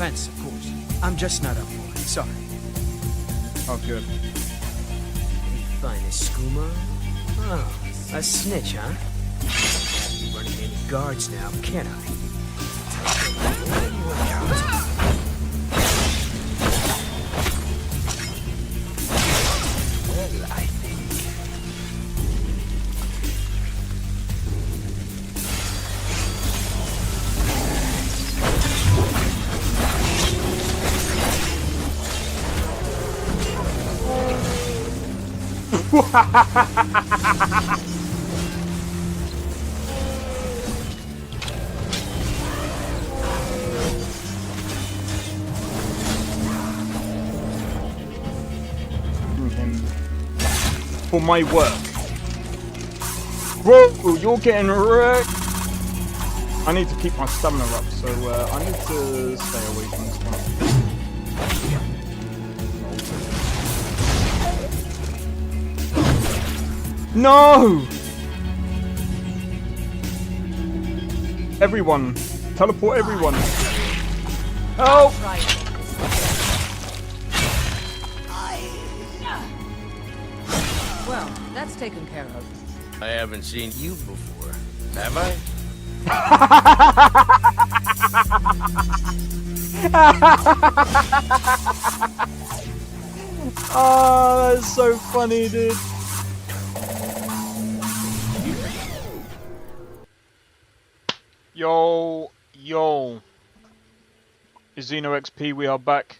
offense, of course. I'm just not up for it. Sorry. Oh, good. Any finest skooma? Oh, a snitch, huh? Can't be running any guards now, can I? Well, I think. For my work. Whoa, you're getting wrecked. I need to keep my stamina up, so I need to stay away from this one. No! Everyone, teleport everyone. Help! Well, that's taken care of. I haven't seen you before, have I? Oh, that's so funny, dude. Yo. It's Xeno XP, we are back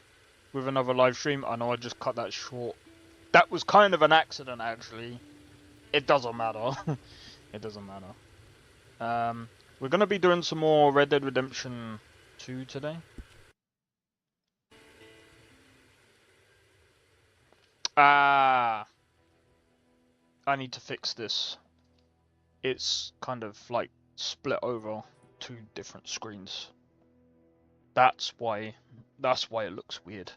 with another live stream. I know I just cut that short. That was kind of an accident, actually. It doesn't matter. It doesn't matter. We're gonna be doing some more Red Dead Redemption 2 today. I need to fix this. It's kind of like split over 2 different screens. That's why it looks weird.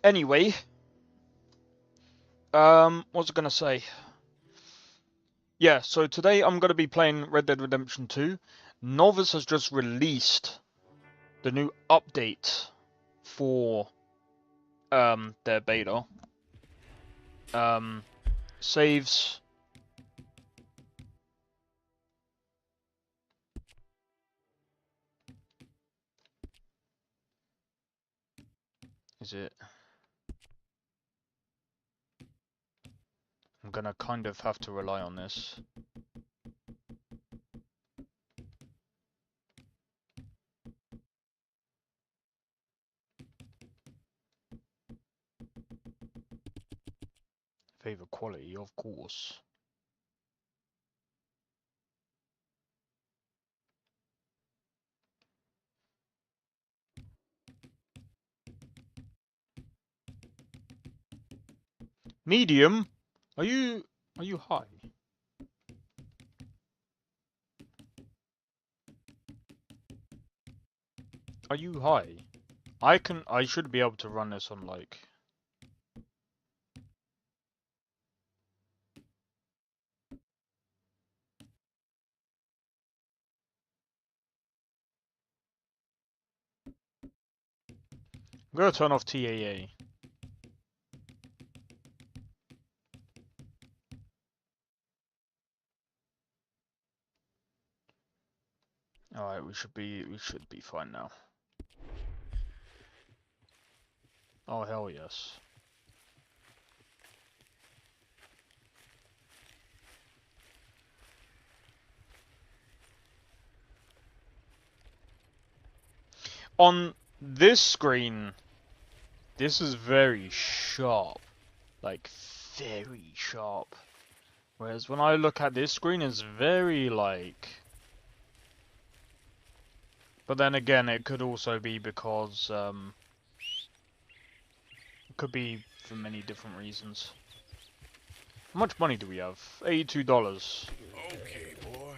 Anyway, what was I gonna say? Yeah, so today I'm gonna be playing Red Dead Redemption 2. Novice has just released the new update for their beta. Saves. Is it? I'm gonna kind of have to rely on this. Favor quality, of course. Medium? Are you high? Are you high? I should be able to run this on like I'm gonna turn off TAA. Alright, we should be fine now. Oh hell yes. On this screen, this is very sharp. Like, very sharp. Whereas when I look at this screen, it's very like... But then again, it could also be because, it could be for many different reasons. How much money do we have? $82. Okay, boy.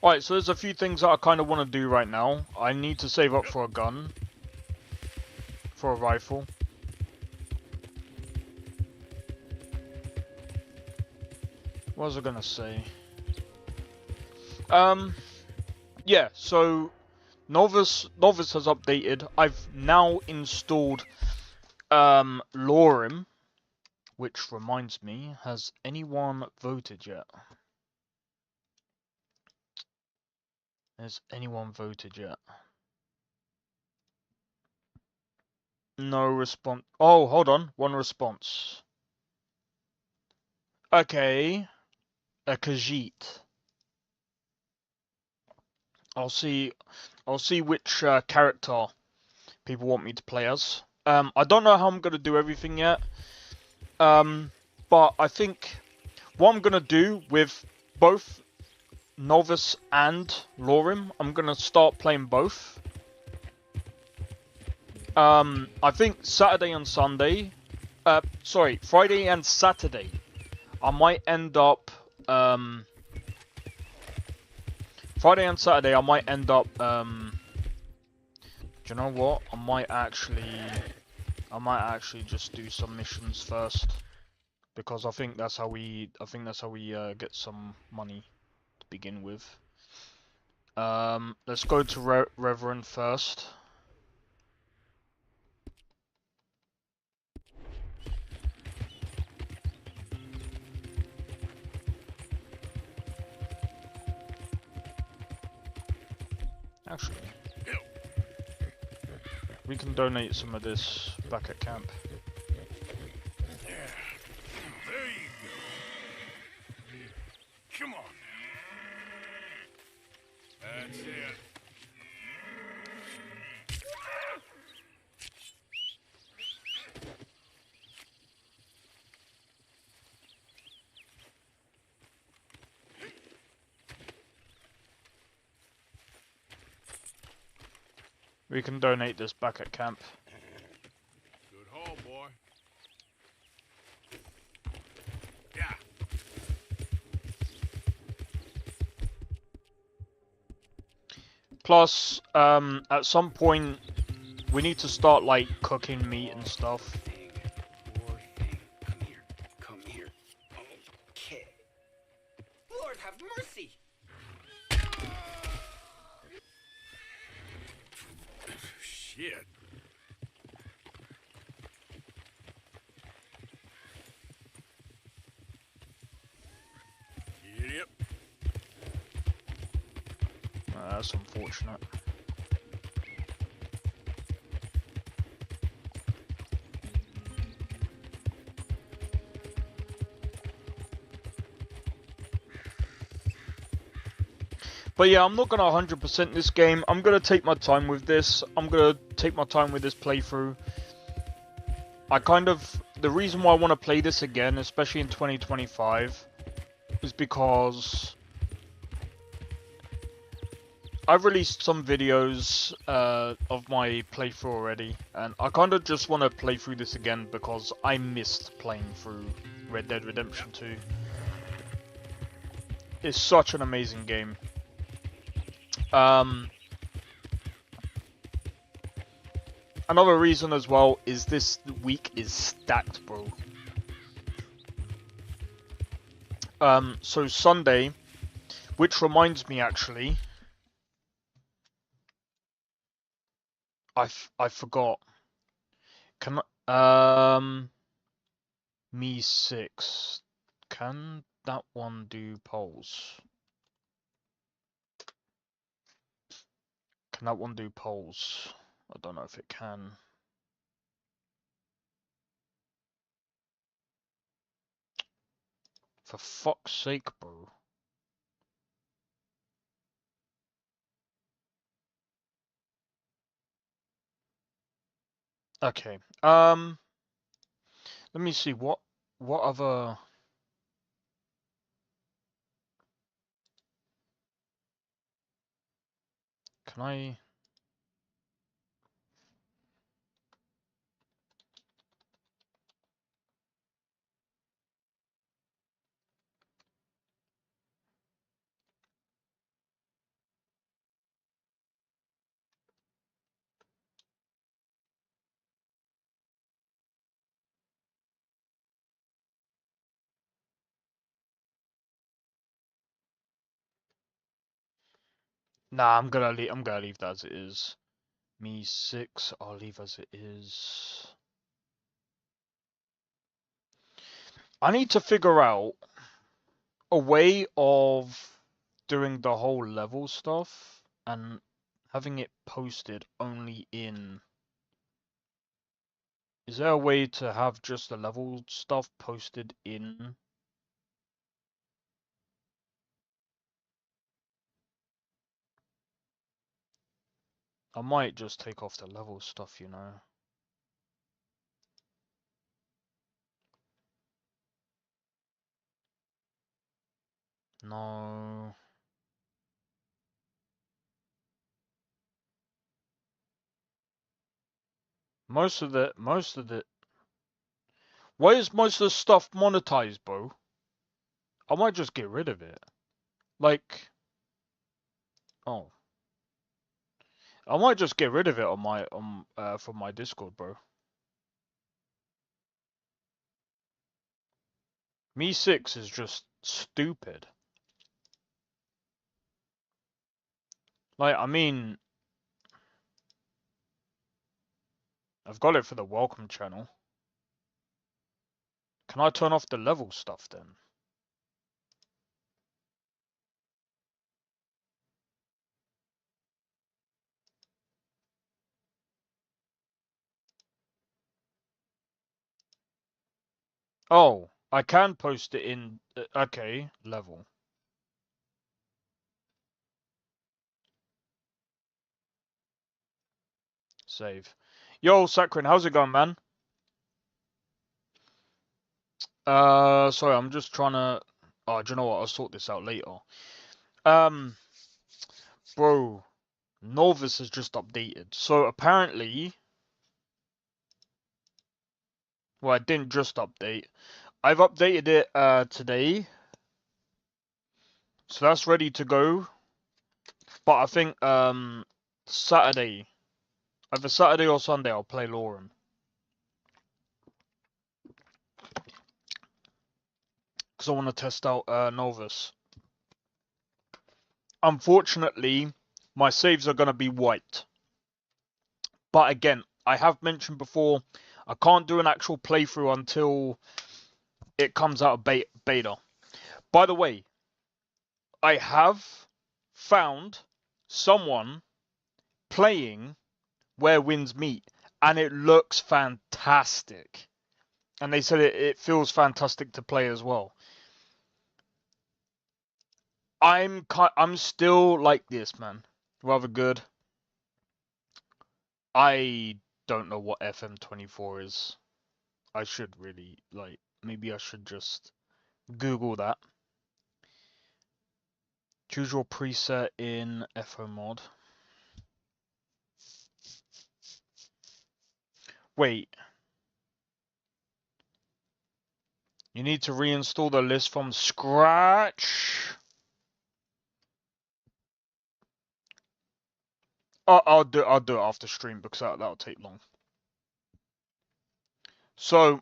Alright, so there's a few things that I kind of want to do right now. I need to save up for a gun. For a rifle. What was I gonna say? Yeah, so Novice has updated. I've now installed Lorem, which reminds me, has anyone voted yet? Has anyone voted yet? No response. Oh, hold on. One response. Okay. A Khajiit. I'll see which character people want me to play as. I don't know how I'm gonna do everything yet. But I think what I'm gonna do with both Novice and Lorim, I'm gonna start playing both. I think Saturday and Sunday, sorry, Friday and Saturday, I might end up, Friday and Saturday, I might end up, do you know what? I might actually just do some missions first, because I think that's how we, get some money to begin with. Let's go to Reverend first. Actually, we can donate some of this back at camp. There you go. Come on. That's it. We can donate this back at camp. Good haul, boy. Yeah. Plus, at some point, we need to start like cooking meat and stuff. Poor thing. Come here. Come here. Okay. Lord have mercy. Shit. Yep. That's unfortunate. But yeah, I'm not gonna 100% this game. I'm gonna take my time with this. I'm gonna take my time with this playthrough. The reason why I want to play this again, especially in 2025, is because I've released some videos of my playthrough already, and I kind of just want to play through this again because I missed playing through Red Dead Redemption 2. It's such an amazing game. Another reason as well is this week is stacked, bro. So Sunday, which reminds me actually, I forgot. Can me 6. Can that one do polls? Can that one do polls? I don't know if it can. For fuck's sake, bro. Okay. Let me see what other. Can I? Nah, I'm gonna leave that as it is. Me 6, I'll leave as it is. I need to figure out a way of doing the whole level stuff and having it posted only in... Is there a way to have just the level stuff posted in... I might just take off the level stuff, you know. No. Most of the... Why is most of the stuff monetized, bro? I might just get rid of it. Like... Oh. I might just get rid of it on my from my Discord, bro. Me 6 is just stupid. Like, I mean, I've got it for the welcome channel. Can I turn off the level stuff then? Oh, I can post it in... okay, level. Save. Yo, Sakrin, how's it going, man? Sorry, I'm just trying to... Oh, do you know what? I'll sort this out later. Bro, Novus has just updated. So apparently... Well, I didn't just update. I've updated it today. So that's ready to go. But I think Saturday, either Saturday or Sunday, I'll play Lauren. Because I want to test out Novus. Unfortunately, my saves are going to be wiped. But again, I have mentioned before, I can't do an actual playthrough until it comes out of beta. By the way, I have found someone playing Where Winds Meet, and it looks fantastic. And they said it feels fantastic to play as well. I'm still like this, man. Rather good. I don't know what FM24 is. I should really, like, maybe I should just Google that. Choose your preset in FO mod. Wait. You need to reinstall the list from scratch. I'll do it after stream because that'll take long. So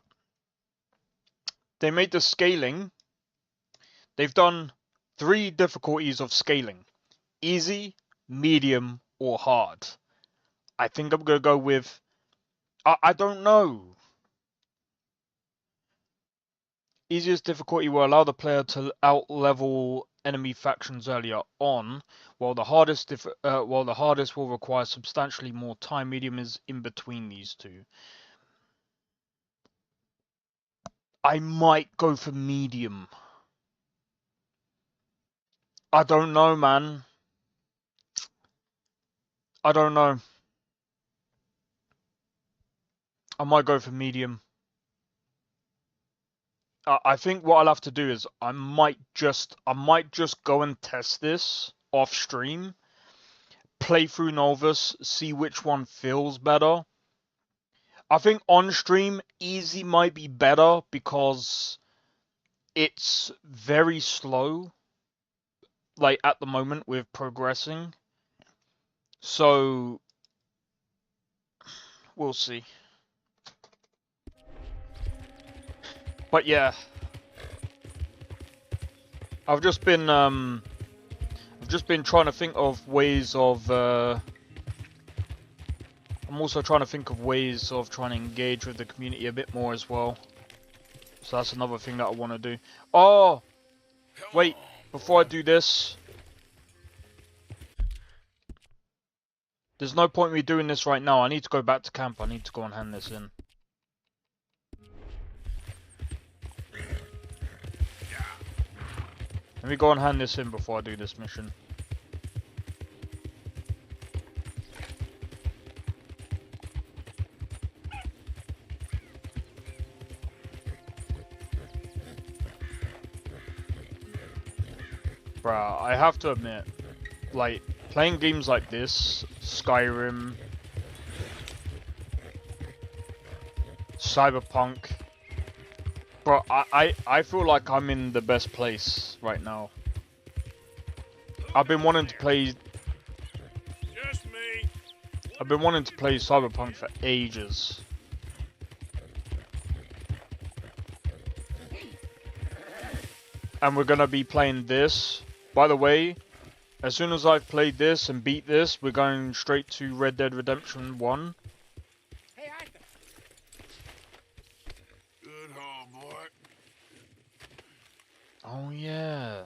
they made the scaling. They've done 3 difficulties of scaling: easy, medium, or hard. I think I'm gonna go with... I don't know. Easiest difficulty will allow the player to out-level enemy factions earlier on, while the hardest will require substantially more time. Medium is in between these two. I might go for medium. I don't know, man. I don't know. I might go for medium. I think what I'll have to do is I might just go and test this off stream, play through Novus, see which one feels better. I think on stream easy might be better because it's very slow, like at the moment with progressing. So we'll see. But yeah, I've just been just been trying to think of ways of. I'm also trying to think of ways of trying to engage with the community a bit more as well. So that's another thing that I want to do. Oh, wait! Before I do this, there's no point in me doing this right now. I need to go back to camp. I need to go and hand this in. Let me go and hand this in before I do this mission. Bruh, I have to admit, like, playing games like this, Skyrim, Cyberpunk, bro, I feel like I'm in the best place right now. I've been wanting to play... Just me. I've been wanting to play Cyberpunk for ages. And we're gonna be playing this. By the way, as soon as I've played this and beat this, we're going straight to Red Dead Redemption 1. Hey, Arthur. Good haul, boy. Oh yeah.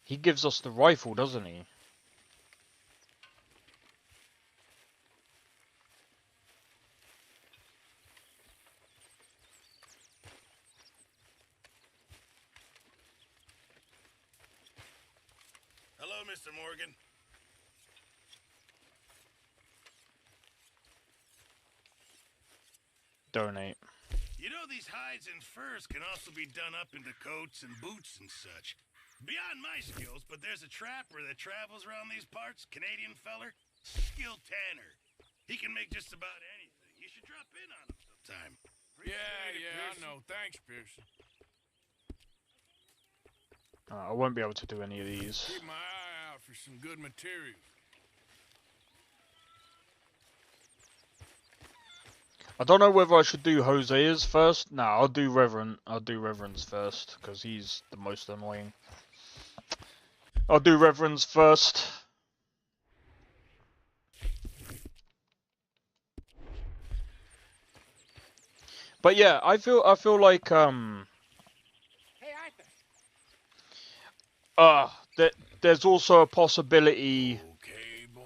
He gives us the rifle, doesn't he? Hello, Mr. Morgan. Donate. You know these hides and furs can also be done up into coats and boots and such. Beyond my skills, but there's a trapper that travels around these parts, Canadian feller, skilled tanner. He can make just about anything. You should drop in on him sometime. I know. Thanks, Pearson. I won't be able to do any of these. Keep my eye out for some good materials. I don't know whether I should do Jose's first. Nah, I'll do Reverend. I'll do Reverend's first because he's the most annoying. I'll do Reverend's first. But yeah, I feel like Hey, Arthur. that there's also a possibility. Okay, boy.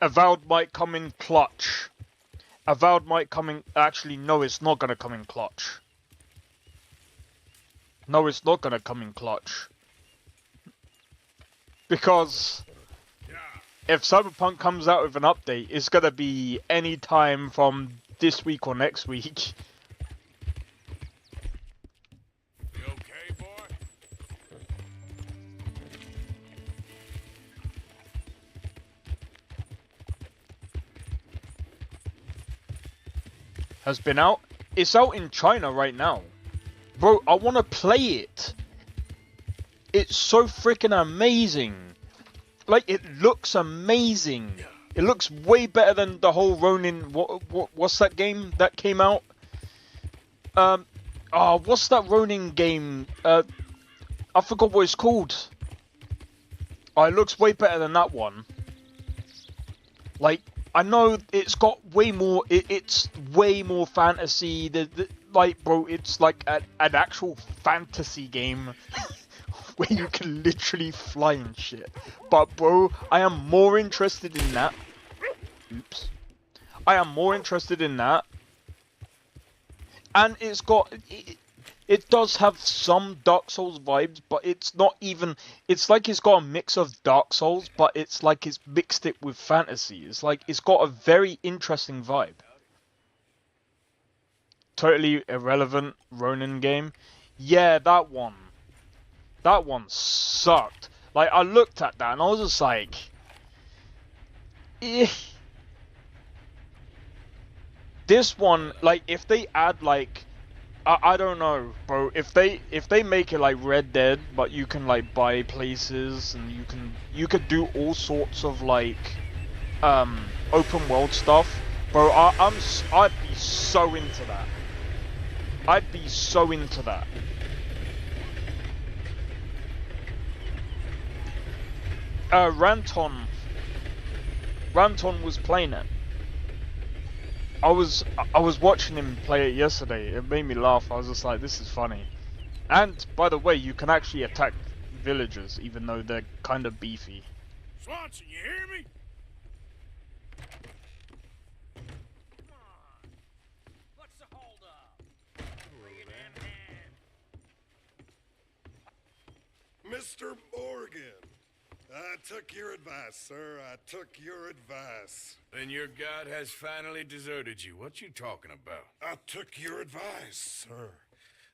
Avowed might come in clutch. Avowed might come in... Actually, no, it's not going to come in clutch. No, it's not going to come in clutch. Because... if Cyberpunk comes out with an update, it's going to be any time from this week or next week. You okay, boy? Has been out. It's out in China right now. Bro, I want to play it. It's so freaking amazing. Like, it looks amazing. It looks way better than the whole Ronin... What's that game that came out? What's that Ronin game? I forgot what it's called. Oh, it looks way better than that one. Like, I know it's got way more... It's way more fantasy. Like, bro, it's like an actual fantasy game. Where you can literally fly and shit. But bro, I am more interested in that. Oops. I am more interested in that. And it's got... It does have some Dark Souls vibes, but it's not even... It's like it's got a mix of Dark Souls, but it's like it's mixed it with fantasy. It's like it's got a very interesting vibe. Totally irrelevant Ronin game. Yeah, that one. That one sucked. Like, I looked at that and I was just like... Eh. This one, like, if they add, like... I don't know, bro. If they make it like Red Dead, but you can, like, buy places and you could do all sorts of, like... open world stuff. Bro, I'd be so into that. I'd be so into that. Ranton was playing it. I was watching him play it yesterday. It made me laugh. I was just like, this is funny. And by the way, you can actually attack villagers even though they're kind of beefy. Swanson, you hear me? What's the hold up? Mr. Morgan, I took your advice, sir. I took your advice. Then your god has finally deserted you. What you talking about? I took your advice, sir.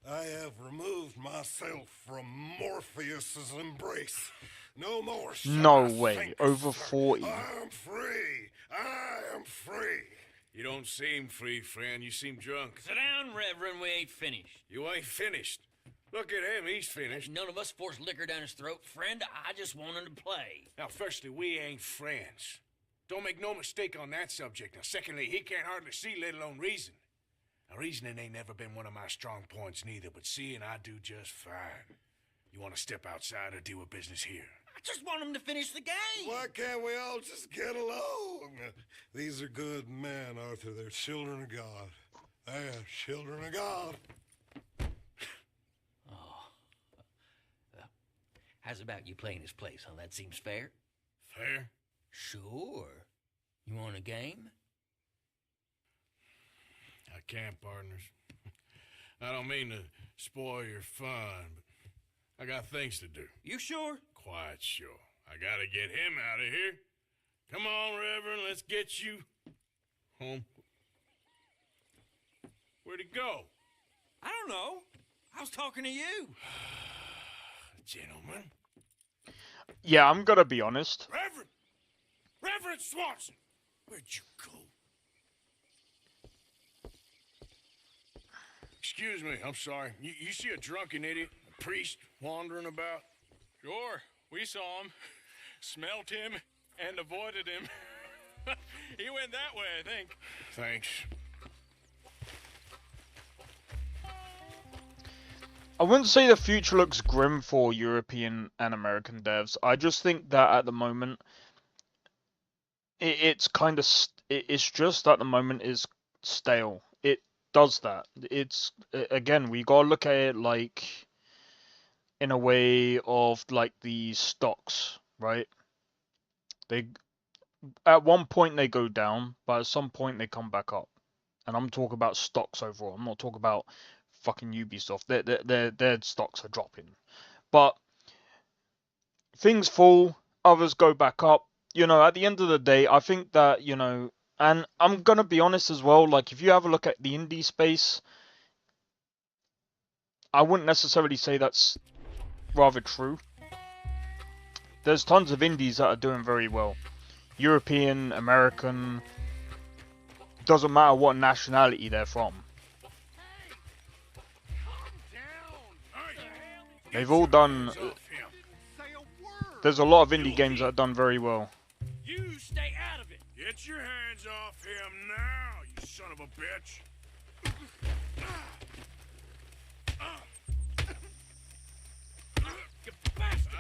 I have removed myself from Morpheus's embrace. No more shall No I way. sink, Over sir. 40. I am free. I am free. You don't seem free, friend. You seem drunk. Sit down, Reverend. We ain't finished. You ain't finished. Look at him. He's finished. None of us forced liquor down his throat. Friend, I just want him to play. Now, firstly, we ain't friends. Don't make no mistake on that subject. Now, secondly, he can't hardly see, let alone reason. Now, reasoning ain't never been one of my strong points neither, but seeing I do just fine. You want to step outside or deal with business here? I just want him to finish the game. Why can't we all just get along? These are good men, Arthur. They're children of God. They are children of God. How's about you playing his place, huh? That seems fair? Fair? Sure. You want a game? I can't, partners. I don't mean to spoil your fun, but I got things to do. You sure? Quite sure. I gotta get him out of here. Come on, Reverend, let's get you home. Where'd he go? I don't know. I was talking to you. Gentlemen. Yeah, I'm gonna be honest. Reverend Swanson! Where'd you go? Excuse me, I'm sorry. You see a drunken idiot, a priest, wandering about? Sure, we saw him, smelt him, and avoided him. He went that way, I think. Thanks. I wouldn't say the future looks grim for European and American devs. I just think that at the moment, it's kind of it's just at the moment is stale. It does that. It's again, we gotta look at it like in a way of like the stocks, right? They at one point they go down, but at some point they come back up. And I'm talking about stocks overall. I'm not talking about fucking Ubisoft. Their stocks are dropping. But things fall, others go back up. You know, at the end of the day, I think that, you know, and I'm gonna be honest as well, like if you have a look at the indie space, I wouldn't necessarily say that's rather true. There's tons of indies that are doing very well. European, American, doesn't matter what nationality they're from. They've all done. There's a lot of indie games that have done very well. You stay out of it. Get your hands off him now, you son of a bitch. You bastard.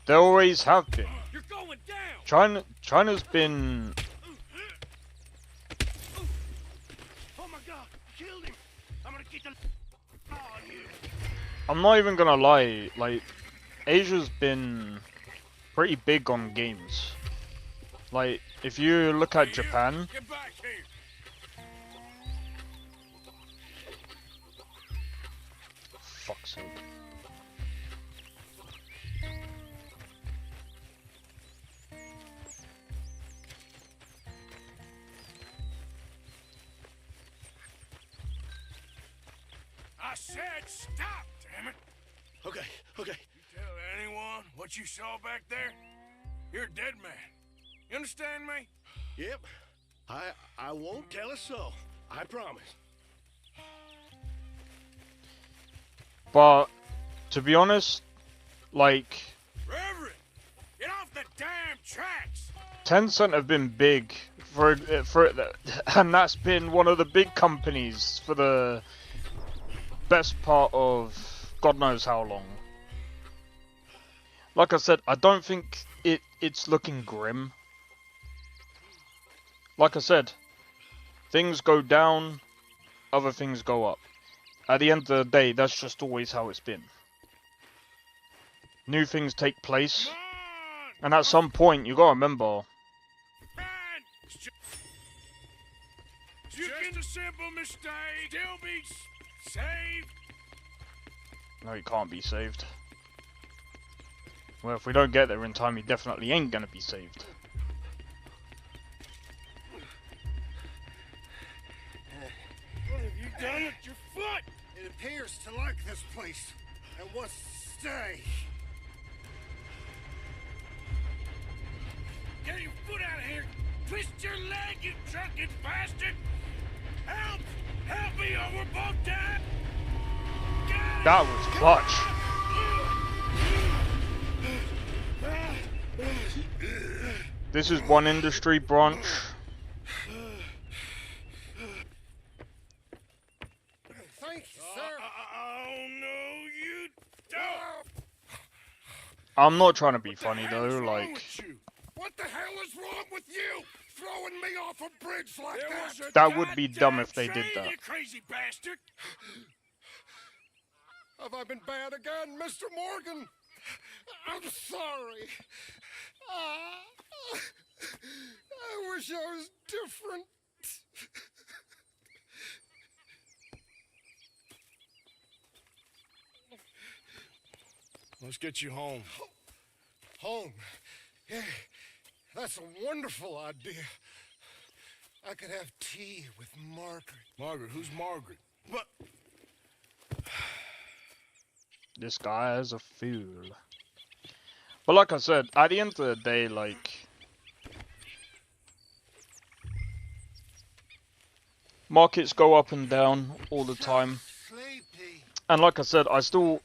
They always have been. You're going down. China's been. Oh my God, killed him. I'm gonna get the on you. I'm not even gonna lie. Like, Asia's been pretty big on games. Like, if you look at Japan. Get back here. Fuck's sake. I said stop, damn it. Okay. You tell anyone what you saw back there, you're a dead man. You understand me? Yep. I won't tell a soul. I promise. But to be honest, like, Reverend, get off the damn tracks. Tencent have been big and that's been one of the big companies for the best part of God knows how long. Like I said, I don't think it's looking grim. Like I said, things go down, other things go up. At the end of the day, that's just always how it's been. New things take place, and at some point, you gotta remember. Just a simple mistake. Still be saved. No, he can't be saved. Well, if we don't get there in time, he definitely ain't gonna be saved. What have you done with your foot? It appears to like this place and wants to stay. Get your foot out of here. Twist your leg, you drunken bastard. Help! Help me or we're both dead. That was clutch. This is one industry branch. Thank you, sir. Oh no, you don't. I'm not trying to be funny though, What's wrong like... with you? What the hell is wrong with you? Throwing me off a bridge like There that? was a That would be dumb goddamn if they did train, that. You crazy bastard. Have I been bad again, Mr. Morgan? I'm sorry. I wish I was different. Let's get you home. Home. Yeah, that's a wonderful idea. I could have tea with Margaret. Margaret, who's Margaret? But This guy is a fool. But like I said, at the end of the day, like... markets go up and down all the time. sleepy. And like I said, I still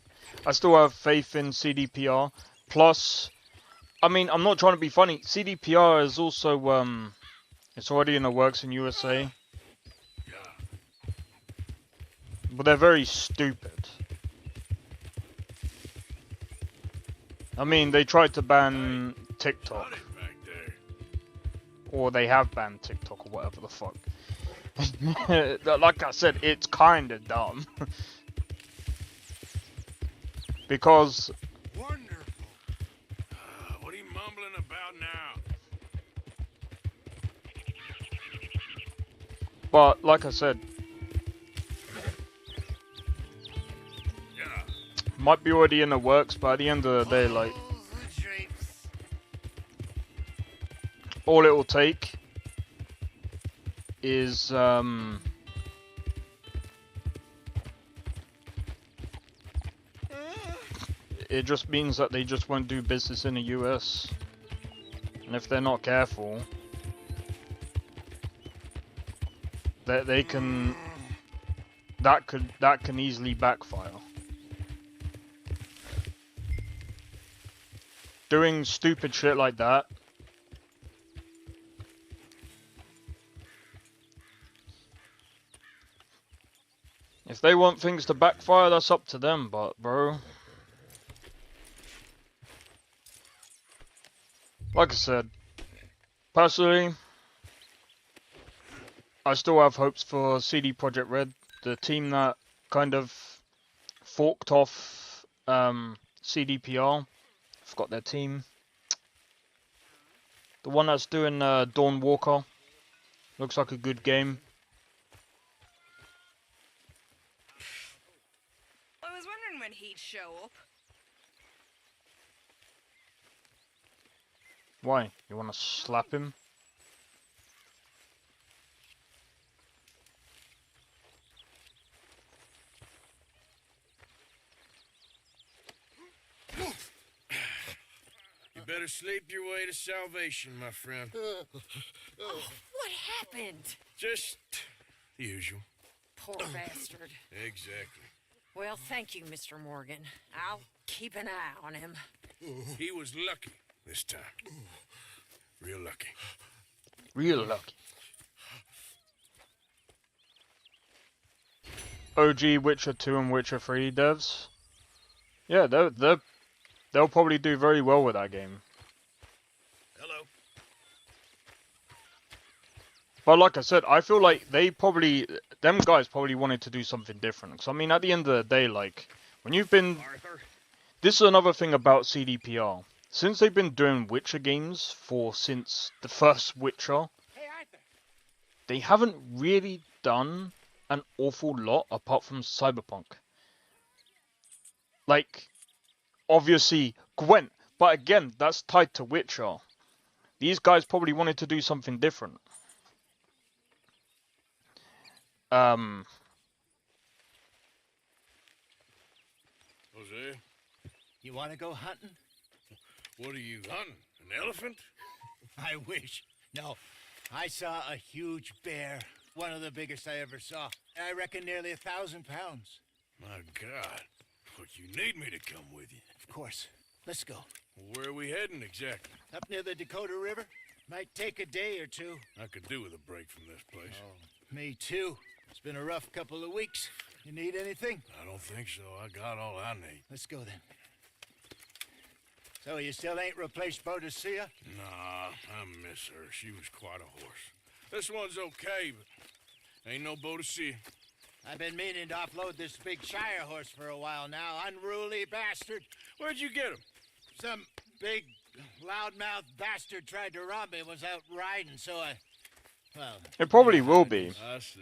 have faith in CDPR. Plus, I mean, I'm not trying to be funny. CDPR is also, it's already in the works in USA. But they're very stupid. I mean, they tried to ban TikTok. Back there. Or they have banned TikTok or whatever the fuck. Like I said, it's kinda dumb. Because... Wonderful. What are you mumbling about now? But, like I said, Yeah. might be already in the works, but at the end of the day, like, Oh, the japes. all it will take is, it just means that they just won't do business in the US. And if they're not careful, they can... that can easily backfire. Doing stupid shit like that. If they want things to backfire, that's up to them, but bro... like I said, personally, I still have hopes for CD Projekt Red, the team that kind of forked off CDPR. Forgot their team. The one that's doing Dawn Walker. Looks like a good game. I was wondering when he'd show up. Why? You want to slap him? You better sleep your way to salvation, my friend. What happened? Just the usual. Poor bastard. Exactly. Well, thank you, Mr. Morgan. I'll keep an eye on him. He was lucky this time. Real lucky. Real lucky. OG Witcher 2 and Witcher 3 devs, yeah, they'll probably do very well with that game. Hello. But like I said, I feel like them guys probably wanted to do something different. Because I mean, at the end of the day, like when you've been, Arthur. this is another thing about CDPR. Since they've been doing Witcher games since the first Witcher, Hey, Arthur. they haven't really done an awful lot apart from Cyberpunk. Like, obviously, Gwent, but again, that's tied to Witcher. These guys probably wanted to do something different. Jose? You want to go hunting? What are you hunting? An elephant? I wish. No. I saw a huge bear. One of the biggest I ever saw. I reckon nearly 1,000 pounds. My God. But you need me to come with you. Of course. Let's go. Where are we heading exactly? Up near the Dakota River. Might take a day or two. I could do with a break from this place. Me too. It's been a rough couple of weeks. You need anything? I don't think so. I got all I need. Let's go then. So you still ain't replaced Boadicea? Nah, I miss her. She was quite a horse. This one's okay, but ain't no Boadicea. I've been meaning to offload this big Shire horse for a while now. Unruly bastard. Where'd you get him? Some big, loudmouth bastard tried to rob me and was out riding, so well... It probably will be. I see.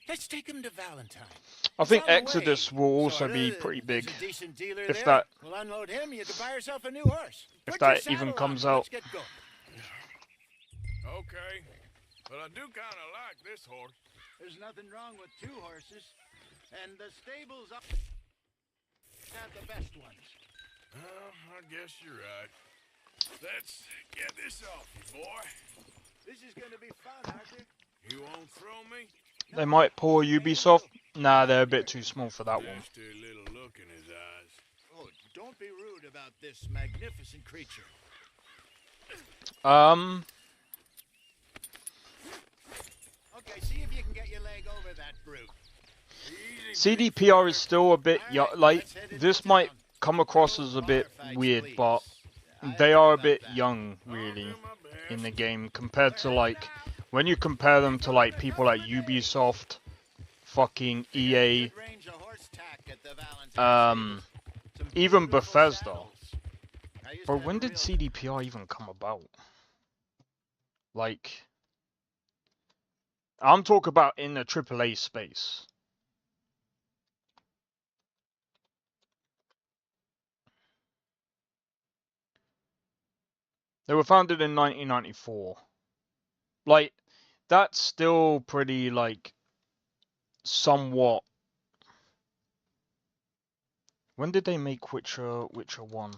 Let's take him to Valentine. I think It's on the Exodus way. will also Sorta. be pretty There's big. a decent dealer If there. that- We'll unload him, you can buy yourself a new horse. If Put your that even saddle comes on. out. Let's get going. Okay. But I do kind of like this horse. There's nothing wrong with two horses, and the stables up have the best ones. Well, I guess you're right. Let's get this off you, boy. This is going to be fun, Arthur. You won't throw me? They might pull Ubisoft. Nah, they're a bit too small for that one. Just a little look in his eyes. Oh, don't be rude about this magnificent creature. Okay, see if you can get your leg over that brute. CDPR is still a bit like this might come across as a bit weird, but they are a bit young really in the game compared to like when you compare them to like people like Ubisoft, fucking EA, even Bethesda. But when did CDPR even come about? Like, I'm talking about in the AAA space. They were founded in 1994. Like, that's still pretty, like, somewhat... When did they make Witcher 1?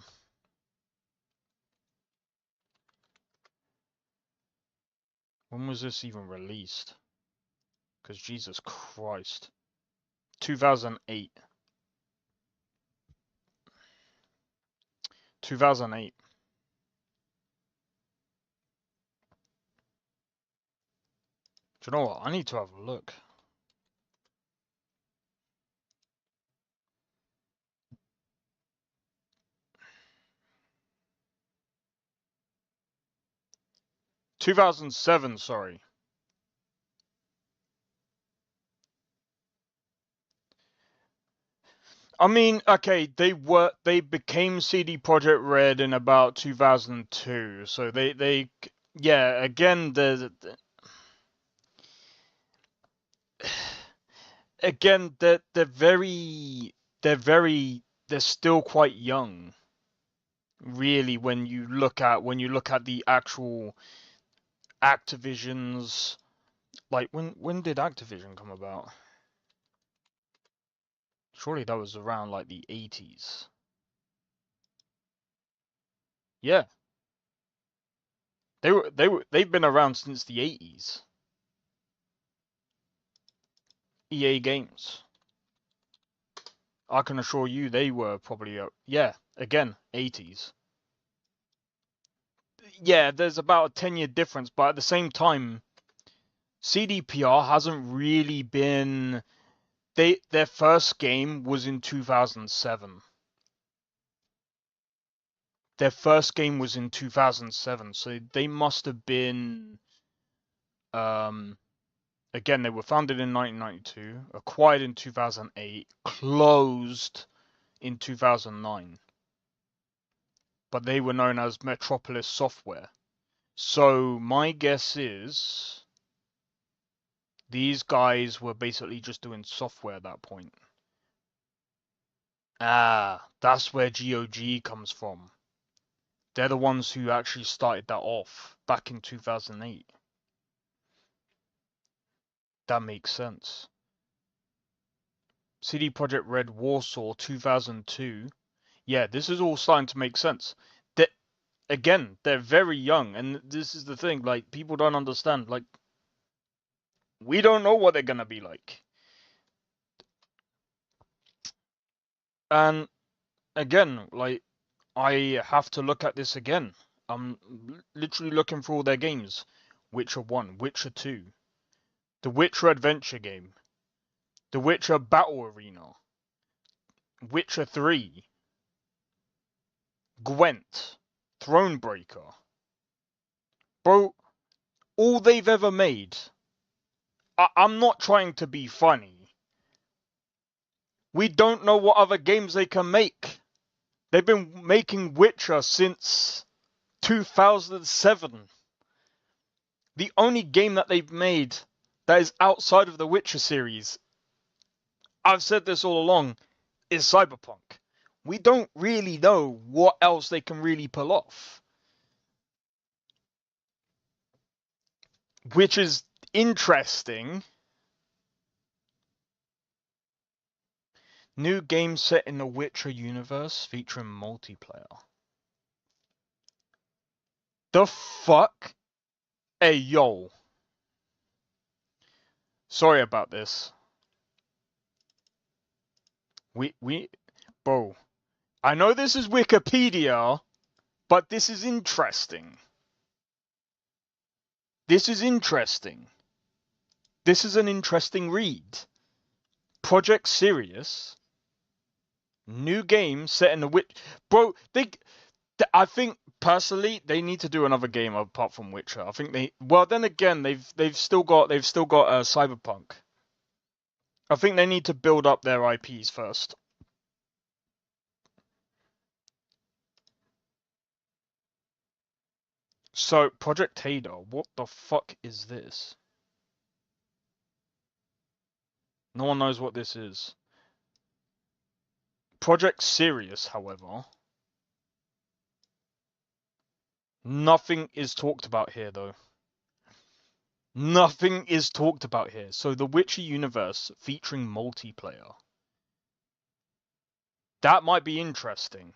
When was this even released? Because Jesus Christ. 2008. 2008. Do you know what? I need to have a look. ...2007, sorry. I mean, okay, they became CD Projekt Red in about 2002, so yeah, again, again, they're still quite young, really, when you look at the actual Activision's, like, when did Activision come about? Surely that was around like the 80s. Yeah. They've been around since the 80s. EA Games. I can assure you they were probably yeah, again, 80s. Yeah, there's about a 10-year difference, but at the same time CDPR hasn't really been. Their first game was in 2007. Their first game was in 2007, so they must have been. Again, they were founded in 1992, acquired in 2008, closed in 2009. But they were known as Metropolis Software. So my guess is these guys were basically just doing software at that point. Ah, that's where GOG comes from. They're the ones who actually started that off back in 2008. That makes sense. CD Projekt Red Warsaw 2002. Yeah, this is all starting to make sense. Again, they're very young, and this is the thing, like, people don't understand, like, we don't know what they're gonna be like. And again, like, I have to look at this again. I'm literally looking for all their games. Witcher 1, Witcher 2, The Witcher Adventure game, The Witcher Battle Arena, Witcher 3, Gwent, Thronebreaker. Bro, all they've ever made. I'm not trying to be funny. We don't know what other games they can make. They've been making Witcher since 2007. The only game that they've made that is outside of the Witcher series, I've said this all along, is Cyberpunk. We don't really know what else they can really pull off. Which is interesting. New game set in the Witcher universe featuring multiplayer. The fuck? Hey, yo. Sorry about this. Bro. I know this is Wikipedia, but this is interesting. This is interesting. This is an interesting read. Project Sirius. New game set in the Bro, I think personally they need to do another game apart from Witcher. I think they. Well, then again, they've still got Cyberpunk. I think they need to build up their IPs first. So, Project Tader, what the fuck is this? No one knows what this is. Project Sirius, however. Nothing is talked about here, though. Nothing is talked about here. So, the Witcher universe featuring multiplayer. That might be interesting.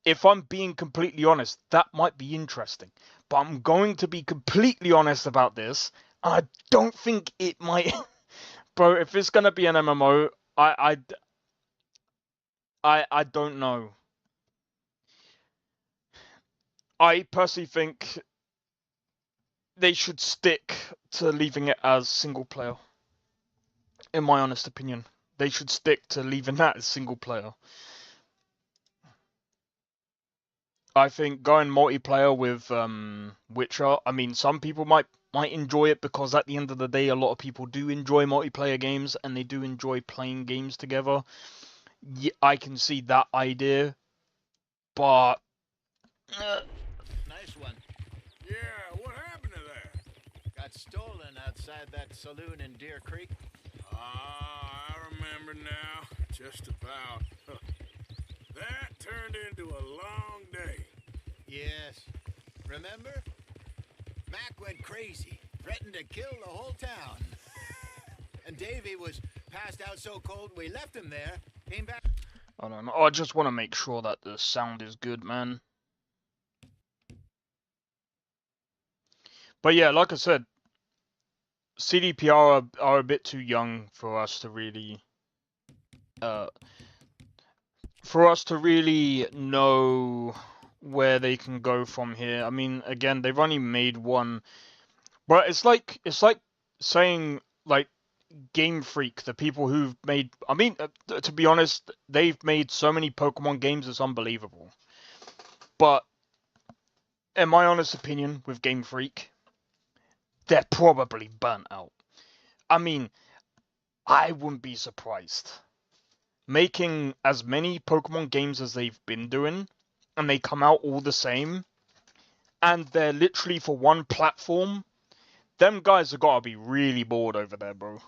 If I'm being completely honest, that might be interesting. But I'm going to be completely honest about this. I don't think it might... Bro, if it's going to be an MMO, I don't know. I personally think they should stick to leaving it as single player. In my honest opinion. They should stick to leaving that as single player. I think going multiplayer with Witcher, I mean, some people might enjoy it because at the end of the day, a lot of people do enjoy multiplayer games and they do enjoy playing games together. Yeah, I can see that idea, but... Nice one. Yeah, what happened to that? Got stolen outside that saloon in Deer Creek. Ah, I remember now. Just about. That turned into a long day. Yes. Remember? Mac went crazy, threatened to kill the whole town. And Davey was passed out so cold we left him there, came back... I don't know. I just want to make sure that the sound is good, man. But yeah, like I said, CDPR are a bit too young for us to really... know where they can go from here. I mean, again, they've only made one But it's like saying like Game Freak, the people who've made. I mean, to be honest, they've made so many Pokemon games. It's unbelievable. But in my honest opinion, with Game Freak, they're probably burnt out. I mean, I wouldn't be surprised. Making as many Pokemon games as they've been doing, and they come out all the same, and they're literally for one platform, them guys have got to be really bored over there, bro.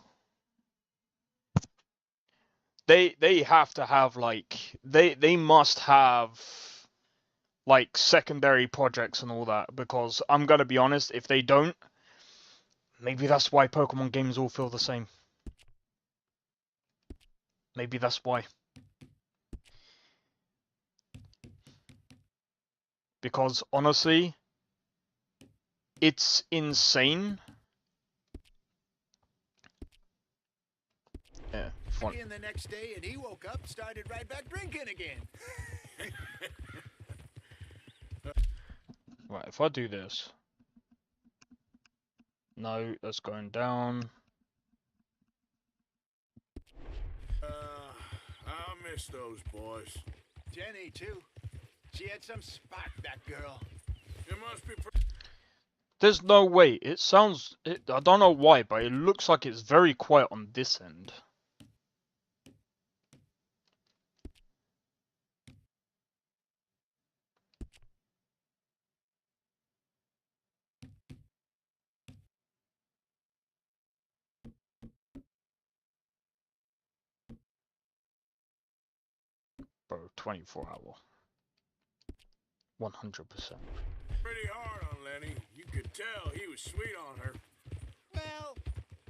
They have to have like they must have like secondary projects and all that, because I'm gonna be honest, if they don't, maybe that's why Pokemon games all feel the same. Maybe that's why. Because honestly, it's insane. Yeah, fun. And the next day, and he woke up, started right back drinking again. Right, if I do this. No, that's going down. I miss those boys. Jenny, too. She had some spark, that girl. It must be. There's no way. It sounds. I don't know why, but it looks like it's very quiet on this end. Bro, 24-hour. 100%. Pretty hard on Lenny. You could tell he was sweet on her. Well,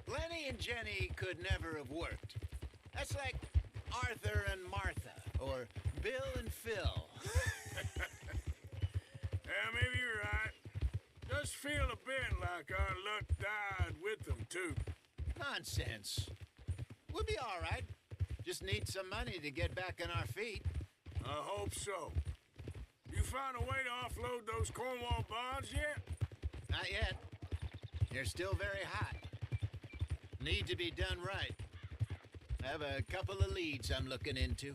Lenny and Jenny could never have worked. That's like Arthur and Martha, or Bill and Phil. Yeah, maybe you're right. Does feel a bit like our luck died with them, too. Nonsense. We'll be all right. Just need some money to get back on our feet. I hope so. You found a way to offload those Cornwall bonds yet? Not yet. They're still very hot. Need to be done right. I have a couple of leads I'm looking into.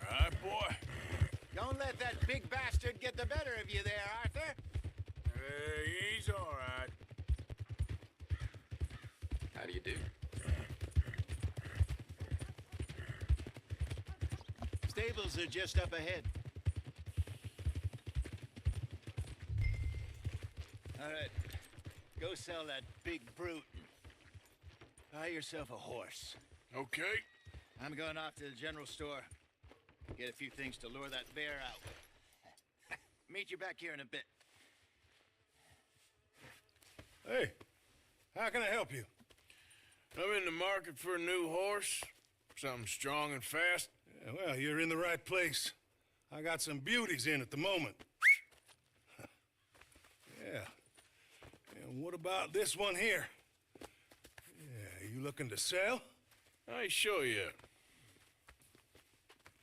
All right, boy. Don't let that big bastard get the better of you there, Arthur. He's all right. How do you do? Stables are just up ahead. All right. Go sell that big brute. Buy yourself a horse. Okay. I'm going off to the general store. Get a few things to lure that bear out with. Meet you back here in a bit. Hey, how can I help you? I'm in the market for a new horse. Something strong and fast. Yeah, well, you're in the right place. I got some beauties in at the moment. Yeah. And what about this one here? Yeah, you looking to sell? I ain't sure yet.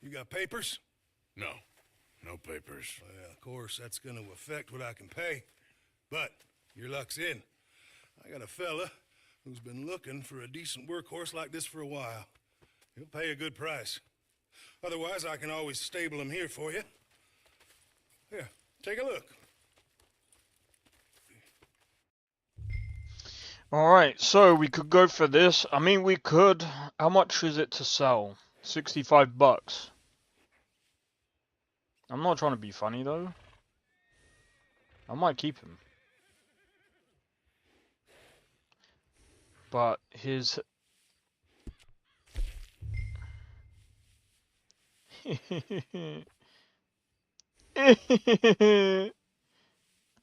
You got papers? No. No papers. Well, of course, that's gonna affect what I can pay. But your luck's in. I got a fella who's been looking for a decent workhorse like this for a while. He'll pay a good price. Otherwise, I can always stable him here for you. Here, take a look. Alright, so we could go for this. I mean, we could. How much is it to sell? 65 bucks. I'm not trying to be funny, though. I might keep him. But his...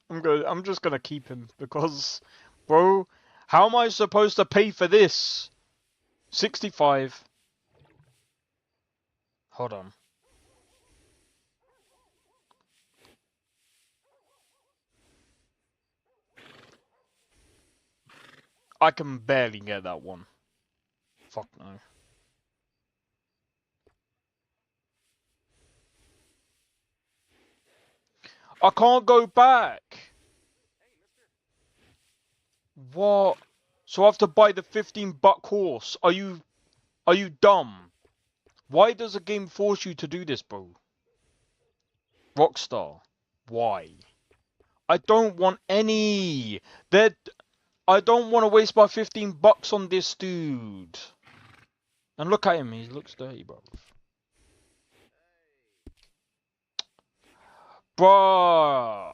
I'm just gonna keep him because, bro, how am I supposed to pay for this? 65. Hold on. I can barely get that one. Fuck no. I can't go back. What? So I have to buy the $15 horse. Are you dumb? Why does a game force you to do this, bro? Rockstar. Why? I don't want any. I don't want to waste my $15 on this dude. And look at him, he looks dirty, bro. Bruh.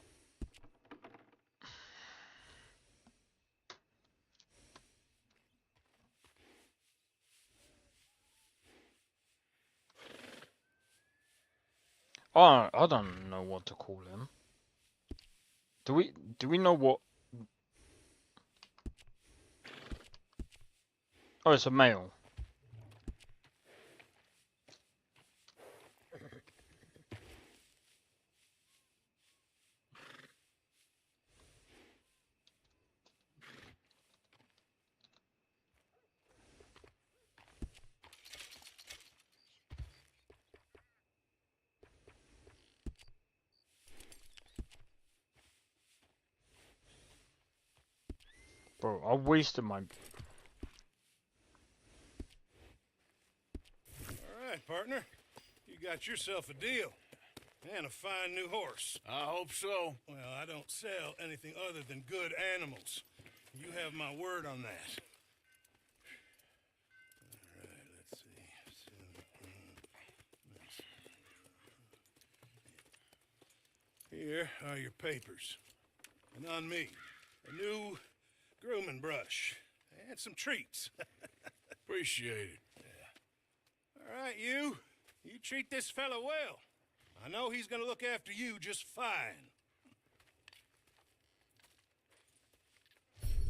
I don't know what to call him. Do we know what? Oh, it's a male. Bro, I wasted my... Alright, partner. You got yourself a deal. And a fine new horse. I hope so. Well, I don't sell anything other than good animals. You have my word on that. Alright, let's see. Here are your papers. And on me, a new grooming brush. And some treats. Appreciate it. Alright, you treat this fella well. I know he's gonna look after you just fine.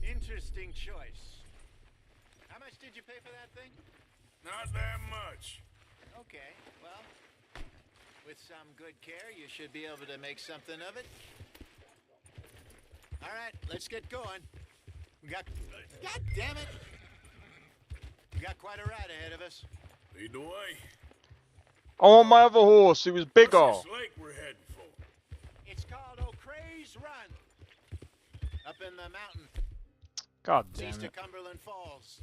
Interesting choice. How much did you pay for that thing? Not that much. Okay, well, with some good care, you should be able to make something of it. All right, let's get going. We got... God damn it! We got quite a ride ahead of us. Lead the way. I want my other horse, it was bigger. What's this lake we're heading for? It's called O'Creagh's Run. Up in the mountain, God damn east it. of Cumberland Falls.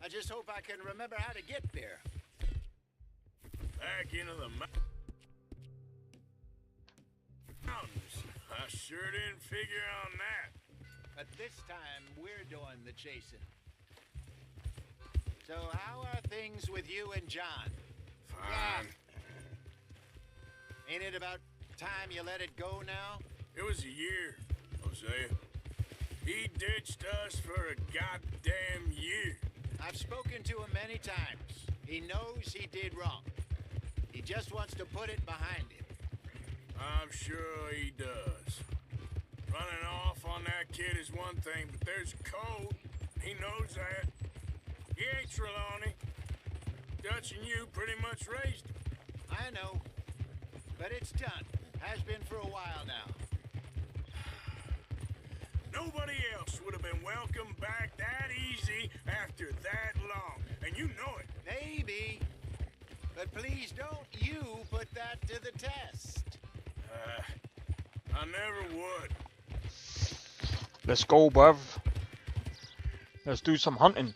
I just hope I can remember how to get there. Back into the mountains. I sure didn't figure on that. But this time, we're doing the chasing. So how are things with you and John? Fine. Ain't it about time you let it go now? It was a year, Hosea. He ditched us for a goddamn year. I've spoken to him many times. He knows he did wrong. He just wants to put it behind him. I'm sure he does. Running off on that kid is one thing, but there's code. He knows that. He ain't Trelawney. Dutch and you pretty much raised him. I know. But it's done. Has been for a while now. Nobody else would have been welcomed back that easy after that long. And you know it. Maybe. But please don't you put that to the test. I never would. Let's go, bruv. Let's do some hunting.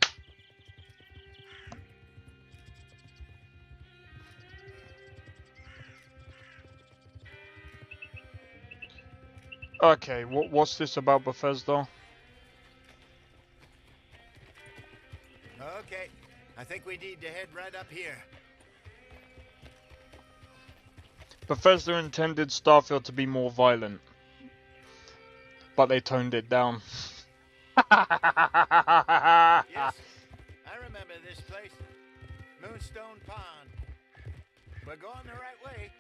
Okay, what's this about Bethesda? Okay. I think we need to head right up here. Bethesda intended Starfield to be more violent, but they toned it down. Yes, I remember this place. Moonstone Pond. We're going the right way.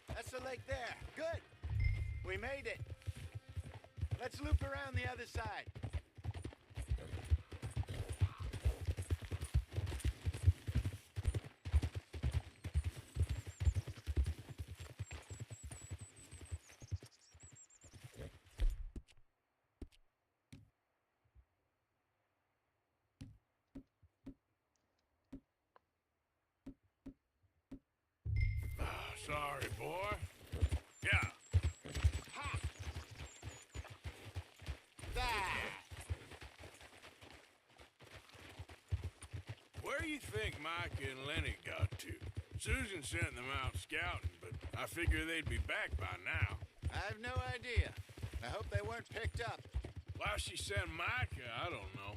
That's the lake there. Good. We made it. Let's loop around the other side. sorry, boy. Yeah. Ha! That! Where do you think Mike and Lenny got to? Susan sent them out scouting, but I figure they'd be back by now. I have no idea. I hope they weren't picked up. Why she sent Micah, I don't know.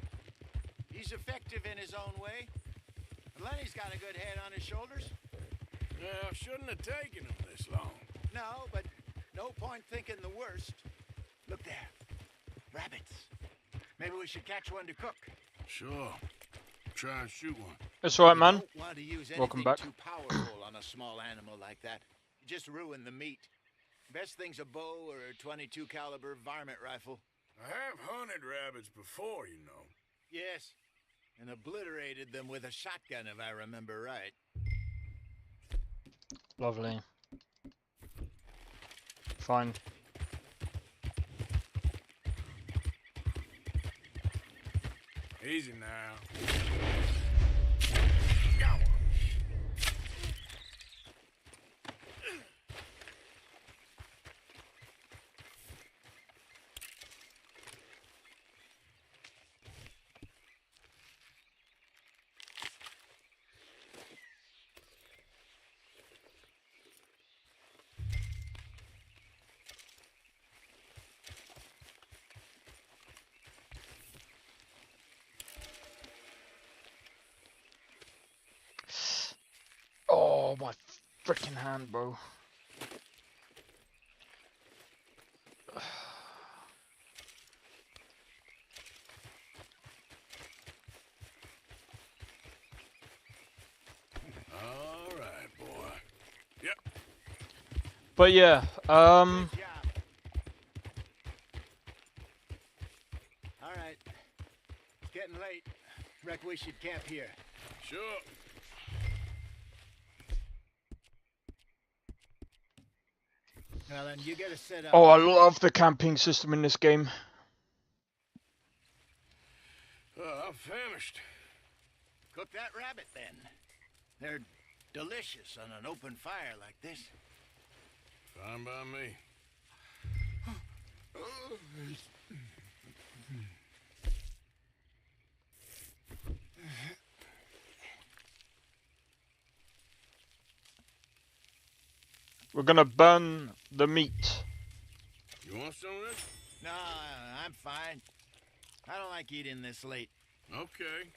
He's effective in his own way. And Lenny's got a good head on his shoulders. Well, shouldn't have taken him this long. No, but no point thinking the worst. Look there. Rabbits. Maybe we should catch one to cook. Sure. Try and shoot one. It's alright, You man. don't want to use Welcome anything back. too powerful on a small animal like that. You just ruin the meat. Best thing's a bow or a 22 caliber varmint rifle. I have hunted rabbits before, you know. Yes, and obliterated them with a shotgun if I remember right. Lovely. Fine. Easy now. Oh, my freaking hand, bro. All right, boy. Yep. But yeah, Good job. All right. It's getting late. Reckon we should camp here. Sure. Now then, you get us set up. oh, I love the camping system in this game. I'm famished. Cook that rabbit then. They're delicious on an open fire like this. Fine by me. We're gonna burn the meat. You want some of this? No, I'm fine. I don't like eating this late. Okay.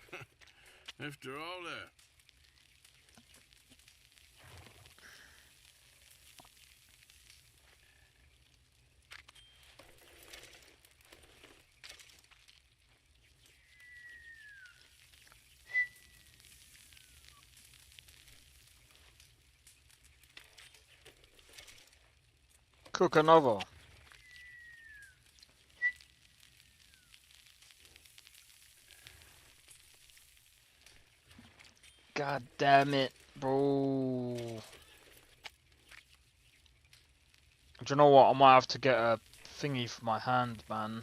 After all that. Cook another. God damn it, bro. Do you know what? I might have to get a thingy for my hand, man.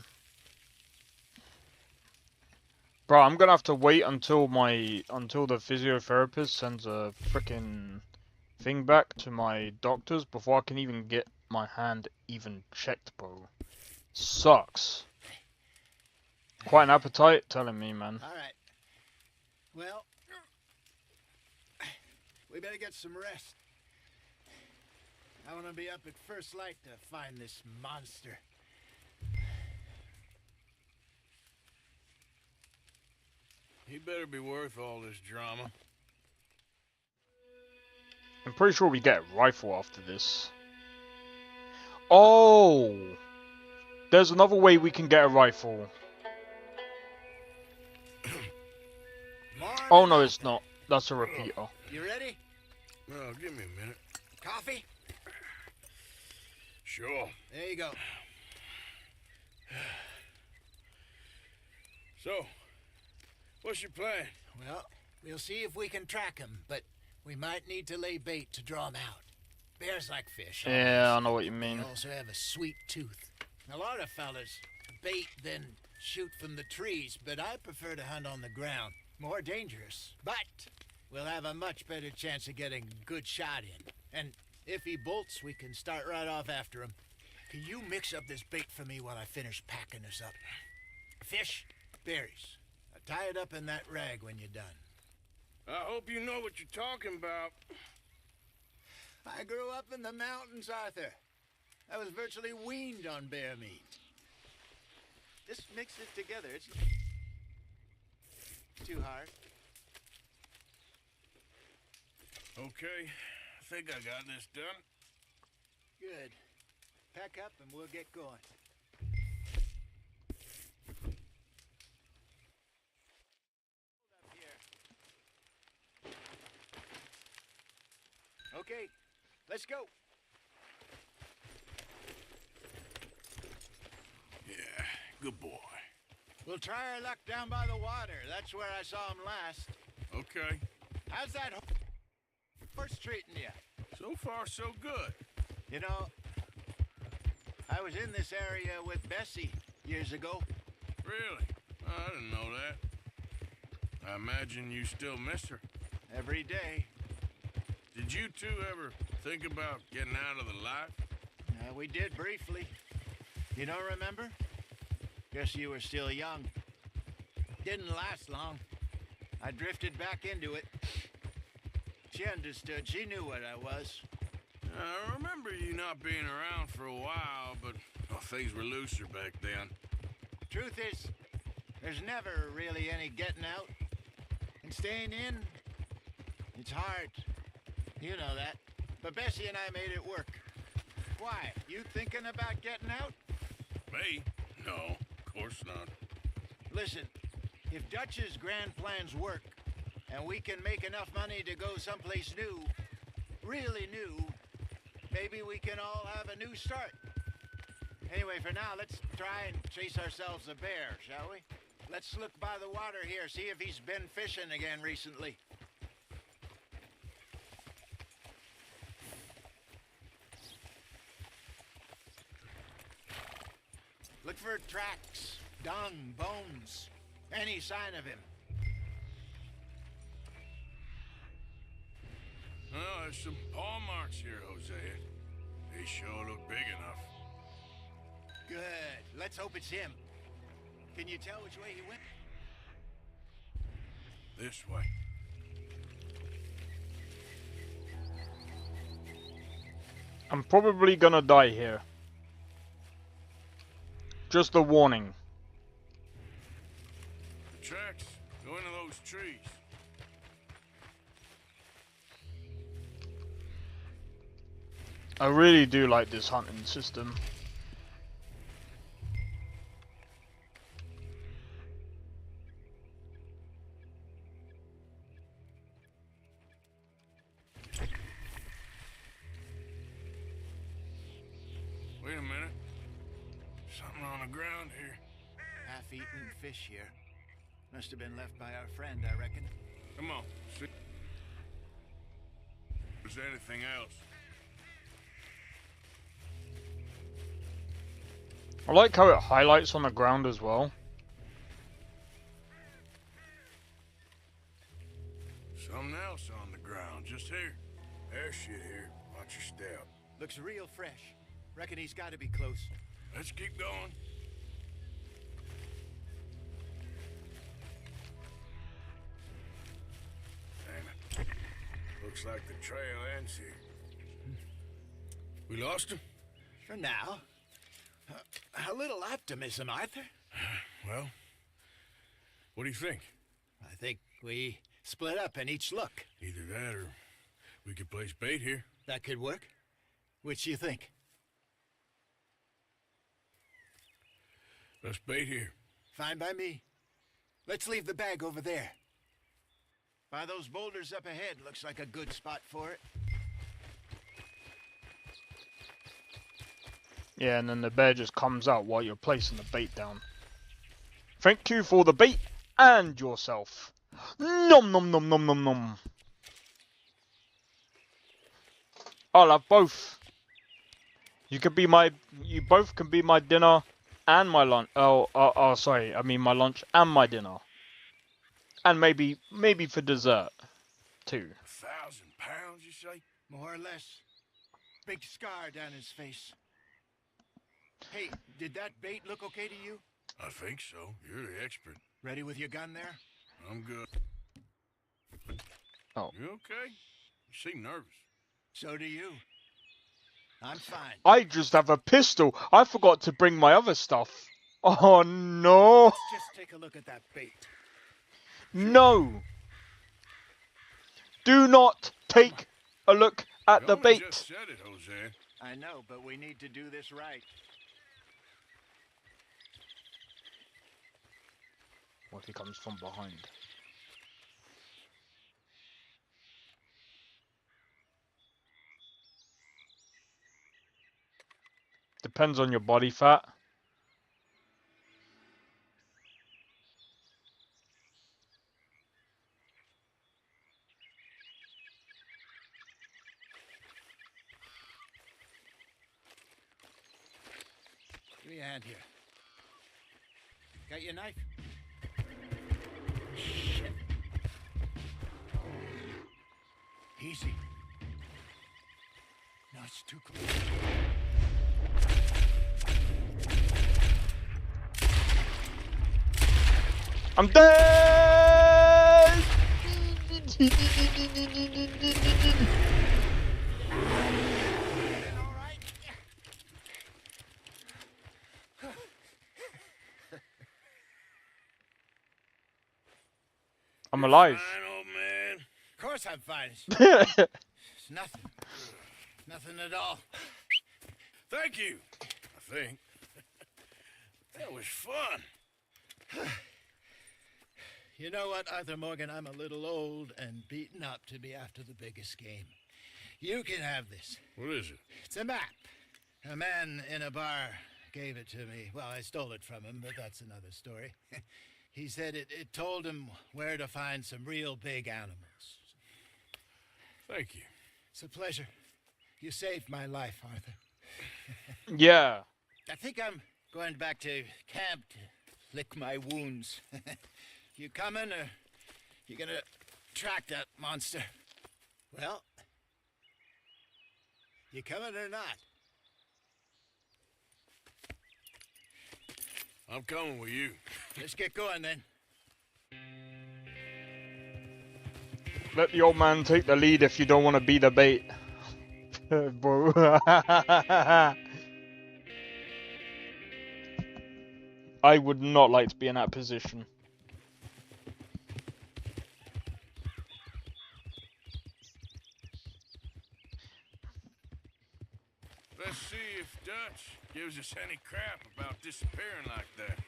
Bro, I'm gonna have to wait until the physiotherapist sends a freaking thing back to my doctors before I can even get my hand even checked, bro. Sucks. Quite an appetite, telling me, man. All right. Well, we better get some rest. I want to be up at first light to find this monster. He better be worth all this drama. I'm pretty sure we get a rifle after this. Oh! There's another way we can get a rifle. Oh no, it's not. That's a repeater. You ready? Well, give me a minute. Coffee? Sure. There you go. So, what's your plan? Well, we'll see if we can track him, but we might need to lay bait to draw him out. Bears like fish. Yeah, I know what you They mean. also have a sweet tooth. A lot of fellas bait then shoot from the trees, but I prefer to hunt on the ground. More dangerous, but we'll have a much better chance of getting a good shot in. And If he bolts, we can start right off after him. Can you mix up this bait for me while I finish packing this up? Fish, berries. Tie it up in that rag when you're done. I hope you know what you're talking about. I grew up in the mountains, Arthur. I was virtually weaned on bear meat. Just mix it together. It's too hard. Okay, I think I got this done. Good. Pack up and we'll get going. Okay, let's go. Yeah, good boy. We'll try our luck down by the water. That's where I saw him last. Okay. How's that horse treating you? So far, so good. You know, I was in this area with Bessie years ago. Really? I didn't know that. I imagine you still miss her. Every day. Did you two ever think about getting out of the life? We did briefly. You don't remember? Guess you were still young. Didn't last long. I drifted back into it. She understood. She knew what I was. I remember you not being around for a while, but things were looser back then. Truth is, there's never really any getting out. And staying in, it's hard. You know that. But Bessie and I made it work. Why? You thinking about getting out? Me? No, of course not. Listen, if Dutch's grand plans work, and we can make enough money to go someplace new, really new, maybe we can all have a new start. Anyway, for now, let's try and chase ourselves a bear, shall we? Let's look by the water here, see if he's been fishing again recently. Look for tracks, dung, bones, any sign of him. Oh, there's some paw marks here, Hosea. They sure look big enough. Good. Let's hope it's him. Can you tell which way he went? This way. I'm probably gonna die here. Just a warning. The tracks go into those trees. I really do like this hunting system. Wait a minute. Something on the ground here. Half-eaten fish here. Must have been left by our friend, I reckon. Come on, see. Is there anything else? I like how it highlights on the ground as well. Something else on the ground, just here. There's shit here. Watch your step. Looks real fresh. Reckon he's got to be close. Let's keep going. Damn it. Looks like the trail ends here. We lost him? For now. A little optimism, Arthur. Well, what do you think? I think we split up and each look. Either that or we could place bait here. That could work. Which do you think? Let's bait here. Fine by me. Let's leave the bag over there. By those boulders up ahead, looks like a good spot for it. Yeah, and then the bear just comes out while you're placing the bait down. Thank you for the bait and yourself. Nom nom nom nom nom nom. I'll have both. You both can be my dinner and my lunch. Sorry, I mean my lunch and my dinner. And maybe for dessert too. 1,000 pounds, you say? More or less. big scar down his face. Hey, did that bait look okay to you? I think so. You're the expert. Ready with your gun there? I'm good. Oh. You okay? You seem nervous. So do you. I'm fine. I just have a pistol. I forgot to bring my other stuff. Oh no. Let's just take a look at that bait. No. Do not take a look at You the only bait. just said it, Jose. I know, but we need to do this right. What if he comes from behind? Depends on your body fat. Give me a hand here. Got your knife? Shit. Easy. No, it's too close. I'm dead! All right. I'm alive. Fine, old man. Of course I'm fine. It's nothing. Nothing at all. Thank you. I think. That was fun. You know what, Arthur Morgan? I'm a little old and beaten up to be after the biggest game. You can have this. What is it? It's a map. A man in a bar gave it to me. Well, I stole it from him, but that's another story. He said it told him where to find some real big animals. Thank you. It's a pleasure. You saved my life, Arthur. Yeah. I think I'm going back to camp to lick my wounds. You coming, or you gonna track that monster? Well, you coming or not? I'm coming with you. Let's get going then. Let the old man take the lead if you don't want to be the bait. Bro. I would not like to be in that position. Let's see if Dutch gives us any crap about disappearing like that.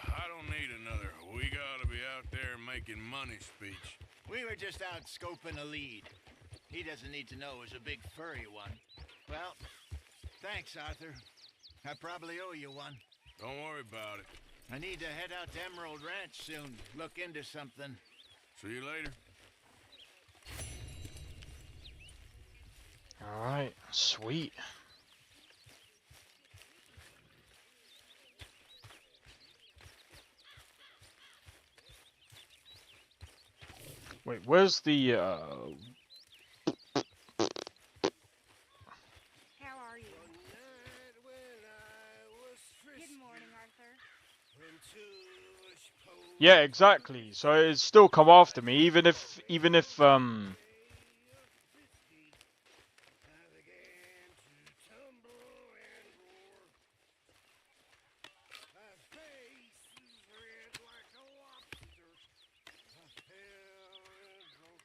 I don't need another "we gotta be out there making money" speech. We were just out scoping a lead. He doesn't need to know it was a big furry one. Well, thanks, Arthur. I probably owe you one. Don't worry about it. I need to head out to Emerald Ranch soon. Look into something. See you later. Alright, sweet. Wait, where's the How are you? Good morning, Arthur. Yeah, exactly. So it's still come after me, even if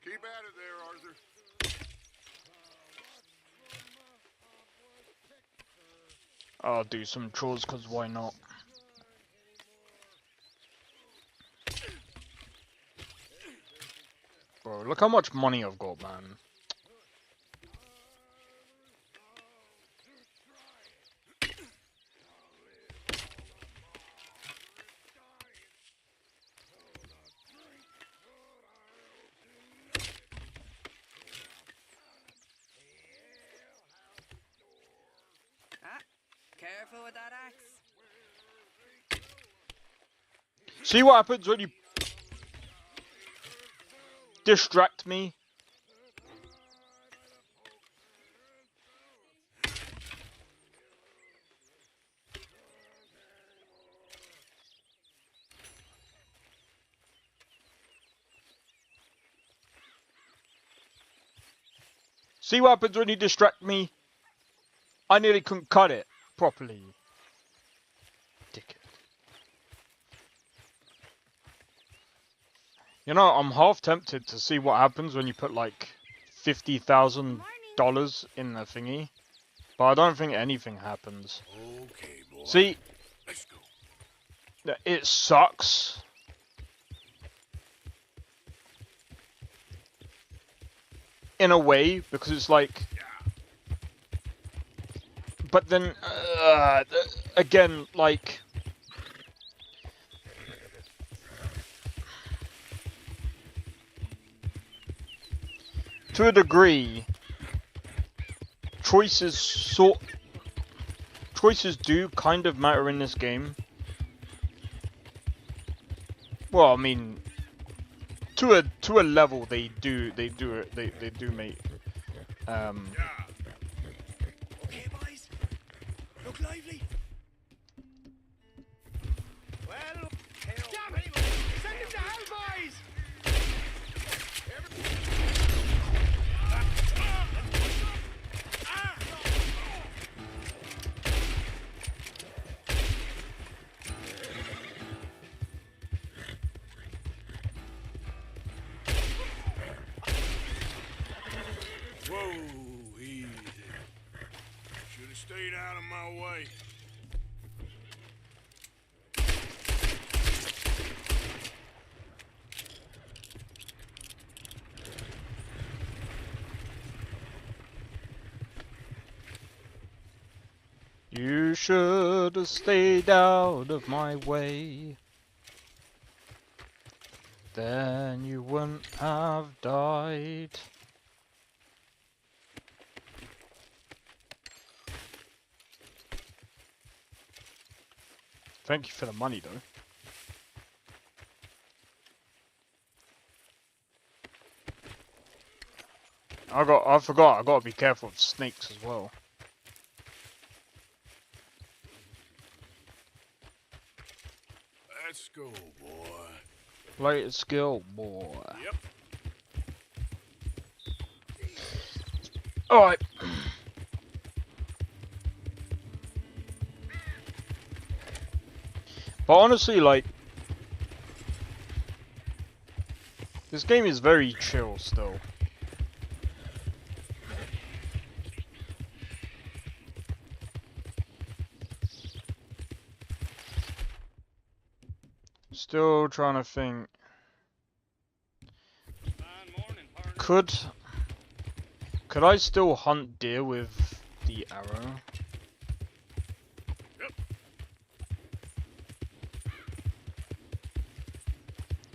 Keep at it there, Arthur. I'll do some chores, cause why not? Bro, look how much money I've got, man. Careful with that axe. See what happens when you distract me? See what happens when you distract me? I nearly couldn't cut it properly. Dickhead. You know, I'm half tempted to see what happens when you put like $50,000 in the thingy, but I don't think anything happens. Okay, boy. See, Let's go. it sucks. In a way, because it's like, but then again, like, to a degree, choices do kind of matter in this game. Well, I mean, to a level they do make Okay, boys. Look lively. Well, damn it! Send him to hell, boys! Whoa, easy. Should have stayed out of my way. You should have stayed out of my way. Then you wouldn't have died. Thank you for the money, though. I forgot, I gotta be careful of snakes as well. Let's go, boy. Let's go, boy. Yep. Alright. But honestly, like, this game is very chill still. Still trying to think. Could I still hunt deer with the arrow? Yep.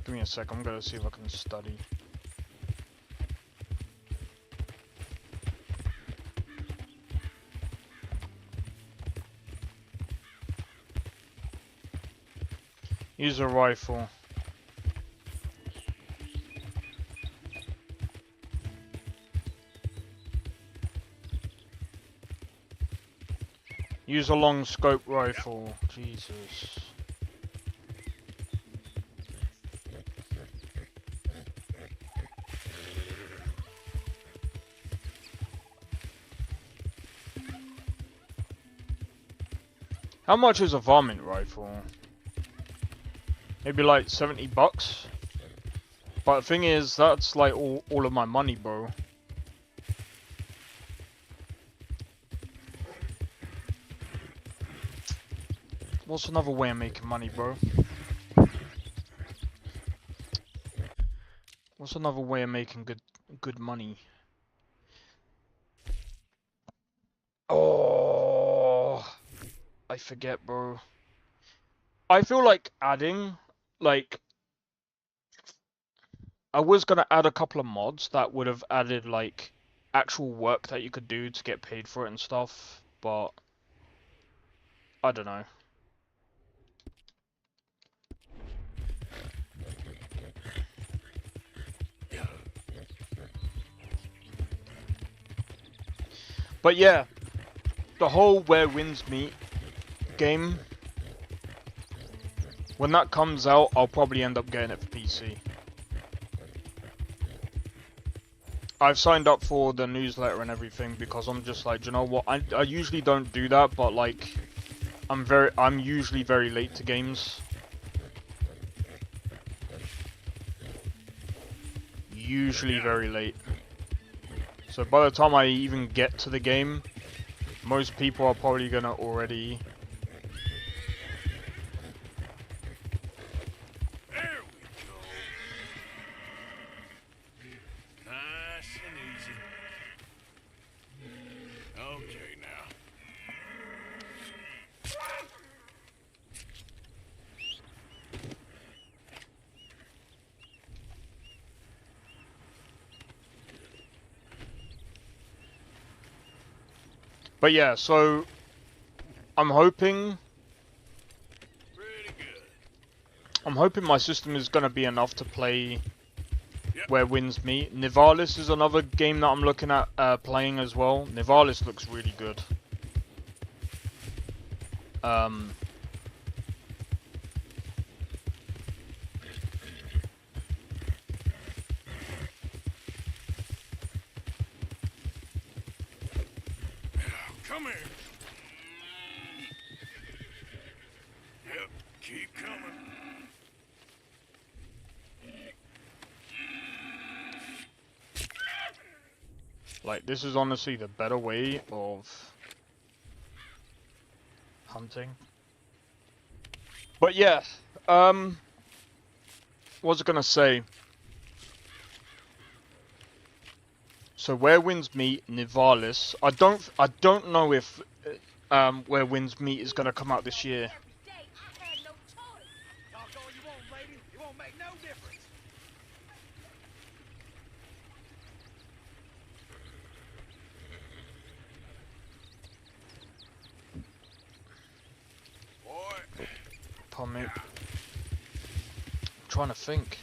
Give me a sec, I'm gonna see if I can study. Use a rifle. Use a long scope rifle. Jesus. How much is a varmint rifle? Maybe like $70. But the thing is, that's like all of my money, bro. What's another way of making money, bro? What's another way of making good money? Oh, I forget, bro. I feel like adding, like, I was gonna add a couple of mods that would have added like actual work that you could do to get paid for it and stuff, but I don't know. But yeah, the whole Where Winds Meet game, when that comes out, I'll probably end up getting it for PC. I've signed up for the newsletter and everything because I'm just like, do you know what? I usually don't do that, but like, I'm usually very late to games. Usually very late. So by the time I even get to the game, most people are probably gonna already. There we go. Nice and easy. Okay, now. But yeah, so I'm hoping. Pretty good. I'm hoping my system is gonna be enough to play Yep. Where Winds Meet. Nivalis is another game that I'm looking at playing as well. Nivalis looks really good. Come here. Yep, keep coming. Like, this is honestly the better way of hunting. But yeah, what was I gonna say? So Where Winds Meet, Nivalis. I don't know if Where Winds Meet is gonna come out this year. Talk all you want, lady. It won't make no difference. Boy. Pardon me. I'm trying to think.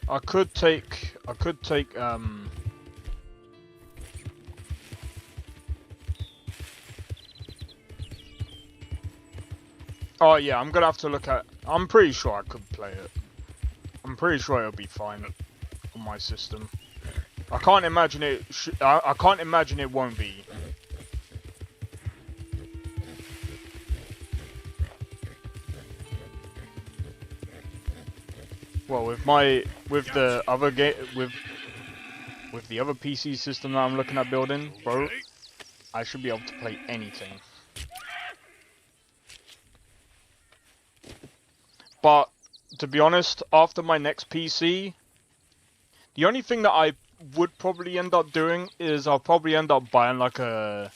I could take oh yeah, I'm gonna have to look at. I'm pretty sure I could play it. I'm pretty sure it'll be fine on my system. I can't imagine it. I can't imagine it won't be. Well, with the other game with the other PC system that I'm looking at building, bro, I should be able to play anything. But to be honest, after my next PC, the only thing that I would probably end up doing is I'll probably end up buying like a.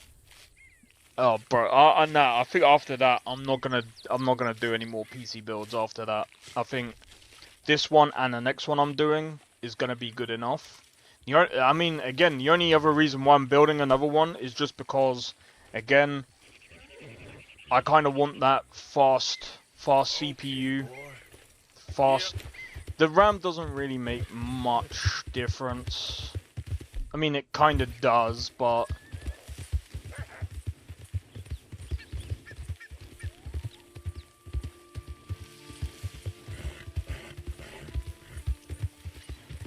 Oh, bro, nah. I think after that, I'm not gonna do any more PC builds after that. I think this one and the next one I'm doing is gonna be good enough. I mean, again, the only other reason why I'm building another one is just because, again, I kind of want that fast CPU, fast. The RAM doesn't really make much difference. I mean, it kind of does, but.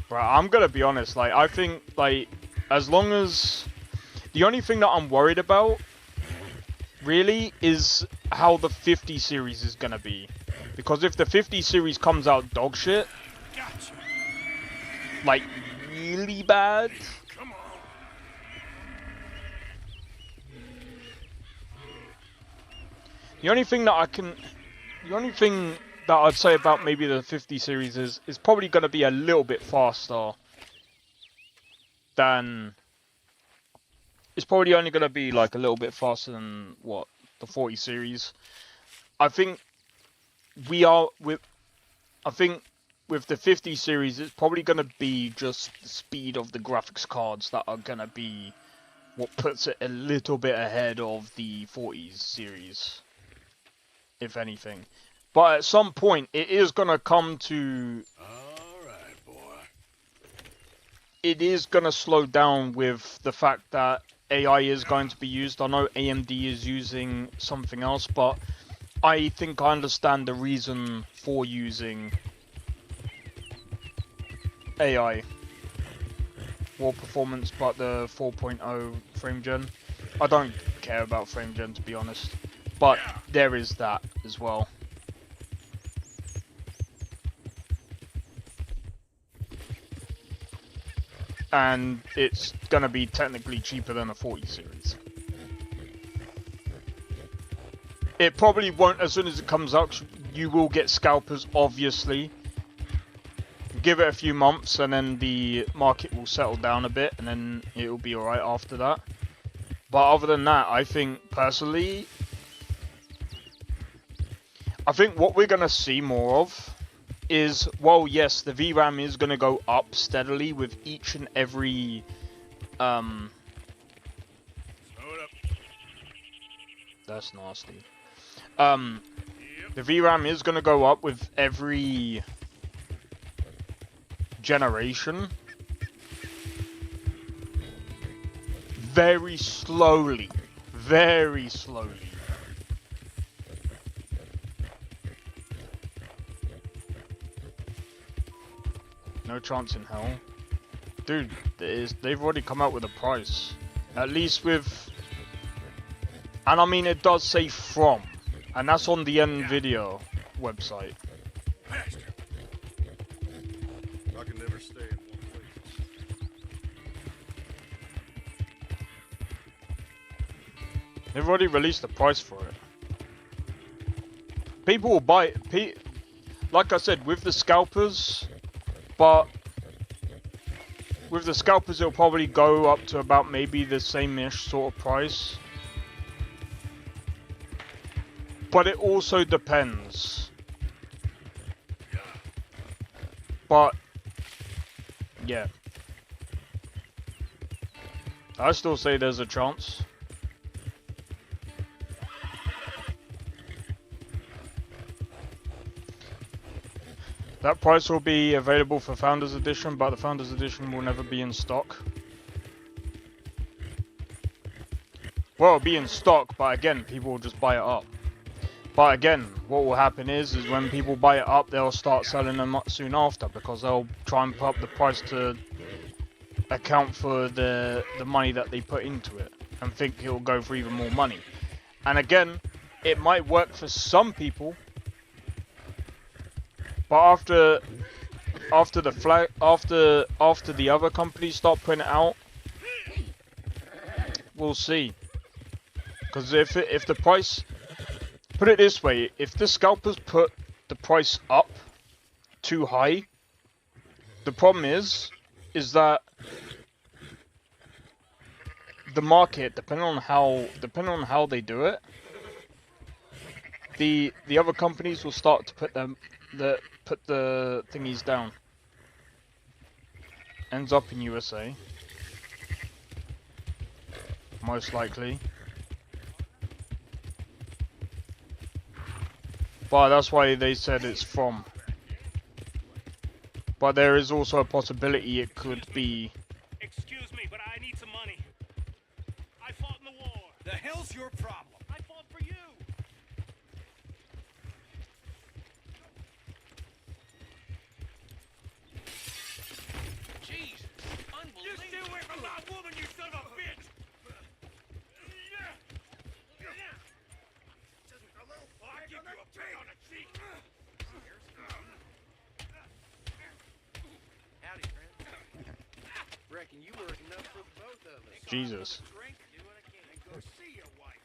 Right, I'm gonna be honest, like, I think, like, as long as... The only thing that I'm worried about, really, is how the 50 series is gonna be. Because if the 50 series comes out dog shit, like, really bad... Come on. The only thing that I'd say about maybe the 50 series is probably going to be a little bit faster than... It's probably only going to be like a little bit faster than, what, the 40 series. I think with the 50 series, it's probably going to be just the speed of the graphics cards that are going to be what puts it a little bit ahead of the 40s series, if anything. But at some point, it is going to come to... All right, boy. it is going to slow down with the fact that AI is going to be used. I know AMD is using something else, but I think I understand the reason for using AI. More performance, but the 4.0 frame gen. I don't care about frame gen, to be honest. But there is that as well. And it's gonna be technically cheaper than a 40 series. It probably won't, as soon as it comes out, you will get scalpers, obviously. Give it a few months and then the market will settle down a bit and then it will be alright after that. But other than that, I think, personally, I think what we're gonna see more of is, well, yes, the VRAM is going to go up steadily with each and every, that's nasty. The VRAM is going to go up with every generation. Very slowly. Very slowly. No chance in hell. Dude, they've already come out with a price. At least with... And I mean, it does say from. And that's on the NVIDIA website. I can never stay in one place. They've already released the price for it. People will buy it. Like I said, with the scalpers... But with the scalpers, it'll probably go up to about maybe the same-ish sort of price. But it also depends. But yeah, I still say there's a chance. That price will be available for Founders Edition, but the Founders Edition will never be in stock. Well, it'll be in stock, but again, people will just buy it up. But again, what will happen is when people buy it up, they'll start selling them soon after, because they'll try and put up the price to account for the money that they put into it, and think it will go for even more money. And again, it might work for some people. But after the other companies start putting it out, we'll see. Because if the price, put it this way, if the scalpers put the price up too high, the problem is that the market, depending on how they do it, the other companies will start to put the thingies down. Ends up in USA. Most likely. But that's why they said it's from. But there is also a possibility it could be... Excuse me, but I need some money. I fought in the war. The hell's your problem? I fought for you. Jesus, unbelievable. You stay away from my woman, you son of a bitch! I'll give you a pig on the cheek! Howdy, friend. Reckon you work enough for both of us. Jesus. Drink, do what I can, and go see your wife.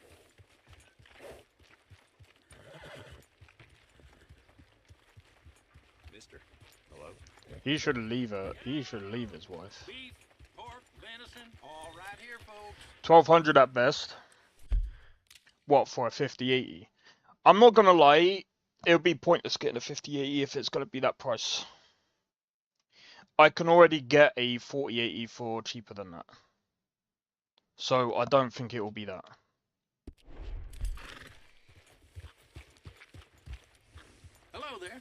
Mister. Hello? He should leave his wife. Beef, pork, venison, all right here, folks. 1200 at best. What, for a 5080? I'm not gonna lie, it would be pointless getting a 5080 if it's gonna be that price. I can already get a 4080 for cheaper than that. So I don't think it will be that. Hello there.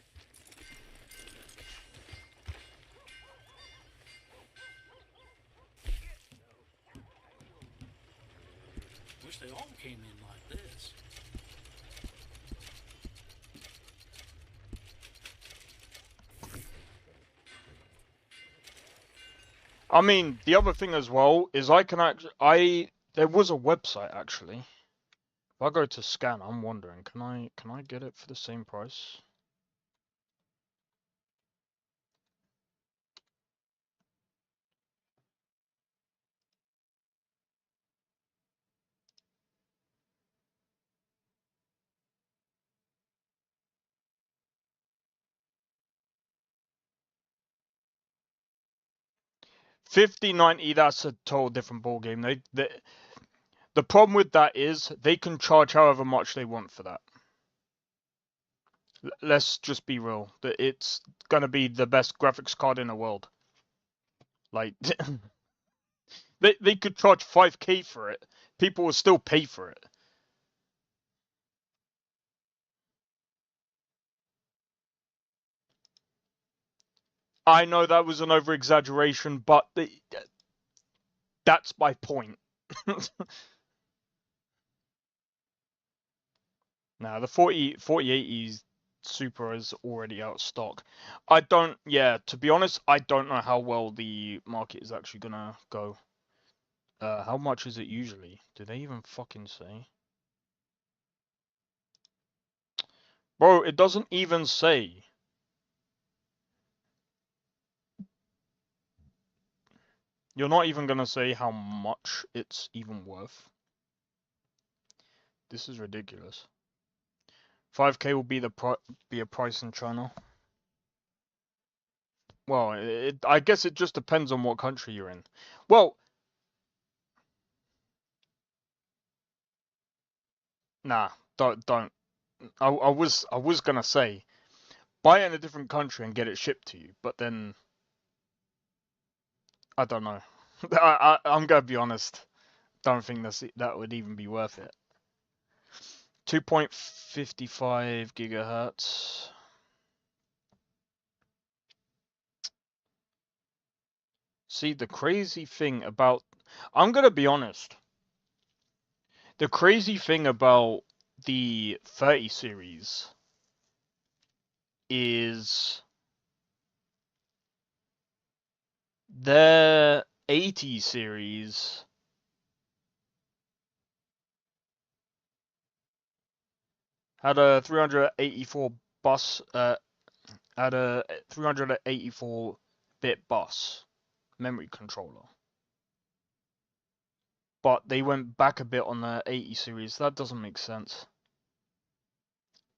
I mean, the other thing as well is I can actually, there was a website actually. If I go to scan, I'm wondering, can I get it for the same price? $50.90, that's a total different ball game. The problem with that is they can charge however much they want for that. Let's just be real. It's gonna be the best graphics card in the world. Like, they could charge 5K for it. People will still pay for it. I know that was an over-exaggeration, but that's my point. Now, the 4080 Super is already out of stock. To be honest, I don't know how well the market is actually gonna go. How much is it usually? Do they even fucking say? Bro, it doesn't even say. You're not even gonna say how much it's even worth. This is ridiculous. 5K will be a price in China. Well, I guess it just depends on what country you're in. Well, nah, don't. I was gonna say, buy it in a different country and get it shipped to you, but then I don't know. I'm gonna be honest. Don't think that would even be worth it. 2.55 gigahertz. See, the crazy thing about... I'm gonna be honest. The crazy thing about the 30 series is their 80 series had a 384 bus, had a 384-bit bus memory controller. But they went back a bit on the 80 series. That doesn't make sense.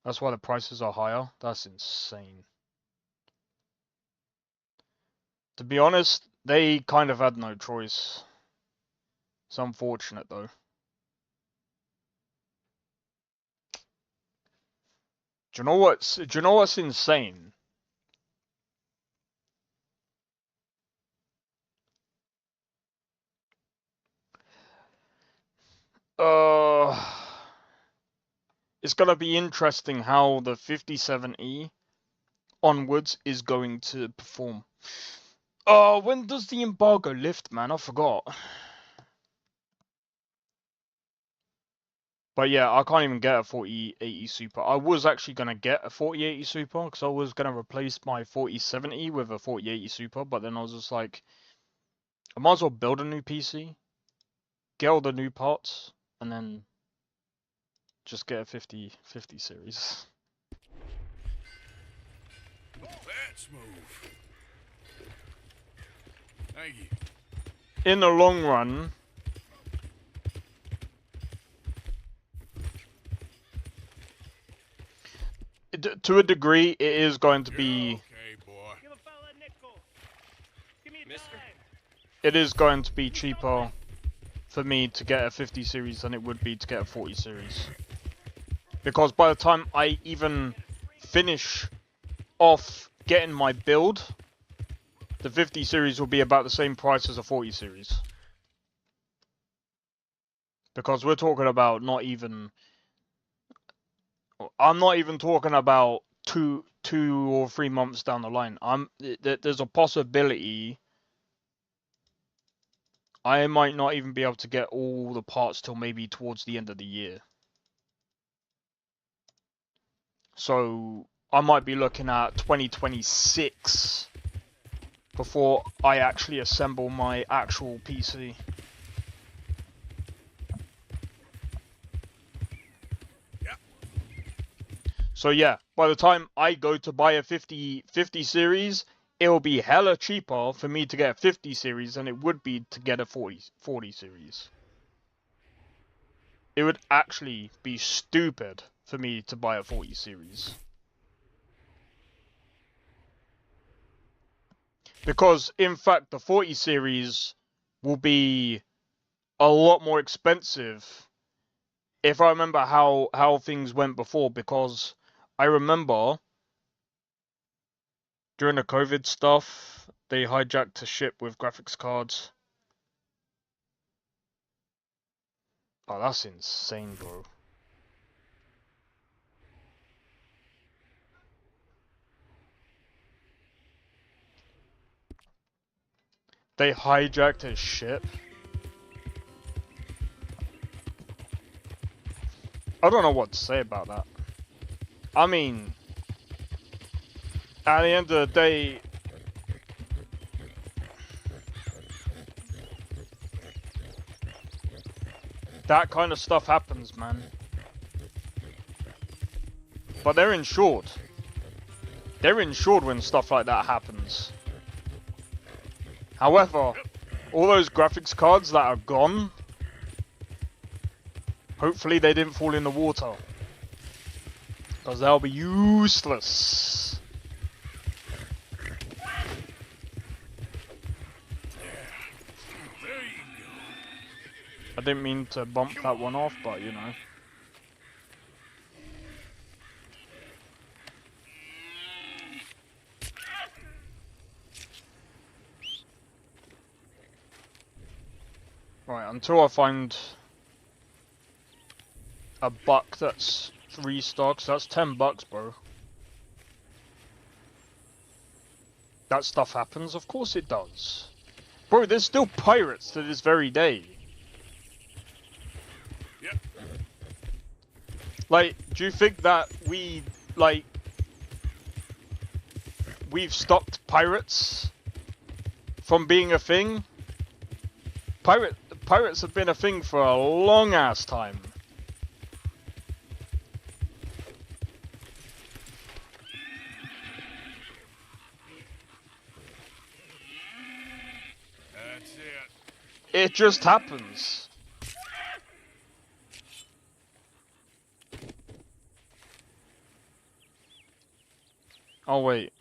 That's why the prices are higher. That's insane. To be honest, they kind of had no choice. It's unfortunate though. Do you know what's insane? It's gonna be interesting how the 5070 onwards is going to perform. When does the embargo lift, man? I forgot. But yeah, I can't even get a 4080 Super. I was actually gonna get a 4080 Super because I was gonna replace my 4070 with a 4080 Super, but then I was just like, I might as well build a new PC, get all the new parts, and then just get a 50 series. That's smooth. Thank you. In the long run, to a degree, it is going to be. Okay, boy. Give a fella a nickel. Give me a Mister. dime. It is going to be cheaper for me to get a 50 series than it would be to get a 40 series. Because by the time I even finish off getting my build, the 50 series will be about the same price as a 40 series. Because we're talking about I'm not even talking about two or 3 months down the line. There's a possibility I might not even be able to get all the parts till maybe towards the end of the year. So I might be looking at 2026 before I actually assemble my actual PC. So yeah, by the time I go to buy a 50 series, it'll be hella cheaper for me to get a 50 series than it would be to get a 40 series. It would actually be stupid for me to buy a 40 series. Because, in fact, the 40 series will be a lot more expensive if I remember how things went before. Because I remember during the COVID stuff, they hijacked a ship with graphics cards. Oh, that's insane, bro. They hijacked his ship. I don't know what to say about that. I mean, at the end of the day, that kind of stuff happens, man. But they're insured. They're insured when stuff like that happens. However, all those graphics cards that are gone, hopefully they didn't fall in the water. Because they'll be useless. I didn't mean to bump that one off, but you know. Right, until I find a buck that's 3 stocks, that's $10, bro. That stuff happens? Of course it does. Bro, there's still pirates to this very day. Yep. Like, do you think that we've stopped pirates from being a thing? Pirates have been a thing for a long ass time. That's it. It just happens. Oh wait.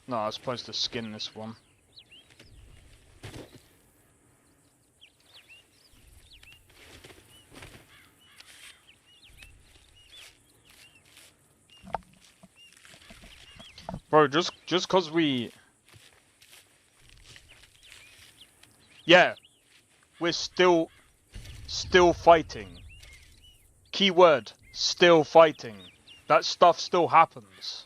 No, I was supposed to skin this one. Bro, just cause we... Yeah. We're still fighting. Keyword, still fighting. That stuff still happens.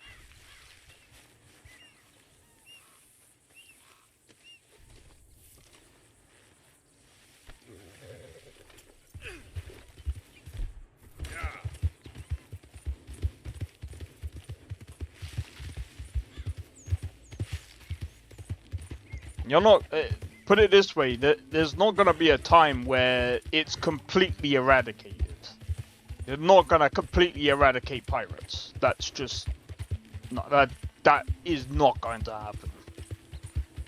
You're not... put it this way, there's not gonna be a time where it's completely eradicated. You're not gonna completely eradicate pirates. That's just... No, that is not going to happen.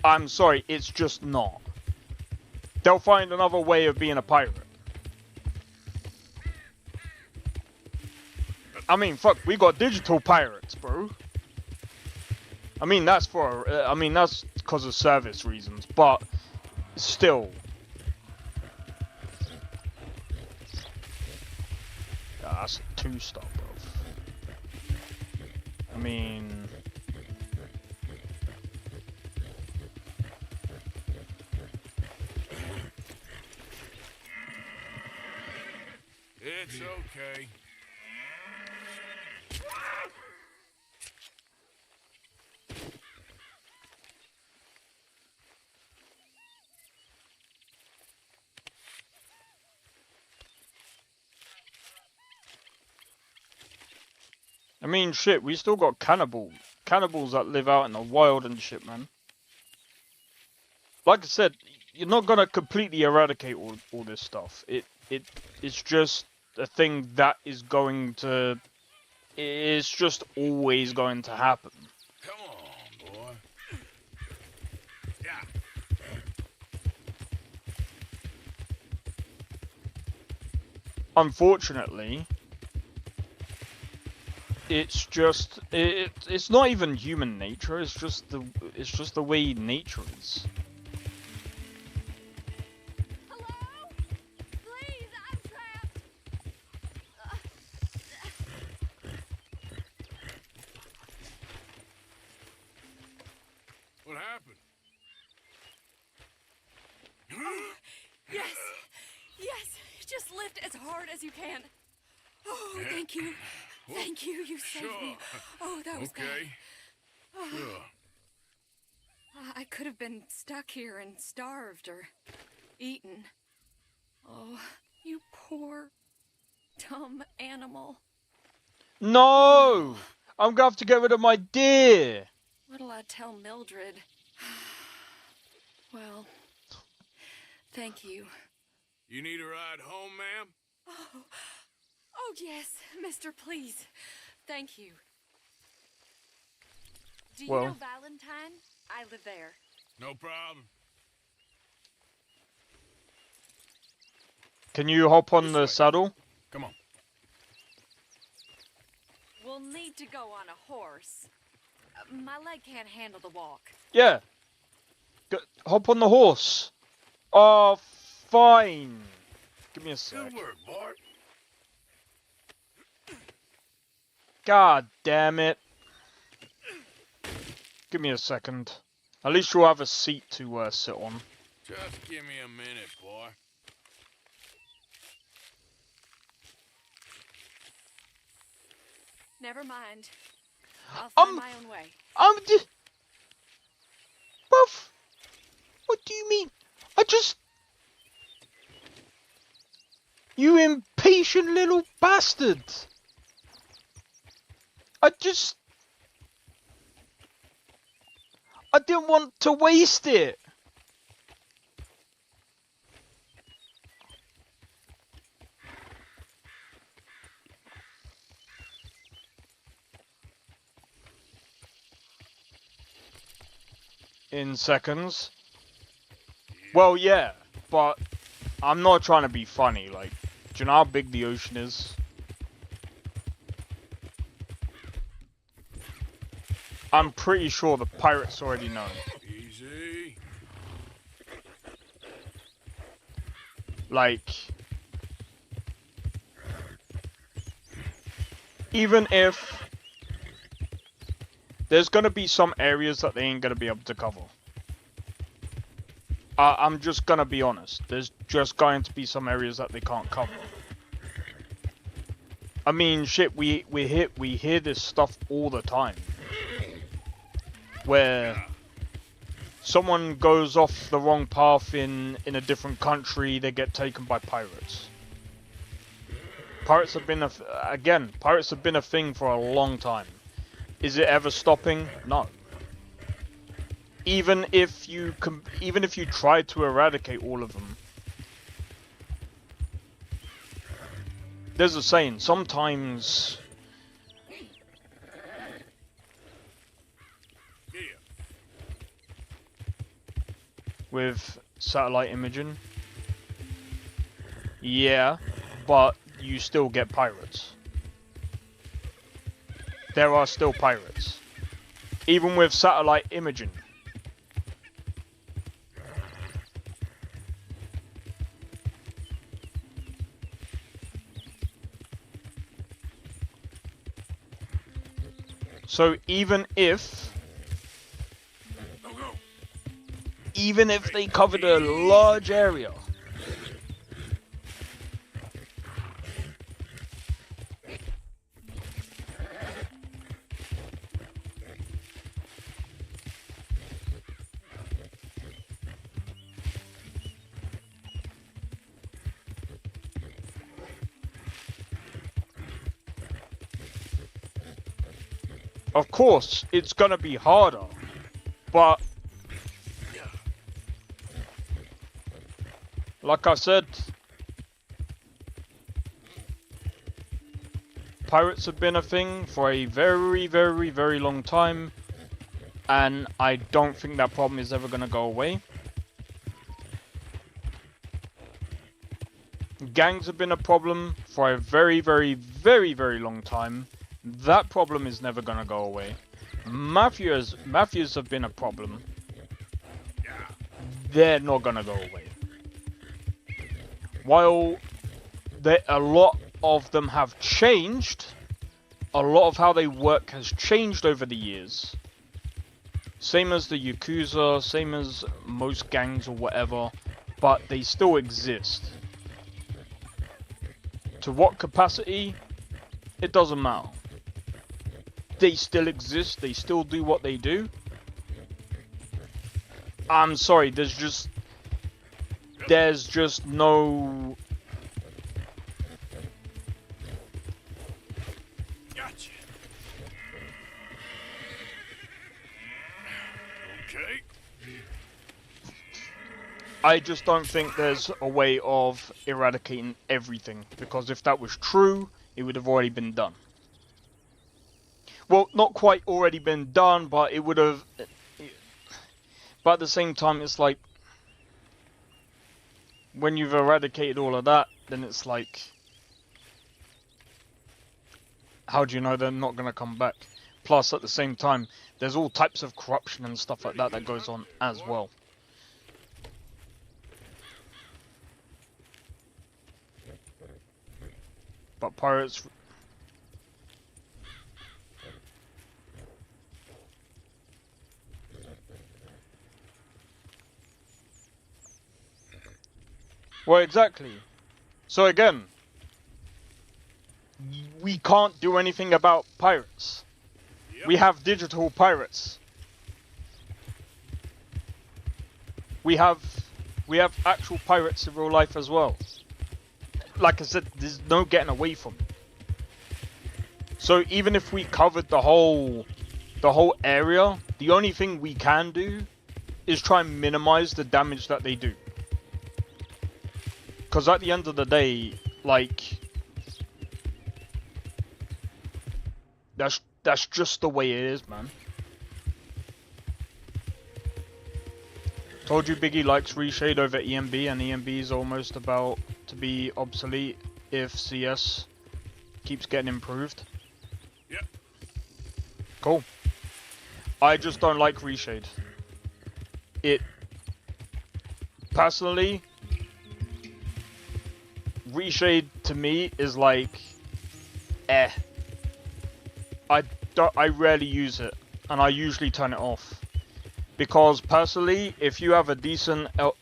I'm sorry, it's just not. They'll find another way of being a pirate. I mean, fuck, we got digital pirates, bro. I mean, that's for... that's because of service reasons, but... Still. Yeah, that's a 2-star, bro. I mean... It's okay. I mean, shit, we still got cannibals that live out in the wild and shit, man. like I said, you're not gonna completely eradicate all this stuff. It's just a thing that is going to. It's just always going to happen. Come on, boy. Yeah. Unfortunately, it's just it's not even human nature. It's just the way nature is. Hello? Please, I'm trapped. What happened? Yes. Yes. Just lift as hard as you can. Oh, thank you. Thank you. You saved me. Oh, that was bad. Okay. Sure. I could have been stuck here and starved or eaten. Oh, you poor, dumb animal. No! I'm gonna have to get rid of my deer! What'll I tell Mildred? Well, thank you. You need a ride home, ma'am? Oh, yes, mister, please. Thank you. Do you Well. know Valentine? I live there. No problem. Can you hop on This the way. saddle? Come on. We'll need to go on a horse. My leg can't handle the walk. Yeah. Hop on the horse. Oh, fine. Give me a sec. Good work, Bart. God damn it. Give me a second. At least you'll have a seat to sit on. Just give me a minute, boy. Never mind. I'll find my own way. Buff. What do you mean? You impatient little bastard. I didn't want to waste it. In seconds. Well, yeah, but I'm not trying to be funny. Like, do you know how big the ocean is? I'm pretty sure the pirates already know. Easy. Like, even if there's gonna be some areas that they ain't gonna be able to cover. I'm just gonna be honest. There's just going to be some areas that they can't cover. I mean, shit, we hear this stuff all the time, where someone goes off the wrong path in a different country, they get taken by pirates. Pirates have been pirates have been a thing for a long time. Is it ever stopping? No. Even if you try to eradicate all of them, there's a saying. Sometimes with satellite imaging, yeah, but you still get pirates. There are still pirates, even with satellite imaging. So even if they covered a large area, of course it's gonna be harder, but Like I said, pirates have been a thing for a very, very, very long time, and I don't think that problem is ever going to go away. Gangs have been a problem for a very, very, very, very long time. That problem is never going to go away. Mafias have been a problem. They're not going to go away. While a lot of them have changed, a lot of how they work has changed over the years. Same as the Yakuza, same as most gangs or whatever, but they still exist. To what capacity? It doesn't matter. They still exist, they still do what they do. I'm sorry, there's just no... Gotcha. Okay. I just don't think there's a way of eradicating everything, because if that was true, it would have already been done. Well, not quite already been done, but it would have... But at the same time, it's like... When you've eradicated all of that, then it's like... How do you know they're not going to come back? Plus, at the same time, there's all types of corruption and stuff like that that goes on as well. But pirates... Well, exactly. So again, we can't do anything about pirates. Yep. We have digital pirates. We have actual pirates in real life as well. Like I said, there's no getting away from it. So even if we covered the whole area, the only thing we can do is try and minimize the damage that they do. Because at the end of the day, like, that's just the way it is, man. Told you Biggie likes Reshade over EMB, and EMB is almost about to be obsolete if CS keeps getting improved. Yep. Cool. I just don't like Reshade. It... Personally... Reshade to me is like, I rarely use it, and I usually turn it off, because personally, if you have a decent LUT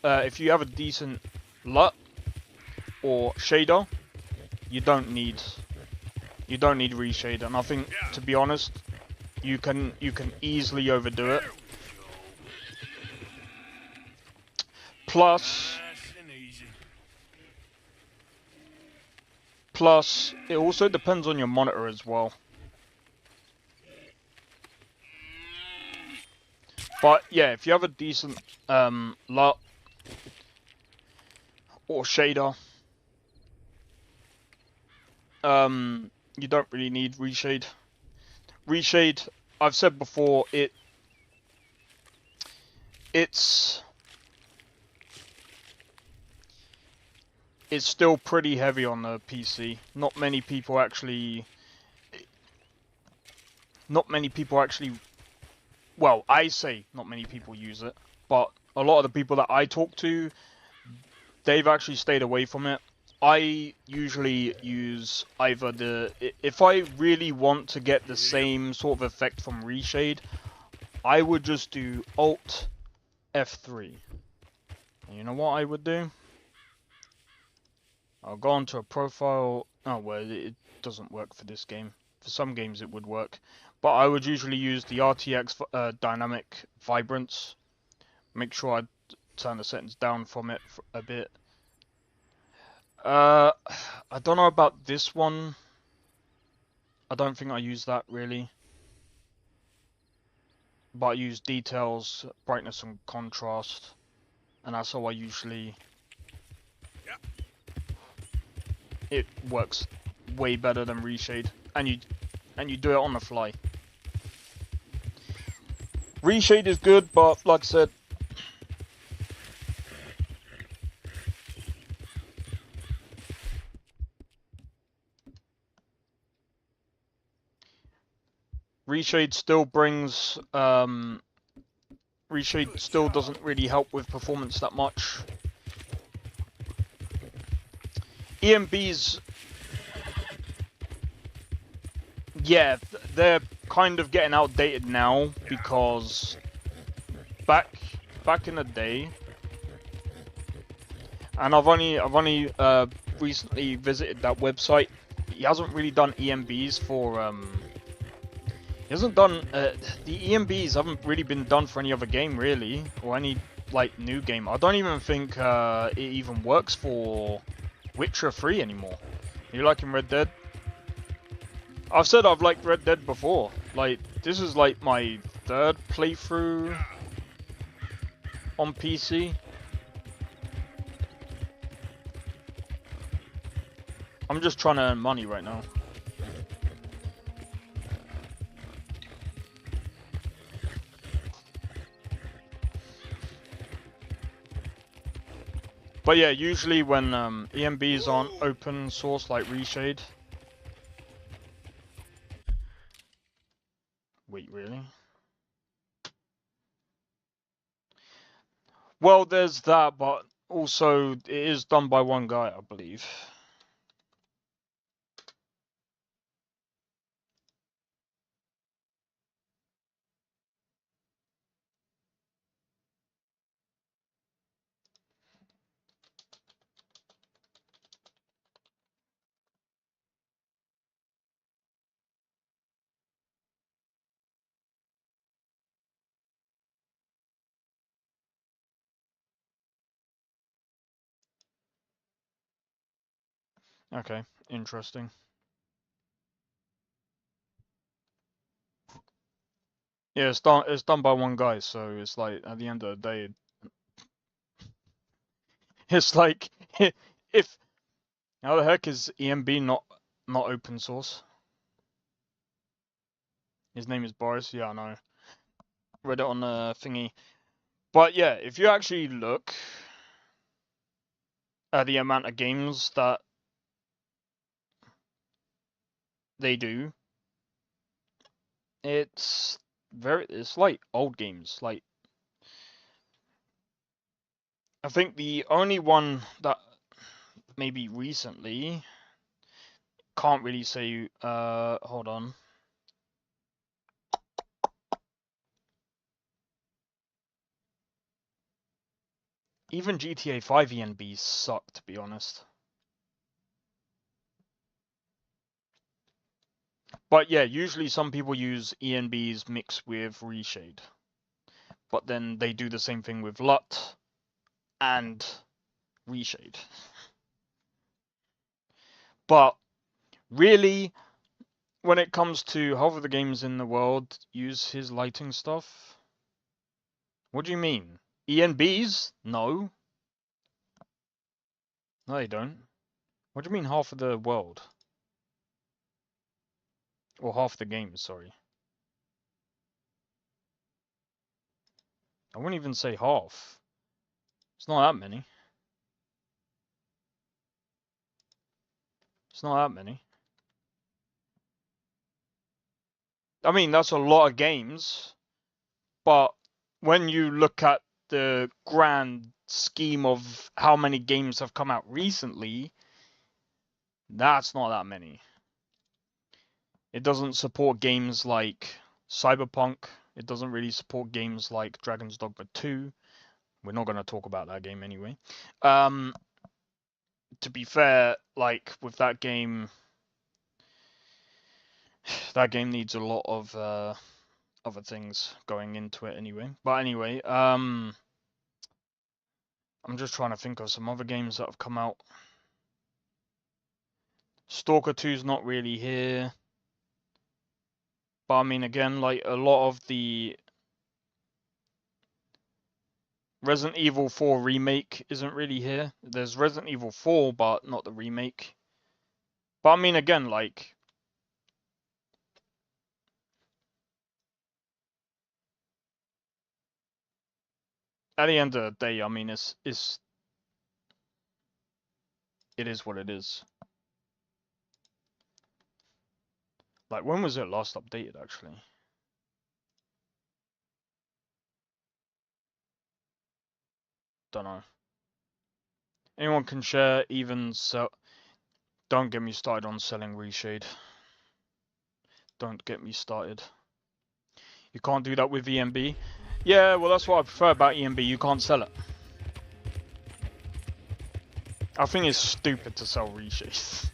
or shader, you don't need Reshade, and I think, to be honest, you can easily overdo it. Plus, it also depends on your monitor as well. But yeah, if you have a decent LUT or shader, you don't really need Reshade. Reshade, I've said before, it's still pretty heavy on the PC. Not many people actually, well, I say not many people use it, but a lot of the people that I talk to, they've actually stayed away from it. I usually use either if I really want to get the same sort of effect from Reshade, I would just do Alt F3. And you know what I would do? I'll go onto a profile. Oh, well, it doesn't work for this game. For some games it would work. But I would usually use the RTX dynamic vibrance. Make sure I turn the settings down from it for a bit. I don't know about this one. I don't think I use that really. But I use details, brightness and contrast. And that's how I usually it works way better than Reshade, and you do it on the fly. Reshade is good, but like I said, Reshade still brings Reshade still doesn't really help with performance that much. EMBs, yeah, they're kind of getting outdated now because back in the day, and I've only recently visited that website. He hasn't really done EMBs for he hasn't done the EMBs haven't really been done for any other game really, or any like new game. I don't even think it even works for Witcher 3 anymore. You liking Red Dead? I've said I've liked Red Dead before. Like, this is like my 3rd playthrough on PC. I'm just trying to earn money right now. But yeah, usually when EMBs aren't open source like Reshade. Wait, really? Well, there's that, but also it is done by one guy, I believe. Okay, interesting. Yeah, it's done by one guy, so it's like at the end of the day, it's like if how the heck is EMB not open source? His name is Boris. Yeah, I know. Read it on the thingy. But yeah, if you actually look at the amount of games that they do, it's like old games. Like, I think the only one that maybe recently can't really say hold on. Even GTA 5 ENBs suck, to be honest. But yeah, usually some people use ENBs mixed with Reshade. But then they do the same thing with LUT and Reshade. But really, when it comes to half of the games in the world use his lighting stuff, what do you mean? ENBs? No. No, they don't. What do you mean half of the world? Or half the games, sorry. I wouldn't even say half. It's not that many. It's not that many. I mean, that's a lot of games, but when you look at the grand scheme of how many games have come out recently, that's not that many. It doesn't support games like Cyberpunk. It doesn't really support games like Dragon's Dogma 2. We're not going to talk about that game anyway. To be fair, like with that game needs a lot of other things going into it anyway. But anyway, I'm just trying to think of some other games that have come out. Stalker 2's not really here. But I mean, again, like a lot of the Resident Evil 4 remake isn't really here. There's Resident Evil 4, but not the remake. But I mean, again, like, at the end of the day, I mean, it is what it is. Like, when was it last updated, actually? Don't know. Anyone can share, even sell. Don't get me started on selling Reshade. Don't get me started. You can't do that with EMB. Yeah, well, that's what I prefer about EMB. You can't sell it. I think it's stupid to sell Reshades.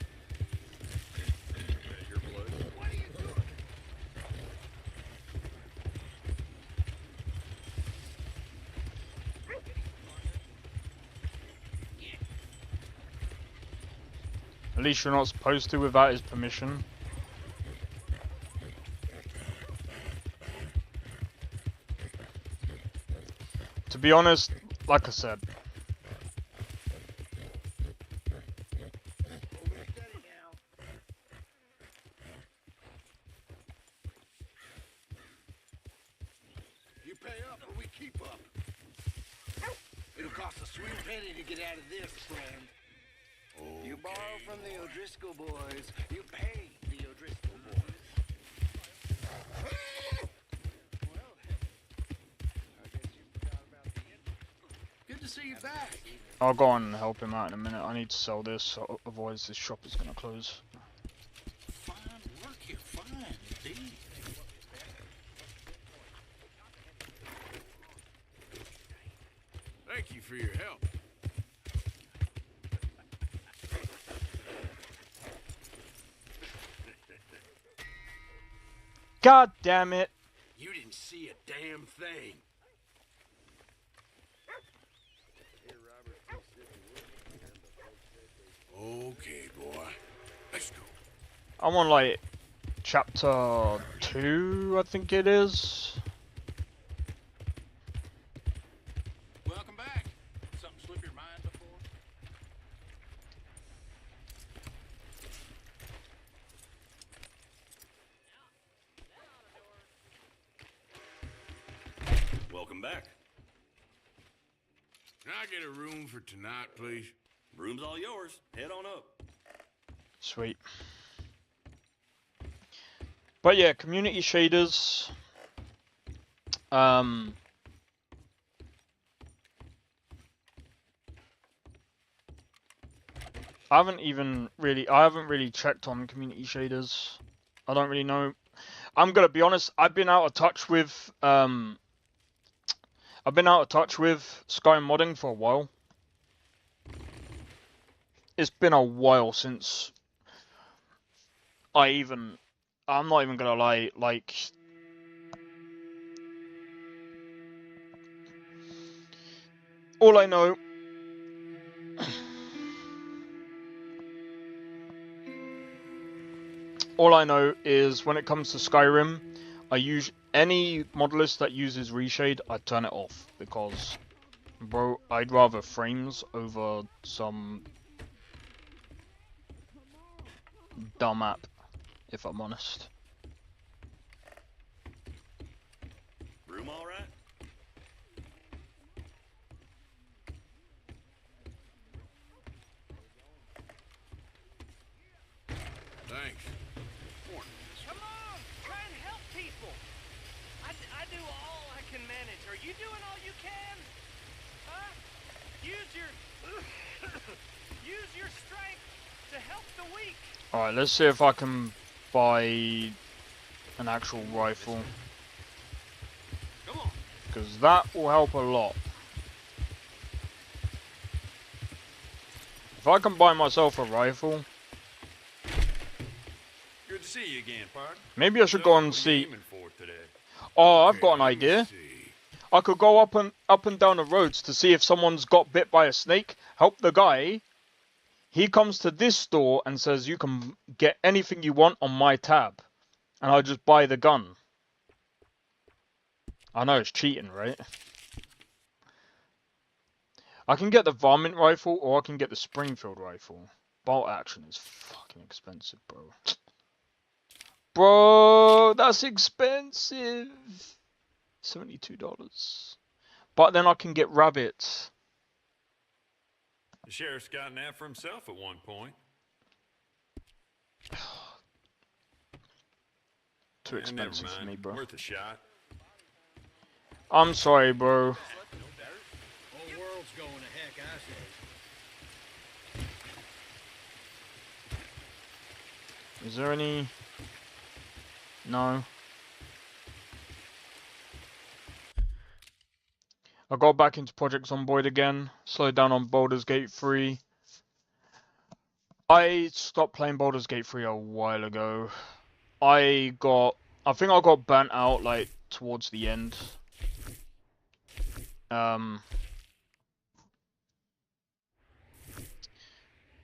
At least you're not supposed to without his permission. To be honest, like I said, You pay up or we keep up. It'll cost a sweet penny to get out of this, friend. You borrow from the O'Driscoll boys. You pay the O'Driscoll boys. Well, I guess you forgot about the end. Good to see you back. I'll go on and help him out in a minute. I need to sell this, otherwise this shop is going to close. Fine work here, fine indeed. Thank you for your help. God damn it! You didn't see a damn thing. Okay, boy. Let's go. I'm on like chapter 2, I think it is. Welcome back. Something slip your mind before? Welcome back. Can I get a room for tonight, please? Room's all yours. Head on up. Sweet. But yeah, community shaders. I haven't really checked on community shaders. I don't really know. I'm gonna be honest, I've been out of touch with Sky modding for a while. It's been a while since I'm not even gonna lie, like, all I know is when it comes to Skyrim, I use any mod list that uses reshade, I turn it off, because, bro, I'd rather frames over some dumb app, if I'm honest. Room all right? Thanks. Come on, try and help people. I do all I can manage. Are you doing all you can? Huh? Use your strength to help the weak. Alright, let's see if I can buy an actual rifle. Come on. Because that will help a lot. If I can buy myself a rifle, Good to see you again, partner. maybe I should go and see. Aiming for today. Oh, I've got an let me idea. see. I could go up and down the roads to see if someone's got bit by a snake. Help the guy. He comes to this store and says, "You can get anything you want on my tab," and I'll just buy the gun. I know it's cheating, right? I can get the varmint rifle or I can get the Springfield rifle. Bolt action is fucking expensive, bro. Bro, that's expensive. $72. But then I can get rabbits. The sheriff's gotten that for himself at one point. Too expensive Never for mind. me, bro. Worth a shot. I'm sorry, bro. Whole world's going to heck, I say. Is there any? No. I got back into Project Zomboid again. Slowed down on Baldur's Gate 3. I stopped playing Baldur's Gate 3 a while ago. I think I got burnt out like towards the end.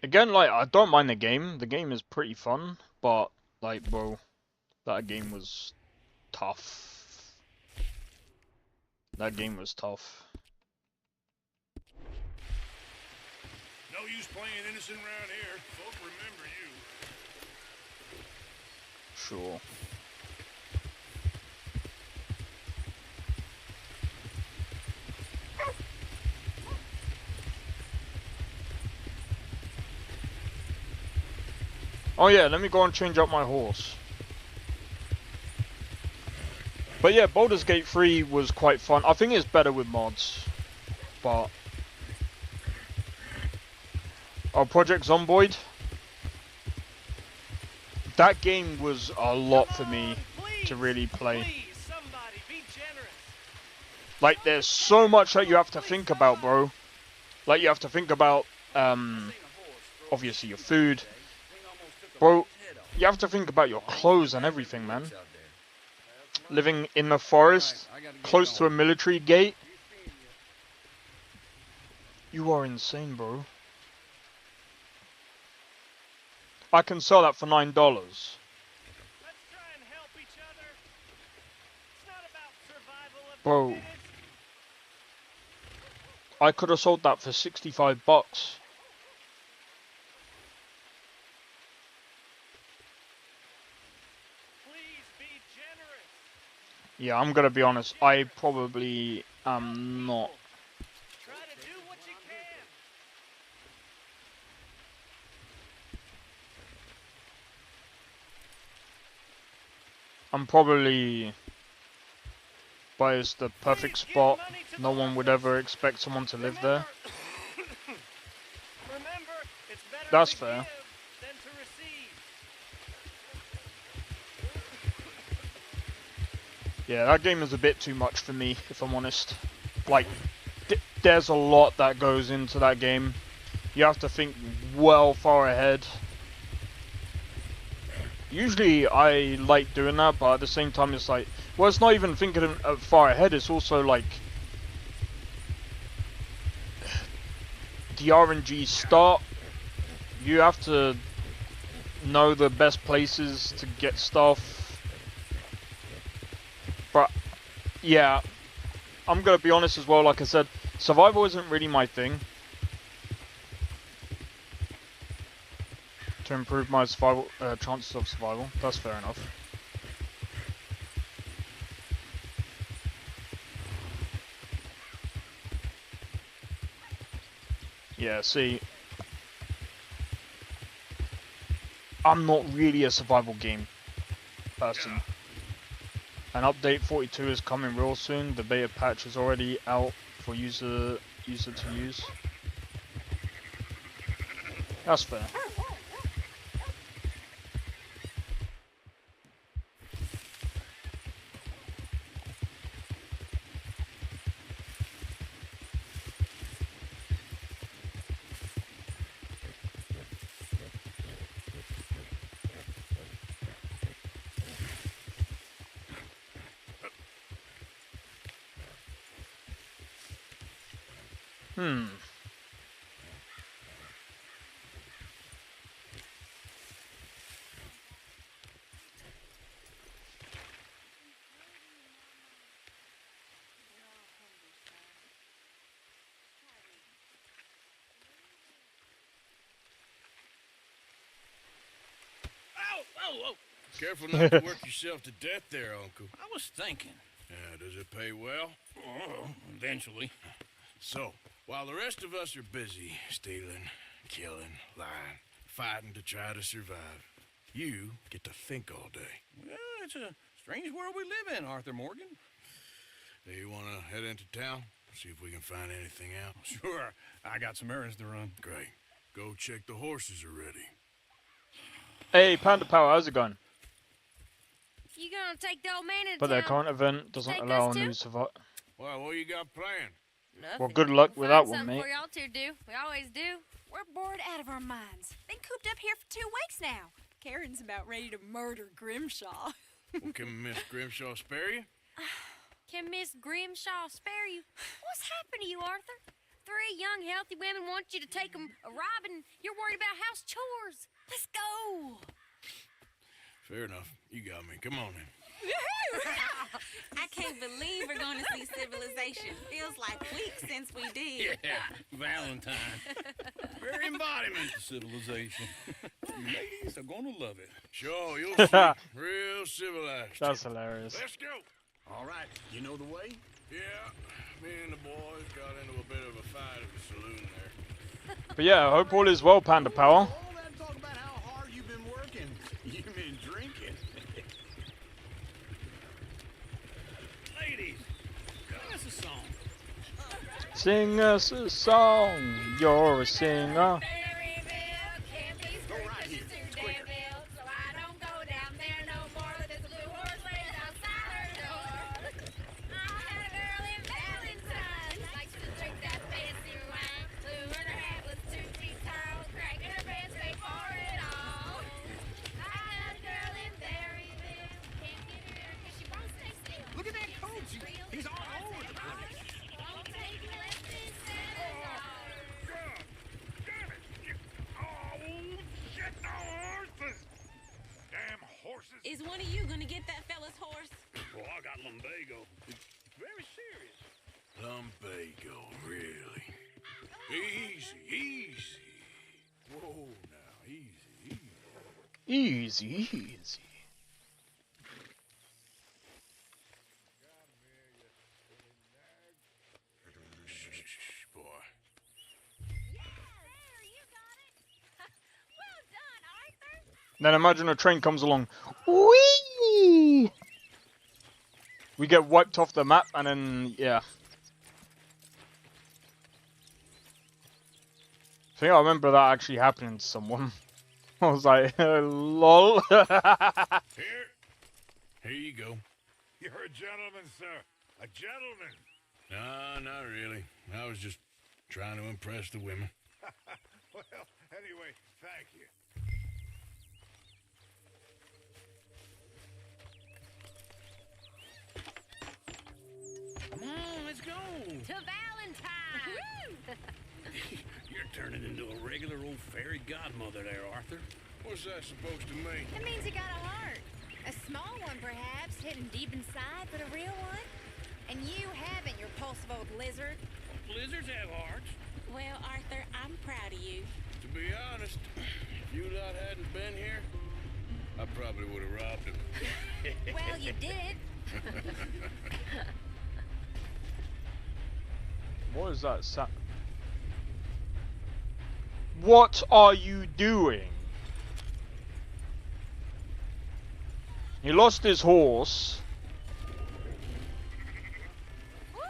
Again, like I don't mind the game. The game is pretty fun, but like, bro, that game was tough. That game was tough. No use playing innocent around here. Folk remember you. Sure. Oh yeah, let me go and change up my horse. But yeah, Baldur's Gate 3 was quite fun. I think it's better with mods. But... Oh, Project Zomboid? That game was a lot for me to really play. Like, there's so much that you have to think about, bro. Like, you have to think about, obviously your food. Bro, you have to think about your clothes and everything, man. Living in the forest, close to a military gate. You are insane, bro. I can sell that for $9. Bro. I could have sold that for $65. Yeah, I'm gonna be honest, I probably am not. I'm probably... But it's the perfect spot. No one would ever expect someone to live there. That's fair. Yeah, that game is a bit too much for me, if I'm honest. Like, there's a lot that goes into that game. You have to think well far ahead. Usually I like doing that, but at the same time it's like... Well, it's not even thinking far ahead, it's also like... The RNG start. You have to know the best places to get stuff. But, yeah, I'm gonna be honest as well, like I said, survival isn't really my thing. To improve my survival, chances of survival, that's fair enough. Yeah, see, I'm not really a survival game person. An update 42 is coming real soon. The beta patch is already out for user to use. That's fair. whoa. Careful not to work yourself to death there, Uncle. I was thinking. Yeah, does it pay well? Oh, eventually. So, while the rest of us are busy stealing, killing, lying, fighting to try to survive, you get to think all day. Well, it's a strange world we live in, Arthur Morgan. Do you want to head into town? See if we can find anything out? Sure. I got some errands to run. Great. Go check the horses are ready. Hey, Panda Power, how's it going? You gonna take the old man into But their town? current event doesn't Take allow us a too? new survival. Well, what you got planned? Nothing. Well, good luck with that Find one, something mate. for y'all two do. We always do. We're bored out of our minds. Been cooped up here for 2 weeks now. Karen's about ready to murder Grimshaw. Well, can Miss Grimshaw spare you? Can Miss Grimshaw spare you? What's happened to you, Arthur? 3 young, healthy women want you to take them a robbing. You're worried about house chores. Let's go. Fair enough. You got me. Come on then. I can't believe we're going to see civilization. Feels like weeks since we did. Yeah, Valentine. Very embodiment of civilization. You ladies are gonna love it. Sure, you'll see. Real civilized. That's hilarious. Let's go. All right, you know the way? Yeah, me and the boys got into a bit of a fight at the saloon there. But yeah, I hope all is well, Panda Power. All that talk about how hard you've been working. You've been drinking. Ladies, sing us a song. Sing us a song. You're a singer. Look at that coach. He's all over the place. Damn horses! Is one of you going to get that fella's horse? Oh, I got lumbago. It's very serious. Lumbago, really? Easy, easy. Whoa, now, easy, easy. Easy, easy. Shh, boy. Then imagine a train comes along. Whee! We get wiped off the map, and then yeah. I think I remember that actually happening to someone. I was like, lol. Here you go. You're a gentleman, sir. A gentleman. No, not really. I was just trying to impress the women. Well, anyway, thank you. Come on, let's go. To Valentine. You're turning into a regular old fairy godmother there, Arthur. What's that supposed to mean? It means you got a heart. A small one, perhaps, hidden deep inside, but a real one. And you haven't, you repulsive old lizard. Lizards have hearts. Well, Arthur, I'm proud of you. To be honest, if you lot hadn't been here, I probably would have robbed him. Well, you did. What is that sound? What are you doing? He lost his horse. Woo!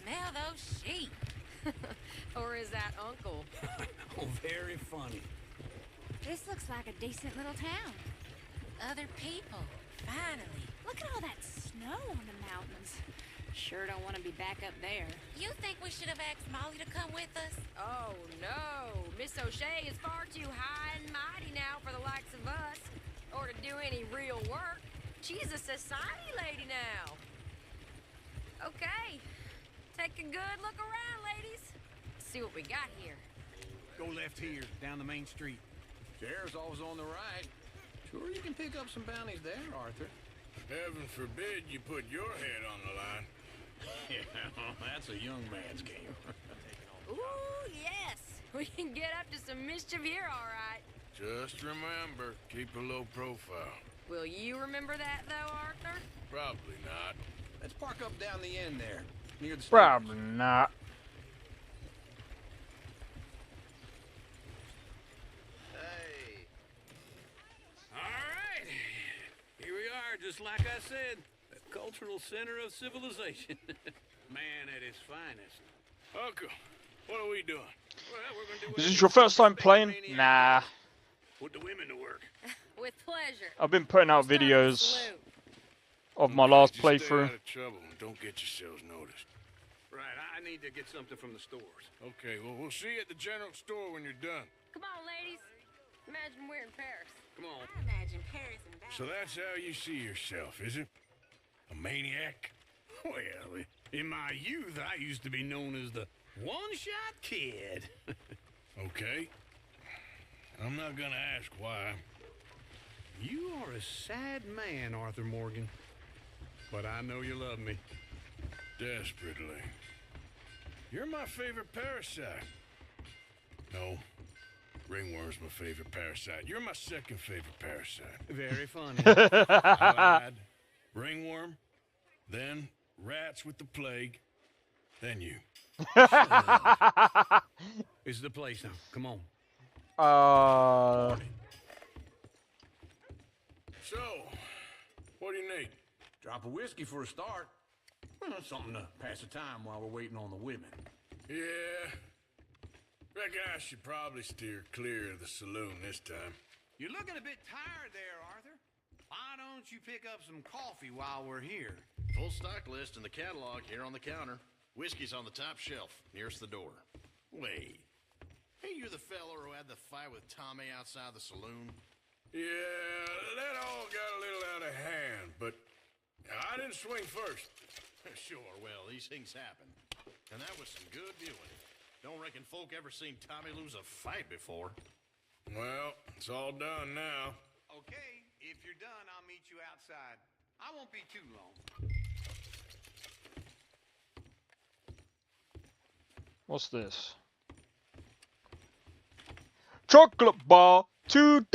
Smell those sheep. Or is that Uncle? Oh, very funny. This looks like a decent little town. Other people. Finally. Look at all that snow on the mountains. Sure don't want to be back up there. You think we should have asked Molly to come with us? Oh, no. Miss O'Shea is far too high and mighty now for the likes of us. Or to do any real work. She's a society lady now. Okay. Take a good look around, ladies. See what we got here. Go left here, down the main street. Sheriff's always on the right. Sure, you can pick up some bounties there, Arthur. Heaven forbid you put your head on the line. Yeah, that's a young man's game. Ooh, yes. We can get up to some mischief here, all right. Just remember, keep a low profile. Will you remember that, though, Arthur? Probably not. Let's park up down the end there, near the Probably not. Hey. All right. Here we are, just like I said. The cultural center of civilization. Man at his finest. Uncle, what are we doing? Well, we're gonna do Is what this your first time playing? Nah. Put the women to work. With pleasure. I've been putting out Start the videos salute. of my last Just stay playthrough. out of trouble and don't get yourselves noticed. Right, I need to get something from the stores. Okay, well, we'll see you at the general store when you're done. Come on, ladies. Imagine we're in Paris. Come on. I imagine Paris and So that's how you see yourself, is it? A maniac? Well, in my youth, I used to be known as the one-shot kid. Okay. I'm not gonna ask why. You are a sad man, Arthur Morgan. But I know you love me. Desperately. You're my favorite parasite. No. Ringworm's my favorite parasite. You're my second favorite parasite. Very funny. I lied. Ringworm, then rats with the plague, then you. This is the place now. Come on. So, what do you need? Drop of whiskey for a start. Well, something to pass the time while we're waiting on the women. Yeah. Reckon I should probably steer clear of the saloon this time. You're looking a bit tired there, Arthur. Why don't you pick up some coffee while we're here? Full stock list in the catalog here on the counter. Whiskey's on the top shelf, nearest the door. Wait. Hey, you the fella who had the fight with Tommy outside the saloon? Yeah, that all got a little out of hand, but I didn't swing first. Sure, well, these things happen. And that was some good viewing. Don't reckon folk ever seen Tommy lose a fight before. Well, it's all done now. Okay, if you're done, I'll meet you outside. I won't be too long. What's this? Chocolate bar, $2.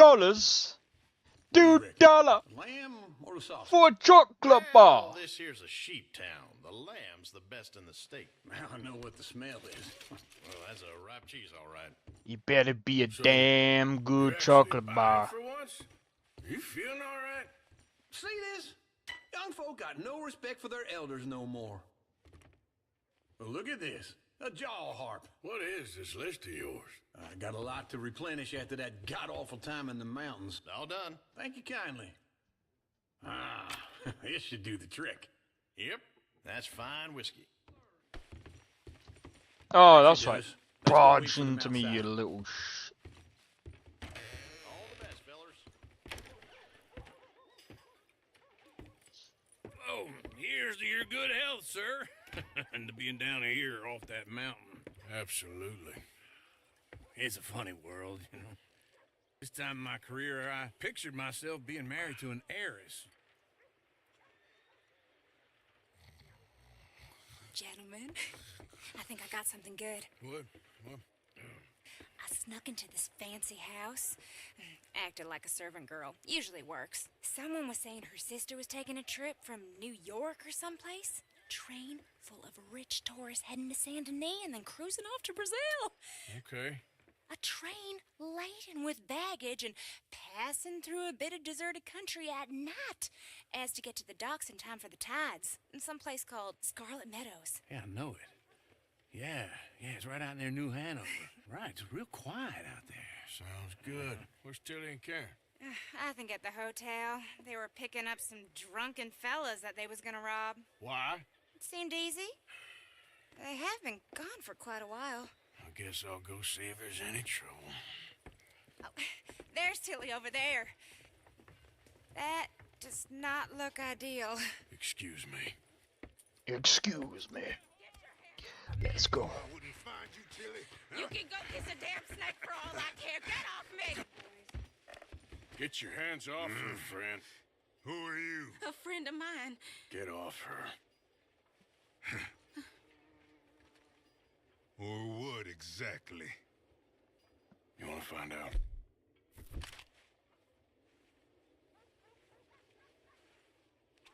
$2 Lamb or the sausage? for a chocolate bar. Well, this here's a sheep town. The lamb's the best in the state. I know what the smell is. Well, that's a ripe cheese, all right. You better be a So, damn You good actually chocolate buying bar. for once? You feeling all right? See this? Young folk got no respect for their elders no more. Well, look at this. A jaw harp. What is this list of yours? I got a lot to replenish after that god-awful time in the mountains. All done. Thank you kindly. Ah, this should do the trick. Yep, that's fine whiskey. Oh, that's Yes, right. let's go wait Barge for them into me, you outside. little sh... All the best, fellers. Oh, here's to your good health, sir. And to being down here off that mountain. Absolutely. It's a funny world, you know. This time in my career, I pictured myself being married to an heiress. Gentlemen, I think I got something good. What? I snuck into this fancy house, acted like a servant girl. Usually works. Someone was saying her sister was taking a trip from New York or someplace. Train full of rich tourists heading to Saint Denis and then cruising off to Brazil. Okay. A train laden with baggage and passing through a bit of deserted country at night as to get to the docks in time for the tides in some place called Scarlet Meadows. Yeah, I know it. Yeah, it's right out near New Hanover. Right, it's real quiet out there. Sounds good. Where's Tilly and Karen? I think at the hotel they were picking up some drunken fellas that they was gonna rob. Why? It seemed easy. They have been gone for quite a while. I guess I'll go see if there's any trouble. Oh, there's Tilly over there. That does not look ideal. Excuse me. Excuse me. Let's go. I wouldn't find you, Tilly. You can go kiss a damn snake for all I care. Get off me! Get your hands off her, friend. Who are you? A friend of mine. Get off her. Or what exactly? You want to find out?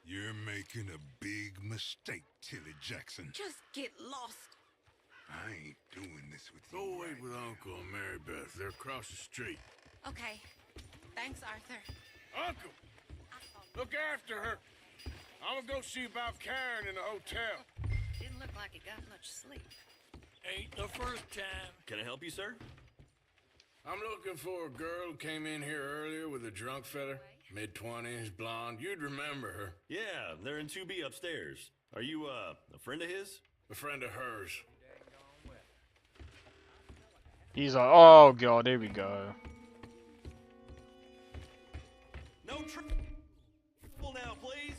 You're making a big mistake, Tilly Jackson. Just get lost. I ain't doing this with you. Go wait with Uncle and Mary Beth. They're across the street. Okay. Thanks, Arthur. Uncle! Look after her. I'm gonna go see about Karen in the hotel. Didn't look like it got much sleep. Ain't the first time. Can I help you, sir? I'm looking for a girl who came in here earlier with a drunk fella. Mid-20s, blonde. You'd remember her. Yeah, they're in 2B upstairs. Are you, a friend of his? A friend of hers. He's like, oh god, here we go. No trouble now, please.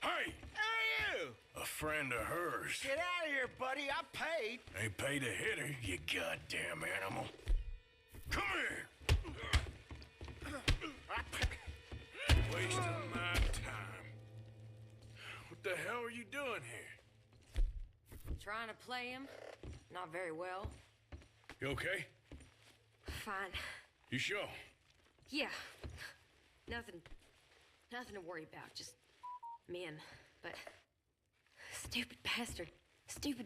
Hey! Hey, you! A friend of hers. Get out of here, buddy. I paid. Ain't paid to hit her, you goddamn animal. Come here! Wasting my time. What the hell are you doing here? Trying to play him. Not very well. You okay? Fine. You sure? Yeah. Nothing to worry about. Just men. But stupid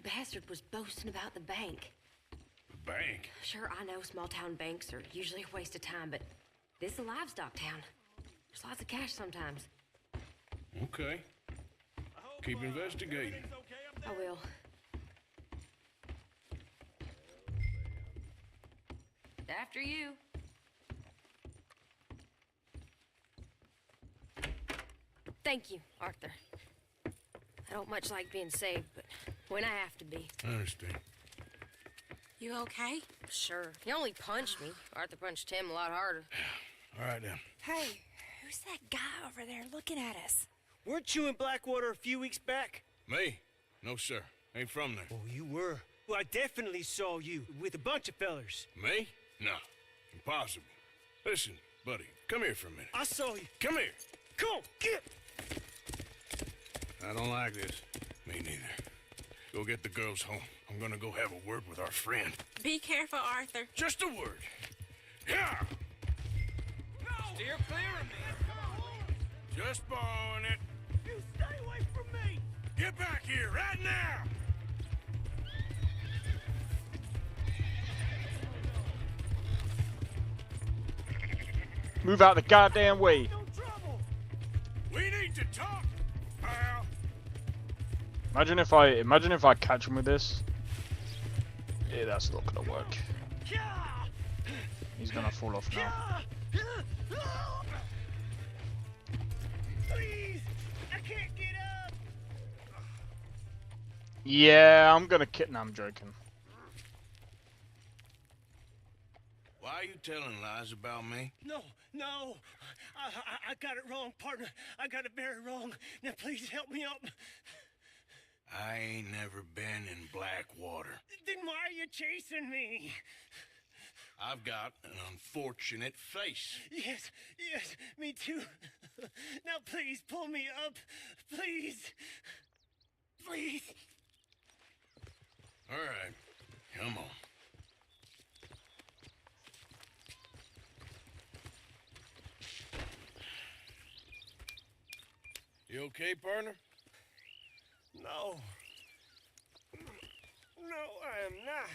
bastard was boasting about the bank. The bank? Sure, I know small town banks are usually a waste of time, but this is a livestock town. There's lots of cash sometimes. Okay. Keep investigating. I will. After you. Thank you, Arthur. I don't much like being saved, but when I have to be. I understand. You okay? Sure. He only punched me. Arthur punched him a lot harder. All right, then. Hey, who's that guy over there looking at us? Weren't you in Blackwater a few weeks back? Me? No, sir. Ain't from there. Oh, you were. Well, I definitely saw you with a bunch of fellers. Me? No. Impossible. Listen, buddy, come here for a minute. I saw you. Come here. Come on, get! I don't like this. Me neither. Go get the girls home. I'm gonna go have a word with our friend. Be careful, Arthur. Just a word. Yeah! Steer clear of me. Just borrowing it. You stay away from me! Get back here right now! Move out the goddamn way. We need to talk, pal. Imagine if I catch him with this. Yeah, that's not gonna work. He's gonna fall off now. Please! I can't get up! Yeah, I'm gonna no, I'm joking. Why are you telling lies about me? No. I got it wrong, partner. I got it very wrong. Now please help me up. I ain't never been in Blackwater. Then why are you chasing me? I've got an unfortunate face. Yes, me too. Now please pull me up. Please. All right, come on. You okay, partner? No, I am not.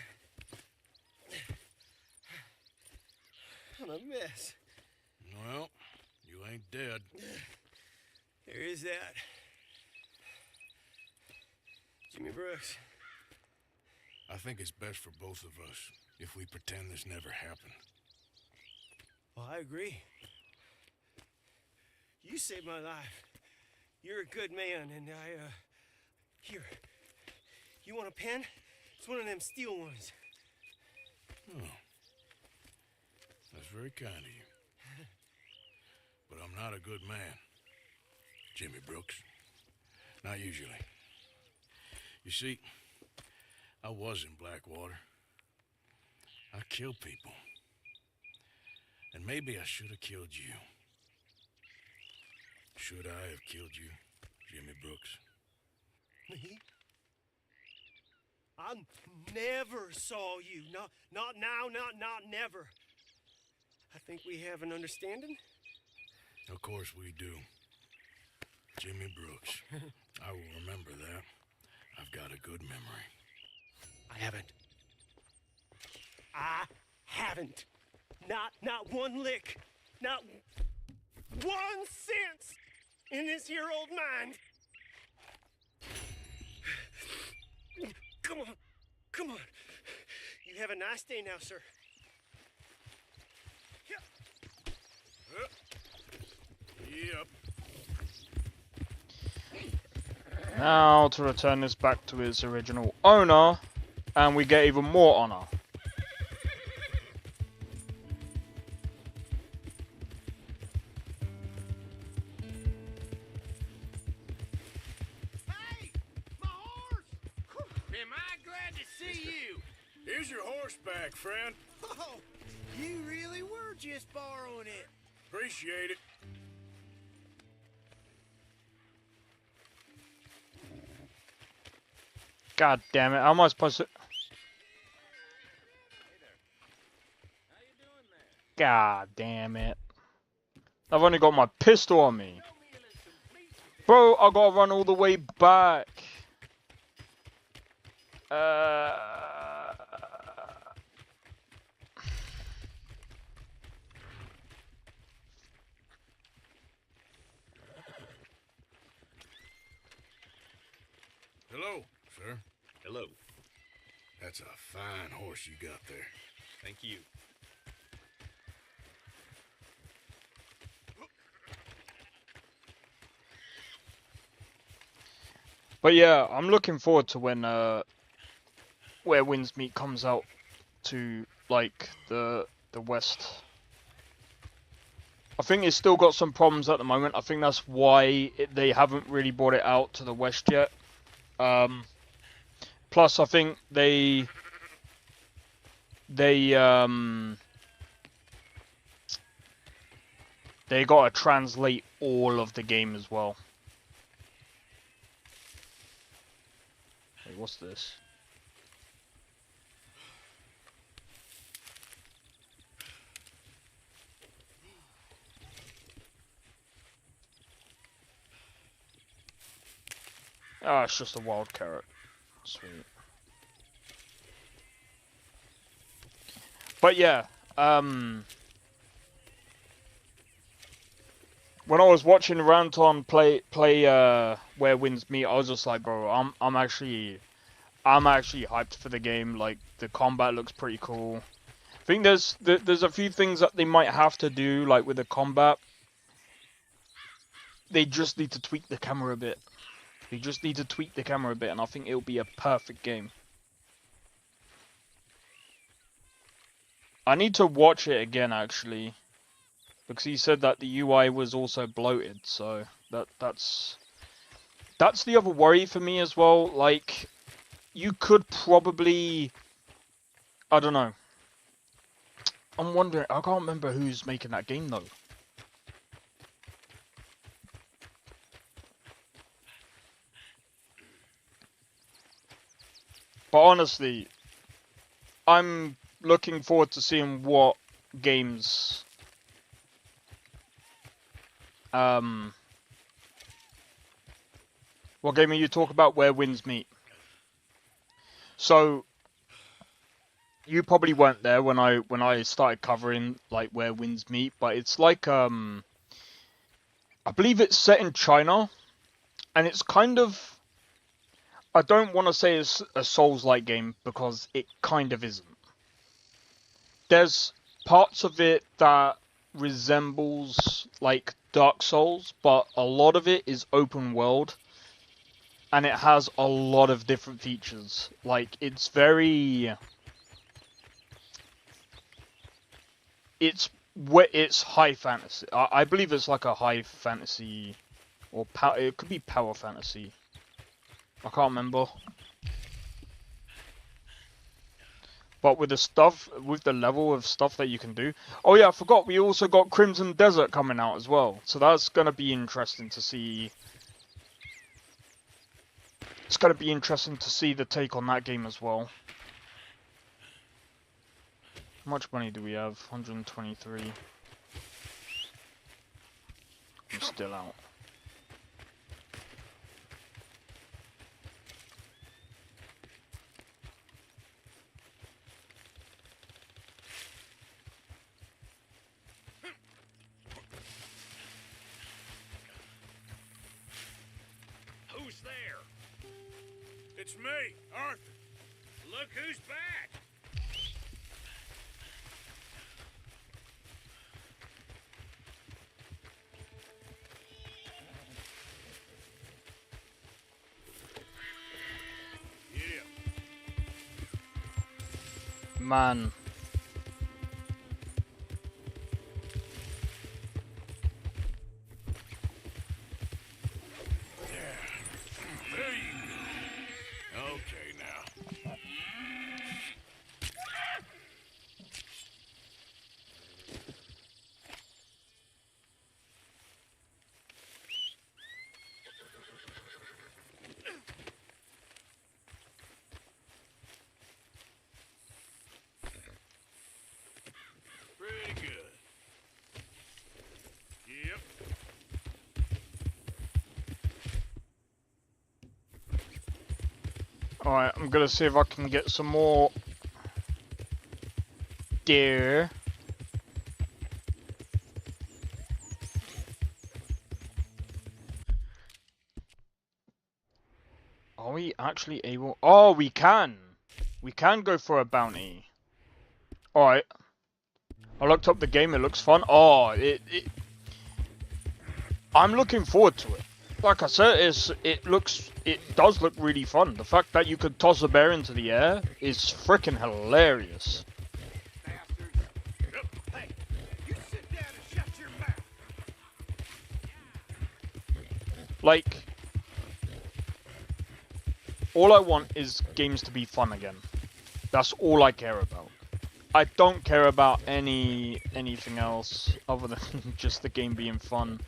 I'm a mess. Well, you ain't dead. There is that. Jimmy Brooks. I think it's best for both of us if we pretend this never happened. Well, I agree. You saved my life. You're a good man, and here. You want a pen? It's one of them steel ones. Oh. That's very kind of you. But I'm not a good man, Jimmy Brooks. Not usually. You see, I was in Blackwater. I killed people. And maybe I should have killed you. Should I have killed you, Jimmy Brooks? Me? I never saw you. Not now, not never. I think we have an understanding. Of course we do. Jimmy Brooks. I will remember that. I've got a good memory. I haven't. Not one lick. Not 1 cent in this here old mind. Come on. You have a nice day now, sir. Yep. Now to return this back to its original owner, and we get even more honor. Am I glad to see you? Here's your horse back, friend. Oh, you really were just borrowing it. Appreciate it. God damn it, how am I supposed to... God damn it. I've only got my pistol on me. Bro, I gotta run all the way back. Hello, sir. Hello. That's a fine horse you got there. Thank you. But yeah, I'm looking forward to when Where Winds Meet comes out to like the West. I think it's still got some problems at the moment. I think that's why they haven't really brought it out to the West yet. Plus, I think they gotta translate all of the game as well. Wait, what's this? Ah, it's just a wild carrot. Sweet. But yeah, when I was watching Ranton play Where Winds Meet, I was just like, bro, I'm actually hyped for the game. Like, the combat looks pretty cool. I think there's a few things that they might have to do, like with the combat. They just need to tweak the camera a bit. They just need to tweak the camera a bit, and I think it'll be a perfect game. I need to watch it again, actually, because he said that the UI was also bloated. So that's the other worry for me as well. Like, you could probably, I don't know. I'm wondering. I can't remember who's making that game though. But honestly, I'm looking forward to seeing what games what game are you talking about? Where Winds Meet. So you probably weren't there when I started covering like Where Winds Meet, but it's like I believe it's set in China, and it's kind of, I don't want to say it's a Souls-like game because it kind of isn't. There's parts of it that resembles like Dark Souls, but a lot of it is open world, and it has a lot of different features. Like, it's high fantasy. I believe it's like a high fantasy, or it could be power fantasy. I can't remember. But with the stuff, with the level of stuff that you can do. Oh yeah, I forgot, we also got Crimson Desert coming out as well. So that's going to be interesting to see. It's going to be interesting to see the take on that game as well. How much money do we have? 123. I'm still out. Who's there? It's me, Arthur. Look who's back. Yeah. Man. There you go. Okay, now. Pretty good. Yep. Alright, I'm gonna see if I can get some more deer. Are we actually able? Oh, we can! We can go for a bounty. Alright. I looked up the game, it looks fun. Oh, I'm looking forward to it. Like I said, it does look really fun. The fact that you could toss a bear into the air is freaking hilarious. Hey, you sit down and shut your mouth. Like, all I want is games to be fun again. That's all I care about. I don't care about anything else other than just the game being fun,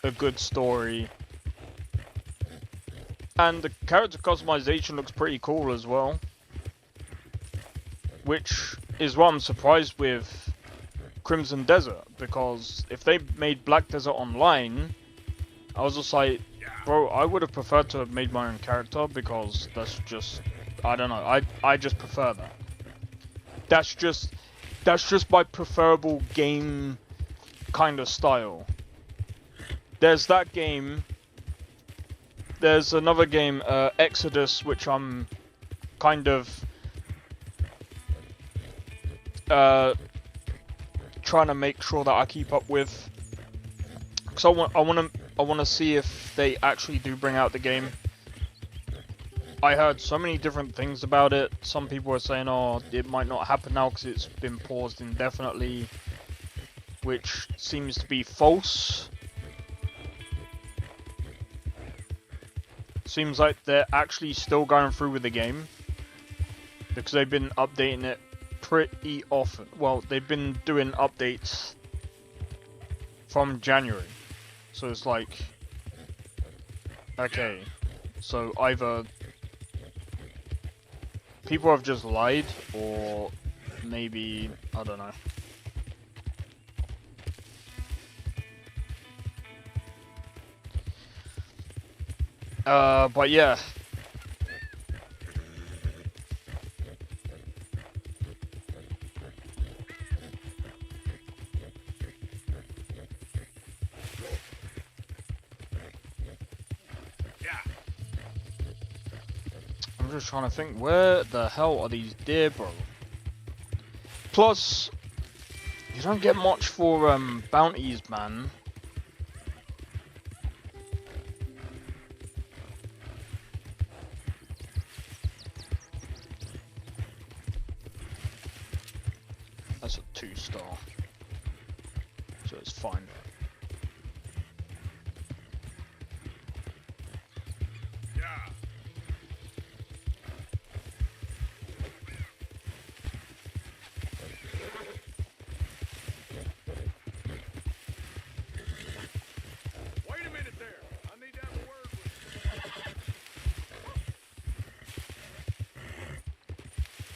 a good story. And the character customization looks pretty cool as well. Which is what I'm surprised with Crimson Desert, because if they made Black Desert Online, I was just like, bro, I would have preferred to have made my own character, because that's just, I don't know, I just prefer that. That's just my preferable game kind of style. There's that game. There's another game, Exodus, which I'm kind of trying to make sure that I keep up with. Cause I want to see if they actually do bring out the game. I heard so many different things about it. Some people are saying, oh, it might not happen now because it's been paused indefinitely, which seems to be false. Seems like they're actually still going through with the game, because they've been updating it pretty often. Well, they've been doing updates from January. So it's like, okay, so either people have just lied, or maybe, I don't know. But yeah. I'm just trying to think, where the hell are these deer, bro? Plus, you don't get much for bounties, man. That's a 2-star, so it's fine.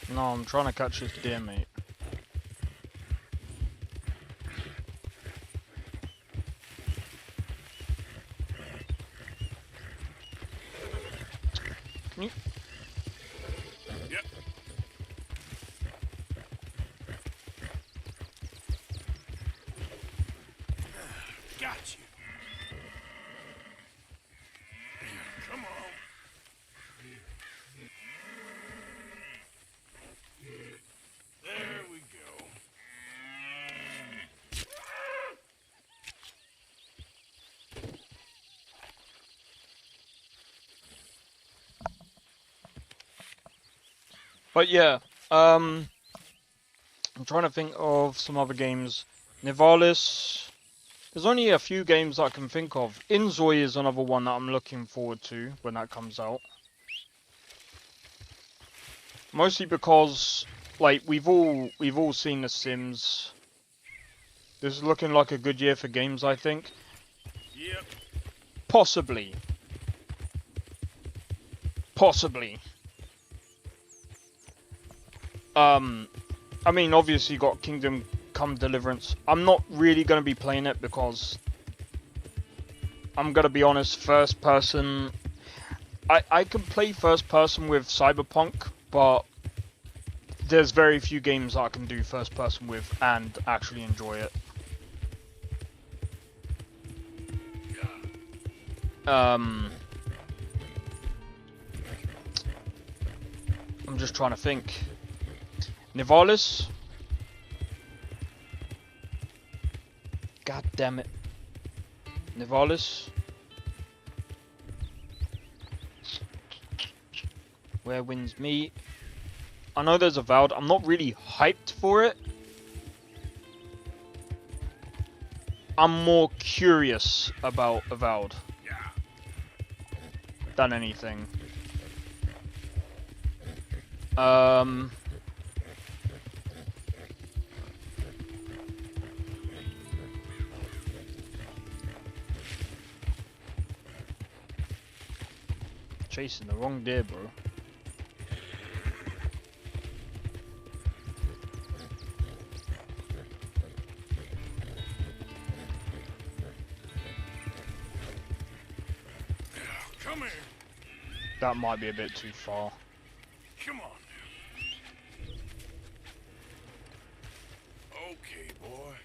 No, I'm trying to catch this deer, mate. Can you... Yep. Got you. Come on. There we go. But yeah, I'm trying to think of some other games. Nivalis. There's only a few games that I can think of. Inzoi is another one that I'm looking forward to when that comes out. Mostly because, like, we've all seen The Sims. This is looking like a good year for games, I think. Yep. Possibly. Possibly. I mean, obviously you got Kingdom Come Deliverance. I'm not really going to be playing it because, I'm going to be honest, first person... I can play first person with Cyberpunk, but there's very few games that I can do first person with and actually enjoy it. I'm just trying to think. Nivalis. God damn it. Nivalis. Where Winds Meet. I know there's Avowed. I'm not really hyped for it. I'm more curious about Avowed than anything. Chasing the wrong deer, bro. Come here. That might be a bit too far. Come on. Okay, boy.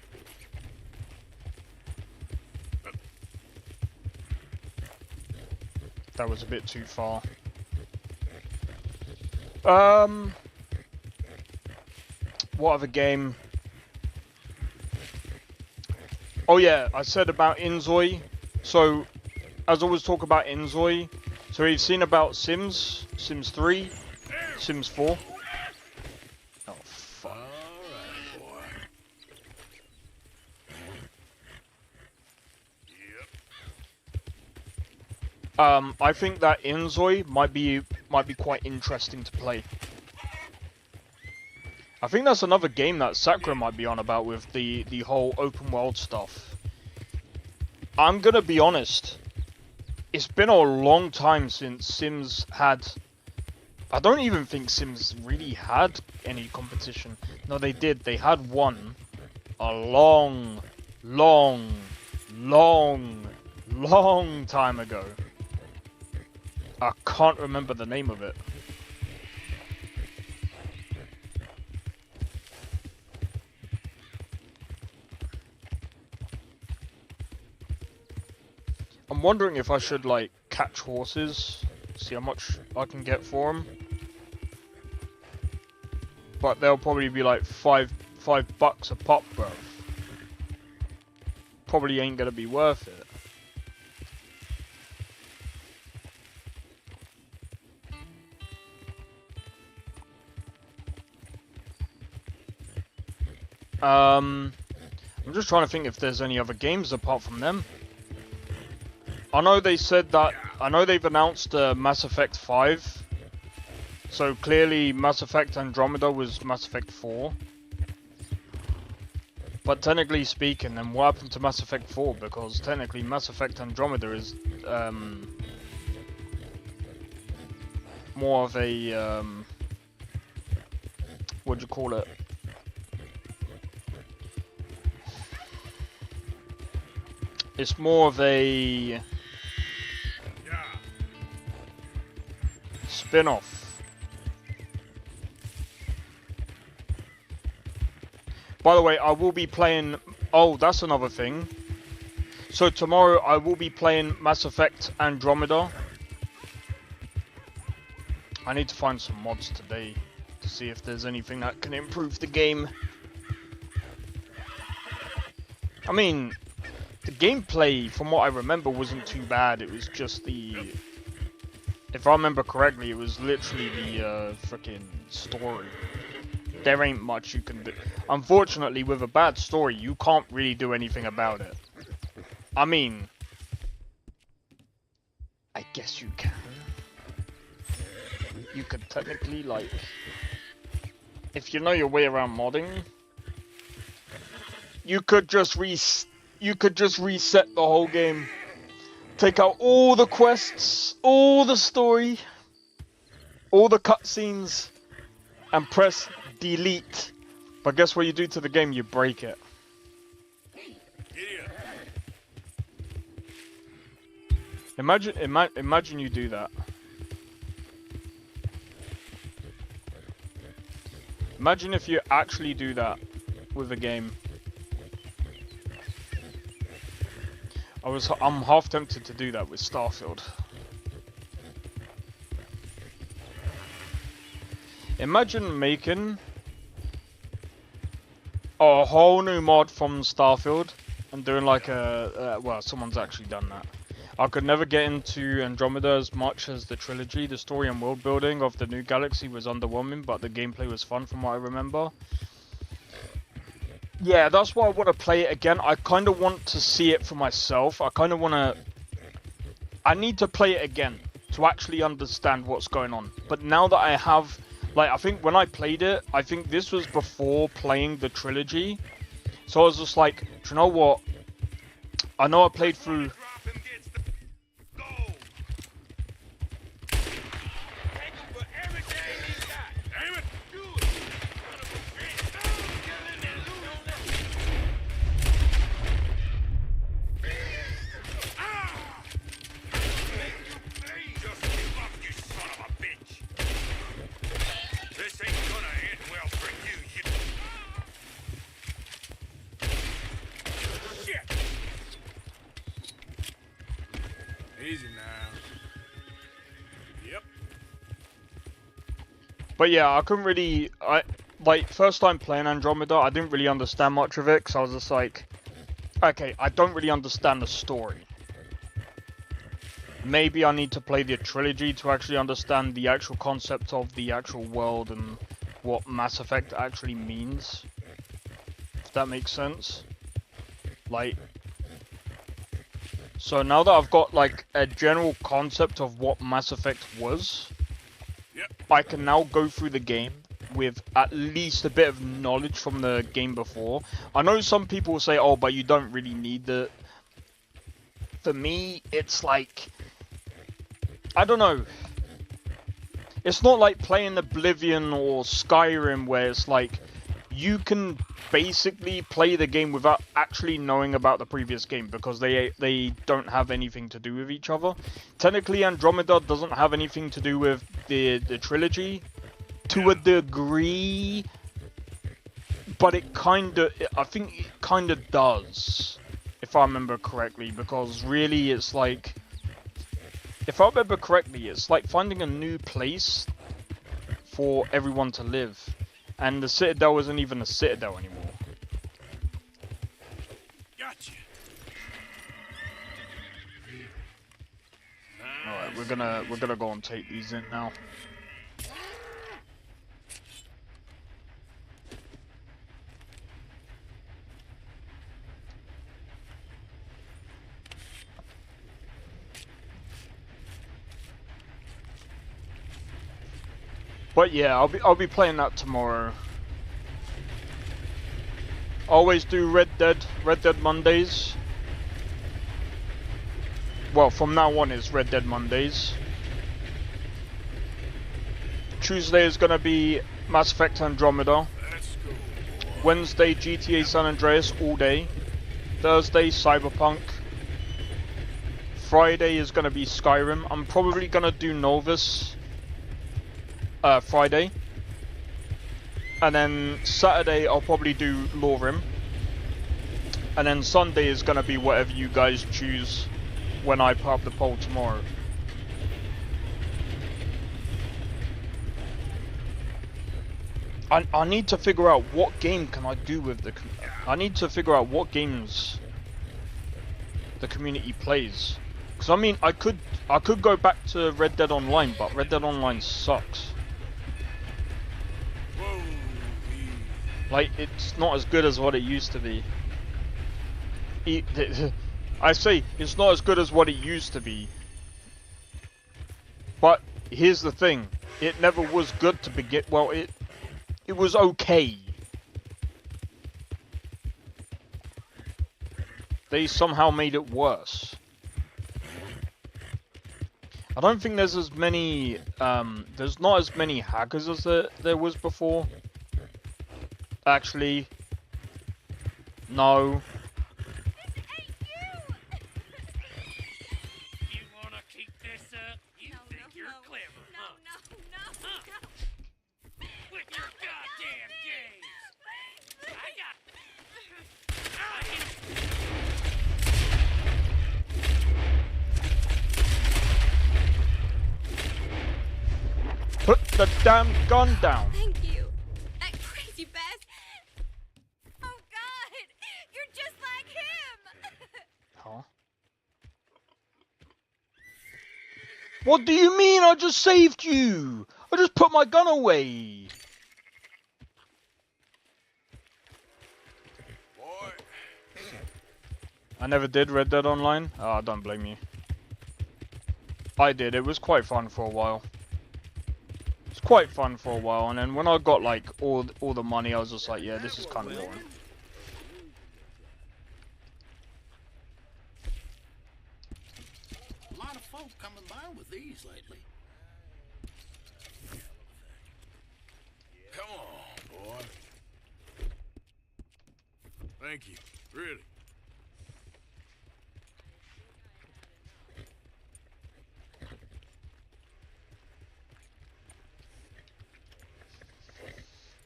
That was a bit too far. What other game? Oh yeah, I said about Inzoi. So, as I always talk about Inzoi, so we've seen about Sims, Sims 3, Sims 4. Oh, fuck. I think that Inzoi might be quite interesting to play. I think that's another game that Sakura might be on about with the whole open world stuff. I'm gonna be honest. It's been a long time since Sims had... I don't even think Sims really had any competition. No, they did. They had one a long time ago. I can't remember the name of it. I'm wondering if I should, like, catch horses, see how much I can get for them. But they'll probably be like $5 a pop, bro. Probably ain't gonna be worth it. I'm just trying to think if there's any other games apart from them. I know they said that... I know they've announced Mass Effect 5. So clearly Mass Effect Andromeda was Mass Effect 4. But technically speaking, then what happened to Mass Effect 4? Because technically Mass Effect Andromeda is more of a what do you call it? It's more of a spin-off. By the way, I will be playing... Oh, that's another thing. So tomorrow I will be playing Mass Effect Andromeda. I need to find some mods today to see if there's anything that can improve the game. I mean, the gameplay, from what I remember, wasn't too bad. It was just the... If I remember correctly, it was literally the freaking story. There ain't much you can do. Unfortunately, with a bad story, you can't really do anything about it. I mean... I guess you can. You could technically, like... If you know your way around modding... You could just reset the whole game. Take out all the quests, all the story, all the cutscenes, and press delete. But guess what you do to the game? You break it. Imagine you do that. Imagine if you actually do that with a game. I'm half tempted to do that with Starfield. Imagine making a whole new mod from Starfield and doing like a well, someone's actually done that. I could never get into Andromeda as much as the trilogy. The story and world building of the new galaxy was underwhelming, but the gameplay was fun from what I remember. Yeah, that's why I want to play it again. I kind of want to see it for myself. I kind of want to... I need to play it again to actually understand what's going on. But now that I have... Like, I think when I played it, I think this was before playing the trilogy. So I was just like, do you know what? I know I played through... Easy now. Yep. But yeah, I couldn't really... Like, first time playing Andromeda, I didn't really understand much of it, because I was just like... Okay, I don't really understand the story. Maybe I need to play the trilogy to actually understand the actual concept of the actual world and what Mass Effect actually means. If that makes sense. Like... So now that I've got like a general concept of what Mass Effect was, I can now go through the game with at least a bit of knowledge from the game before. I know some people will say, oh, but you don't really need the... For me, it's like... I don't know. It's not like playing Oblivion or Skyrim where it's like... You can basically play the game without actually knowing about the previous game because they don't have anything to do with each other. Technically, Andromeda doesn't have anything to do with the trilogy to a degree, but it I think it kind of does, if I remember correctly, because really it's like, if I remember correctly, it's like finding a new place for everyone to live. And the Citadel isn't even a Citadel anymore. Gotcha. Alright, we're gonna go and take these in now. But yeah, I'll be playing that tomorrow. Always do Red Dead Mondays. Well, from now on it's Red Dead Mondays. Tuesday is gonna be Mass Effect Andromeda. Wednesday, GTA San Andreas all day. Thursday, Cyberpunk. Friday is going to be Skyrim. I'm probably going to do Novus Friday. And then Saturday, I'll probably do Lorim. And then Sunday is going to be whatever you guys choose when I put up the poll tomorrow. I need to figure out what game can I do with the... I need to figure out what games the community plays. Because I mean, I could go back to Red Dead Online, but Red Dead Online sucks. Like, it's not as good as what it used to be. I say, it's not as good as what it used to be. But, here's the thing. It never was good to begin... Well, it was okay. They somehow made it worse. I don't think there's as many... there's not as many hackers as there was before. Actually, no. You wanna keep this up? You think you're clever, huh? No. With your goddamn games. I got... Put the damn gun down. Thank you. That crazy bastard. Oh God, you're just like him. Huh? What do you mean I just saved you? I just put my gun away. I never did Red Dead Online. Oh, I don't blame you. I did. It was quite fun for a while. It's quite fun for a while, and then when I got like all the money, I was just like, yeah, this is kind of boring. A lot of folks coming by with these lately. Come on, boy. Thank you. Really.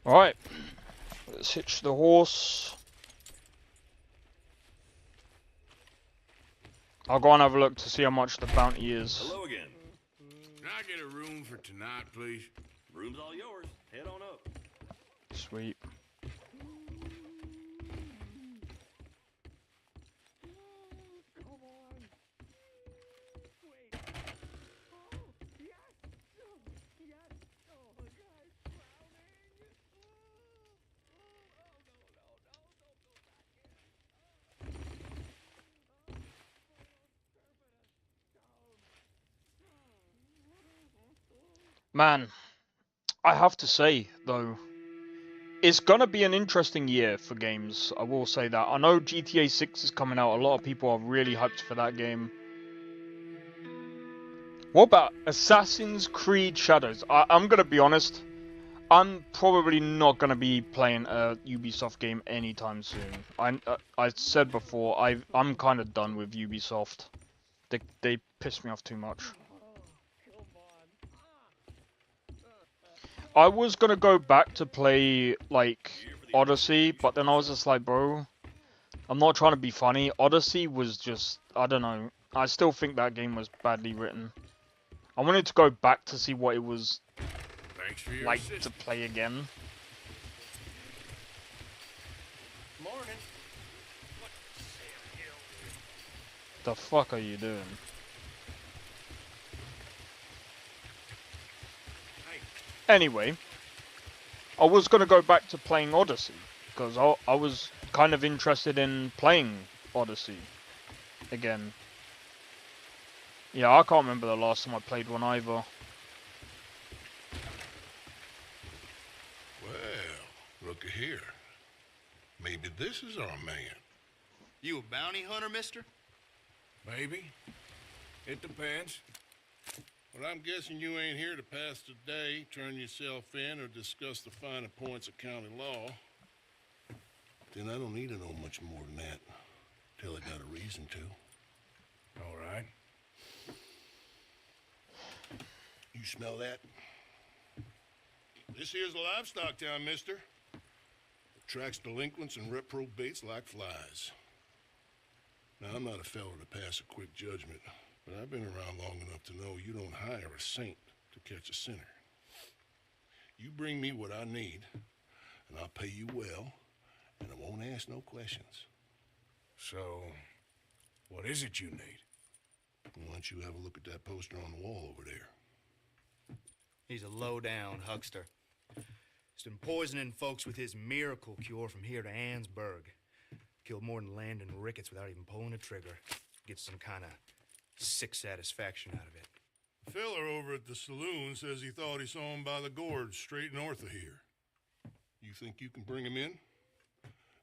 Alright. Let's hitch the horse. I'll go and have a look to see how much the bounty is. Hello again. Can I get a room for tonight, please? Room's all yours. Head on up. Sweet. Man, I have to say, though, it's gonna be an interesting year for games, I will say that. I know GTA 6 is coming out, a lot of people are really hyped for that game. What about Assassin's Creed Shadows? I'm gonna be honest, I'm probably not gonna be playing a Ubisoft game anytime soon. I said before, I'm kind of done with Ubisoft. They piss me off too much. I was gonna go back to play, like, Odyssey, but then I was just like, bro, I'm not trying to be funny. Odyssey was just, I don't know. I still think that game was badly written. I wanted to go back to see what it was like to play again. Morning. The fuck are you doing? Anyway, I was going to go back to playing Odyssey, because I was kind of interested in playing Odyssey again. Yeah, I can't remember the last time I played one either. Well, looky here. Maybe this is our man. You a bounty hunter, mister? Maybe. It depends. Well, I'm guessing you ain't here to pass the day, turn yourself in, or discuss the finer points of county law. Then I don't need to know much more than that, till I got a reason to. All right. You smell that? This here's a livestock town, mister. Attracts delinquents and reprobates like flies. Now, I'm not a fellow to pass a quick judgment, but I've been around long enough to know you don't hire a saint to catch a sinner. You bring me what I need, and I'll pay you well, and I won't ask no questions. So, what is it you need? Why don't you have a look at that poster on the wall over there? He's a low-down huckster. He's been poisoning folks with his miracle cure from here to Annesburg. Killed more than Landon Ricketts without even pulling a trigger. Gets some kind of sick satisfaction out of it. The fella over at the saloon says he thought he saw him by the gorge straight north of here. You think you can bring him in?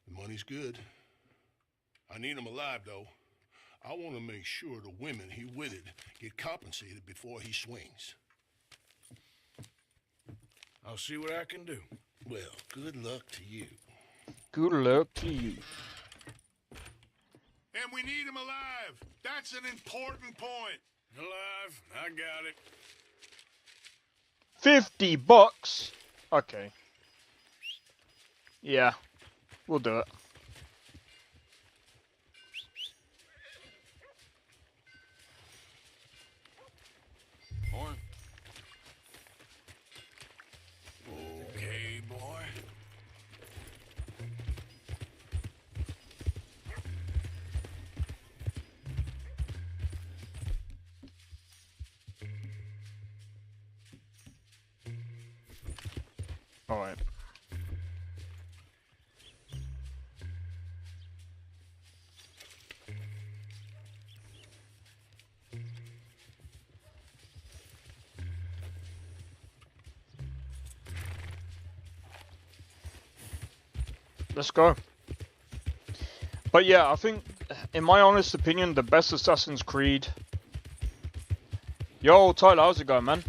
The money's good. I need him alive, though. I want to make sure the women he witted get compensated before he swings. I'll see what I can do. Well, good luck to you. Good luck to you. And we need him alive. That's an important point. Alive, I got it. $50? Okay. Yeah, we'll do it. Horn. Okay, boy. All right. Let's go. But yeah, I think, in my honest opinion, the best Assassin's Creed. Yo, Tyler, how's it going, man?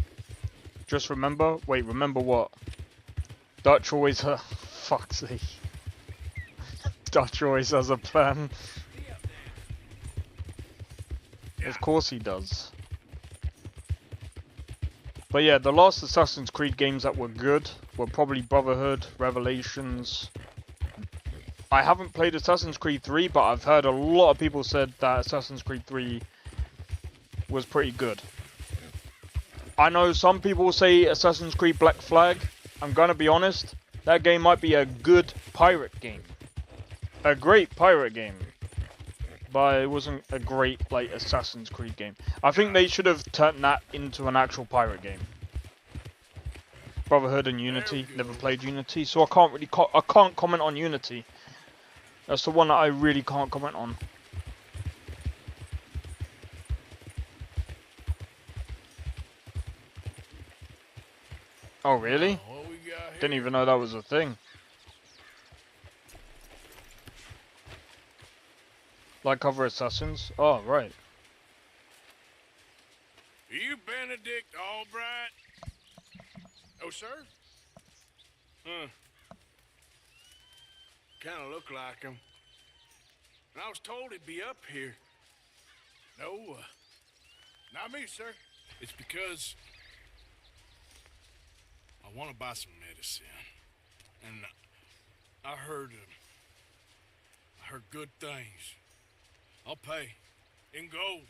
Just remember, wait, remember what? Dutch always, fuck's sake. Dutch always has a plan. Of course he does. But yeah, the last Assassin's Creed games that were good were probably Brotherhood, Revelations. I haven't played Assassin's Creed 3, but I've heard a lot of people said that Assassin's Creed 3 was pretty good. I know some people say Assassin's Creed Black Flag. I'm gonna be honest, that game might be a good pirate game. A great pirate game. But it wasn't a great, like, Assassin's Creed game. I think they should have turned that into an actual pirate game. Brotherhood and Unity. Never played Unity, so I can't really I can't comment on Unity. That's the one that I really can't comment on. Oh, really? Didn't even know that was a thing. Like other assassins? Oh, right. Are you Benedict Albright? Oh, sir? Huh. Kinda look like him. And I was told he'd be up here. No, not me, sir. It's because I want to buy some medicine. And I heard good things. I'll pay in gold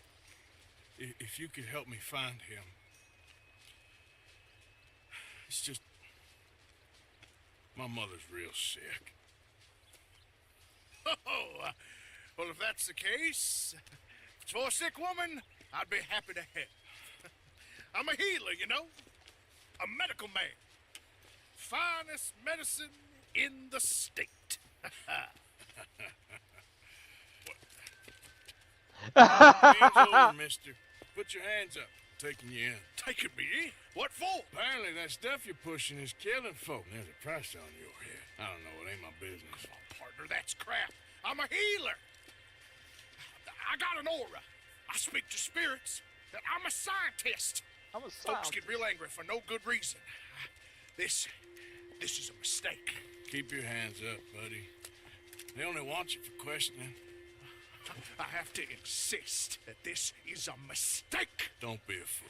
if you could help me find him. It's just my mother's real sick. Oh, well, if that's the case, if it's for a sick woman, I'd be happy to help. I'm a healer, you know, a medical man. Finest medicine in the state. Game's over, mister. Put your hands up. I'm taking you in. Taking me in? What for? Apparently that stuff you're pushing is killing folk. There's a price on your head. I don't know, it ain't my business. Oh, partner, that's crap. I'm a healer. I got an aura. I speak to spirits. I'm a scientist. Folks get real angry for no good reason. This is a mistake. Keep your hands up, buddy. They only want you for questioning. I have to insist that this is a mistake. Don't be a fool.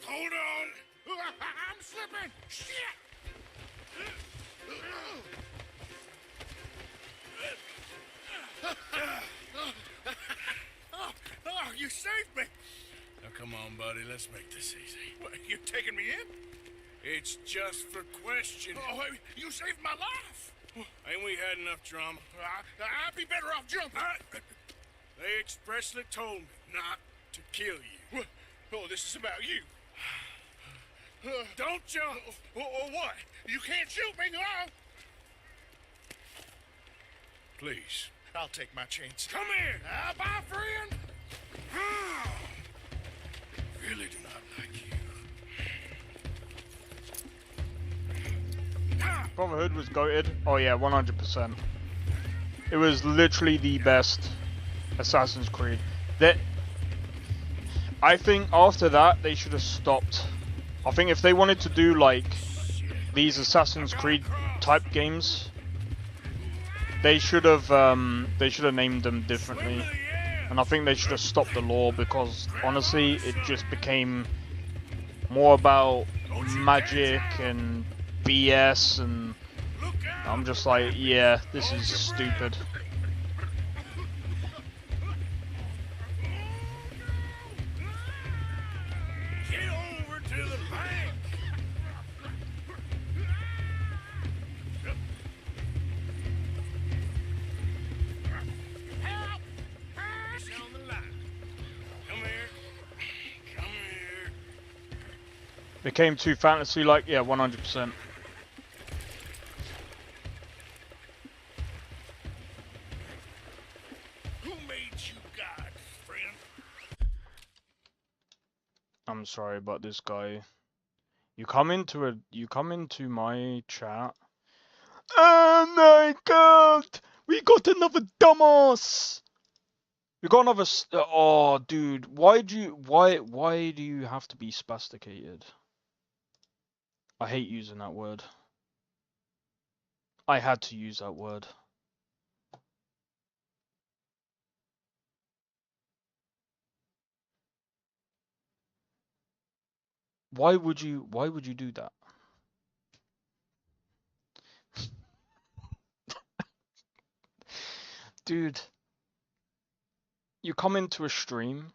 Hold on. I'm slipping. Shit. Oh, you saved me. Now come on, buddy. Let's make this easy. What, you taking me in? It's just for questioning. Oh, you saved my life. Ain't we had enough drama? I'd be better off jumping. They expressly told me not to kill you. Oh, this is about you. Don't jump. What? You can't shoot me, no. Please. I'll take my chance. Come here. Bye, friend. Really do not like you. Brotherhood was goated. Oh yeah, 100%. It was literally the best Assassin's Creed. I think after that they should have stopped. I think if they wanted to do like these Assassin's Creed type games, they should have named them differently. And I think they should have stopped the lore, because honestly it just became more about magic and BS, and I'm just like, yeah, this is stupid. Get over to the bank. Help! It's on the line. Come here. Come here. Became too fantasy-like, yeah, 100%. Who made you God, friend? I'm sorry about this guy. You come into my chat. Oh my god! We got another dumbass! We got another oh dude, why do you have to be spasticated? I hate using that word. I had to use that word. Why would you do that? Dude, you come into a stream.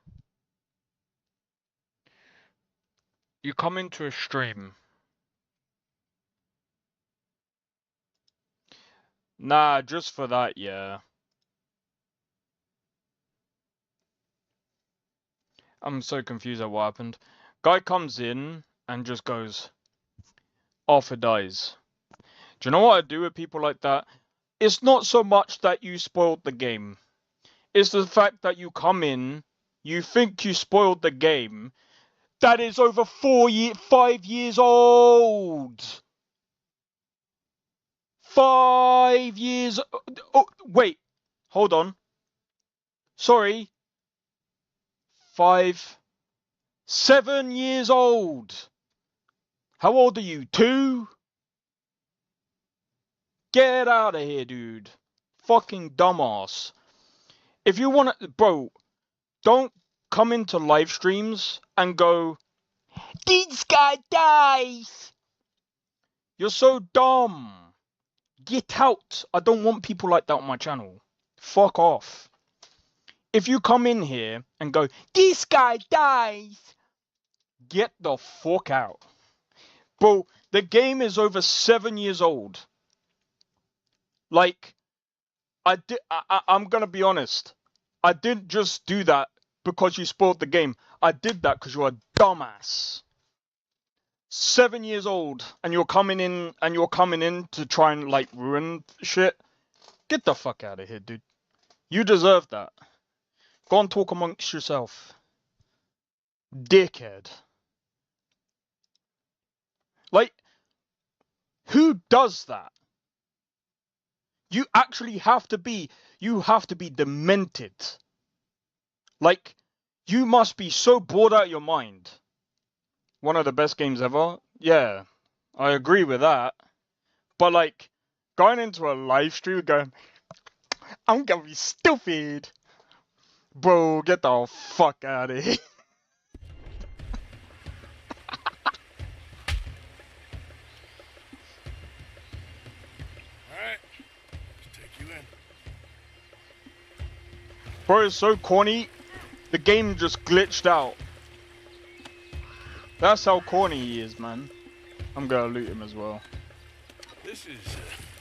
Nah, just for that, yeah. I'm so confused at what happened. Guy comes in and just goes, Arthur dies. Do you know what I do with people like that? It's not so much that you spoiled the game. It's the fact that you come in, you think you spoiled the game, that is over 5 years old. 5 years. Oh, wait. Hold on. Sorry. 7 years old. How old are you? 2? Get out of here, dude. Fucking dumbass. If you want to, bro, don't come into live streams and go, this guy dies. You're so dumb. Get out. I don't want people like that on my channel. Fuck off. If you come in here and go, this guy dies, get the fuck out. Bro, the game is over 7 years old. Like, I'm gonna be honest. I didn't just do that because you spoiled the game. I did that because you're a dumbass. 7 years old, and you're coming in to try and like ruin shit. Get the fuck out of here, dude. You deserve that. Go and talk amongst yourself. Dickhead. Like, who does that? You actually have to be demented. Like, You must be so bored out of your mind. One of the best games ever? Yeah, I agree with that. But like, going into a live stream going, I'm gonna be stupid. Bro, get the fuck out of here. Alright, let's take you in. Bro, it's so corny. The game just glitched out. That's how corny he is, man. I'm gonna loot him as well. This is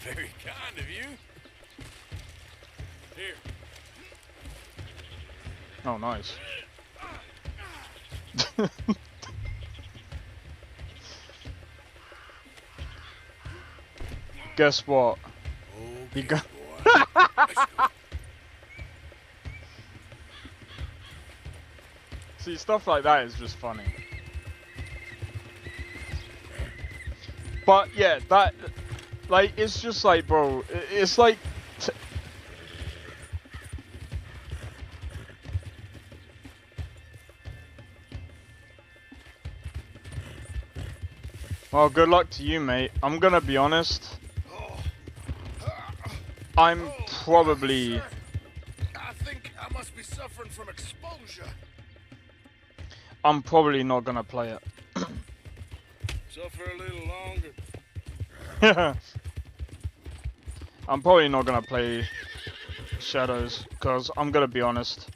very kind of you. Here. Oh, nice. Guess what? Okay, You got. See, stuff like that is just funny. But yeah, that, like, it's just like, bro, it's like. Well, good luck to you, mate. I'm gonna be honest. I'm probably. Sir, I think I must be suffering from exposure. I'm probably not gonna play it. Suffer a little longer. I'm probably not gonna play Shadows, because I'm gonna be honest.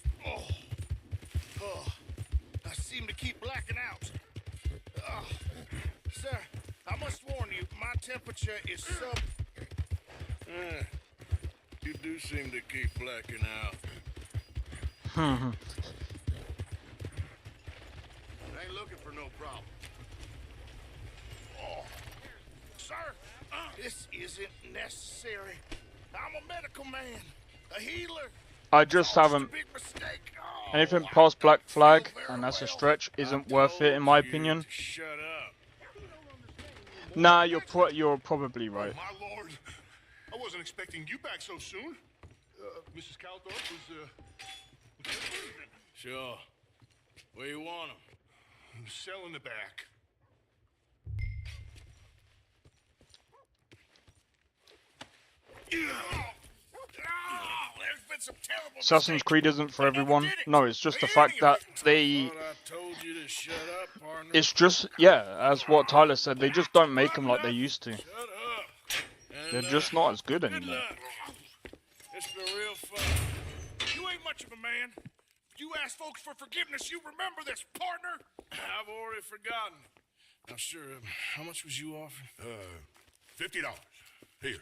I seem to keep blacking out. Sir, I must warn you, my temperature is sub... You do seem to keep blacking out. I ain't looking for no problem. Sir, this isn't necessary. I'm a medical man, a healer. I just haven't. Anything past Black Flag, and that's a stretch, isn't worth it in my opinion. Shut up. Nah, you're probably right. My lord, I wasn't expecting you back so soon. Mrs. Calthorpe was Sure. Where you want him? cell in the back. Assassin's Creed isn't for everyone. No, it's just the fact that they. It's just, yeah, as what Tyler said, they just don't make them like they used to. They're just not as good anymore. It's been real fun. You ain't much of a man. You ask folks for forgiveness, you remember this, partner? I've already forgotten. Now, sure, how much was you offering? $50. Here.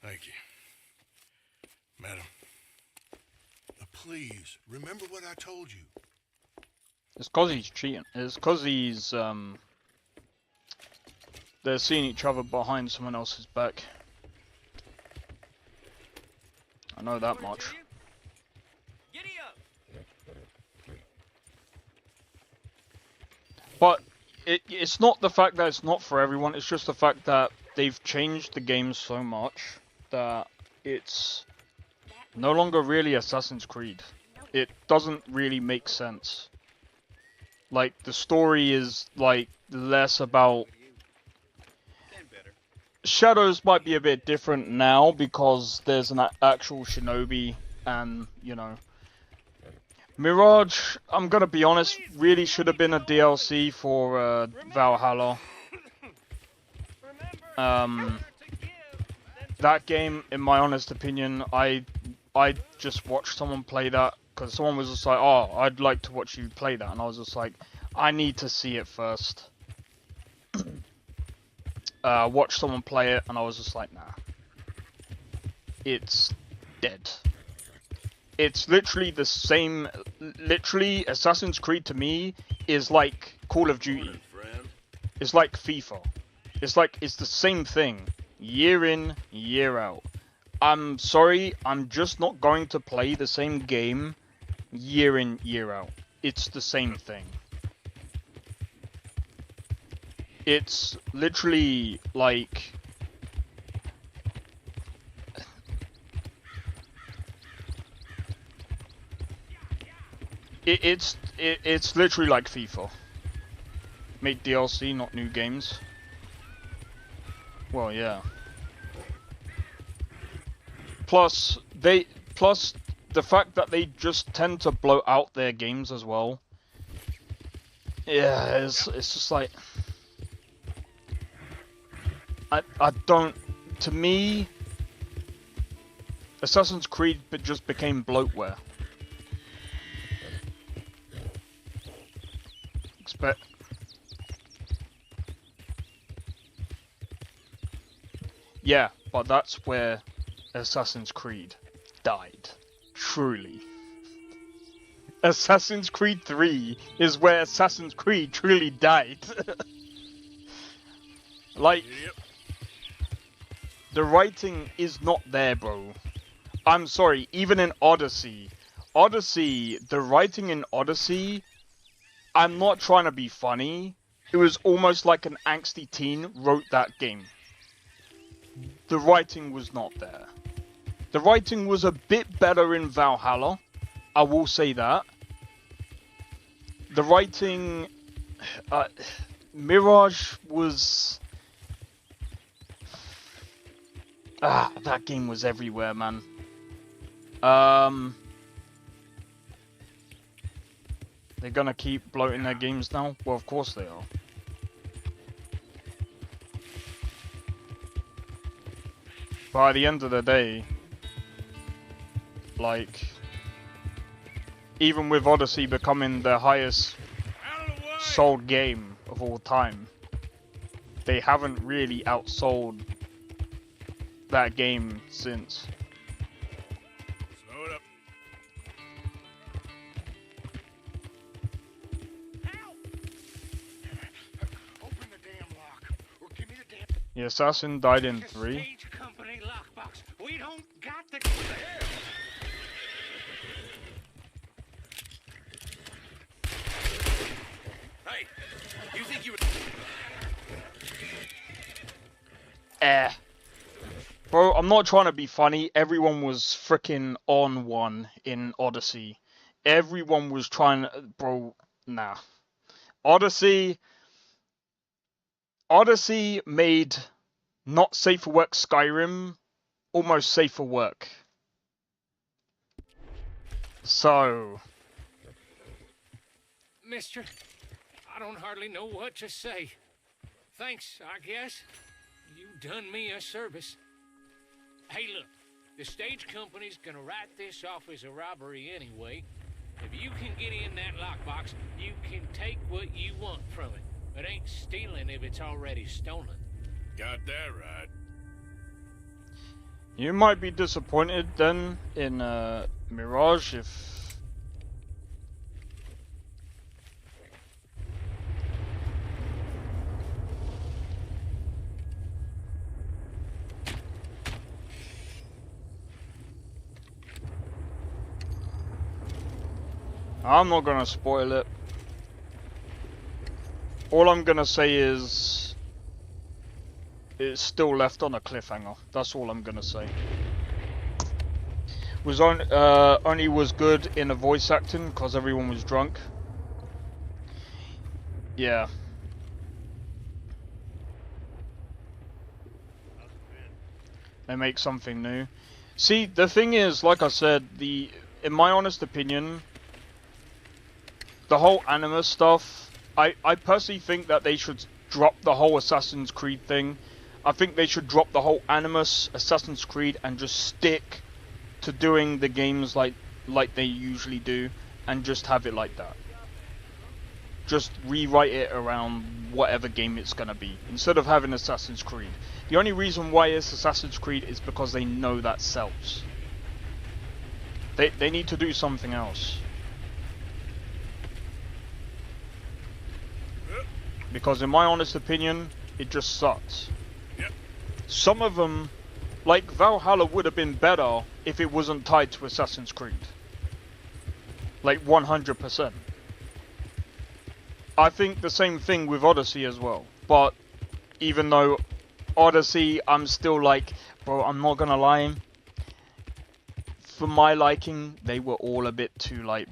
Thank you. Madam. Please, remember what I told you. It's cause he's cheating. It's cause he's, they're seeing each other behind someone else's back. I know that much. But it's not the fact that it's not for everyone, it's just the fact that they've changed the game so much that it's no longer really Assassin's Creed. It doesn't really make sense. Like, the story is, like, less about... Shadows might be a bit different now because there's an actual shinobi and, you know... Mirage, I'm gonna be honest, really should have been a DLC for Valhalla. That game, in my honest opinion, I just watched someone play that because someone was just like, oh, I'd like to watch you play that, and I was just like, I need to see it first. Watched someone play it, and I was just like, nah. It's dead. It's literally the same, literally, Assassin's Creed to me is like Call of Duty. It's like FIFA. It's the same thing, year in, year out. I'm sorry, I'm just not going to play the same game year in, year out. It's the same thing. It's literally like... It's literally like FIFA. Make DLC, not new games. Well, yeah. Plus the fact that they just tend to blow out their games as well. Yeah, it's just like I don't. To me, Assassin's Creed just became bloatware. Yeah, but that's where Assassin's Creed died. Truly. Assassin's Creed 3 is where Assassin's Creed truly died. Like, the writing is not there, bro. I'm sorry, even in Odyssey, the writing in Odyssey, I'm not trying to be funny, it was almost like an angsty teen wrote that game. The writing was not there. The writing was a bit better in Valhalla, I will say that. The writing... Mirage was... that game was everywhere, man. They're gonna keep bloating their games now? Well, of course they are. By the end of the day, like, even with Odyssey becoming the highest sold game of all time, they haven't really outsold that game since. Slow it up. Open the damn lock, or give me the damn... The assassin died in 3. Stage company lockbox. We don't got the... Hey, you think you would... Bro, I'm not trying to be funny. Everyone was freaking on one in Odyssey. Everyone was trying to... Bro, nah. Odyssey made not safe for work Skyrim almost safe for work. So... Mister, I don't hardly know what to say. Thanks, I guess. You done me a service. Hey, look, the stage company's gonna write this off as a robbery anyway. If you can get in that lockbox, you can take what you want from it. But ain't stealing if it's already stolen. Got that right. You might be disappointed then in Mirage if... I'm not gonna spoil it. All I'm gonna say is it's still left on a cliffhanger. That's all I'm gonna say. Was only was good in the voice acting because everyone was drunk. Yeah. They make something new. See, the thing is, like I said, in my honest opinion, the whole anima stuff, I personally think that they should drop the whole Assassin's Creed thing. I think they should drop the whole Animus Assassin's Creed and just stick to doing the games like they usually do and just have it like that. Just rewrite it around whatever game it's gonna be instead of having Assassin's Creed. The only reason why it's Assassin's Creed is because they know that sells. They need to do something else. Because in my honest opinion, it just sucks. Yep. Some of them, like Valhalla would have been better if it wasn't tied to Assassin's Creed. Like 100%. I think the same thing with Odyssey as well. But even though Odyssey, I'm still like, bro, I'm not gonna lie. For my liking, they were all a bit too like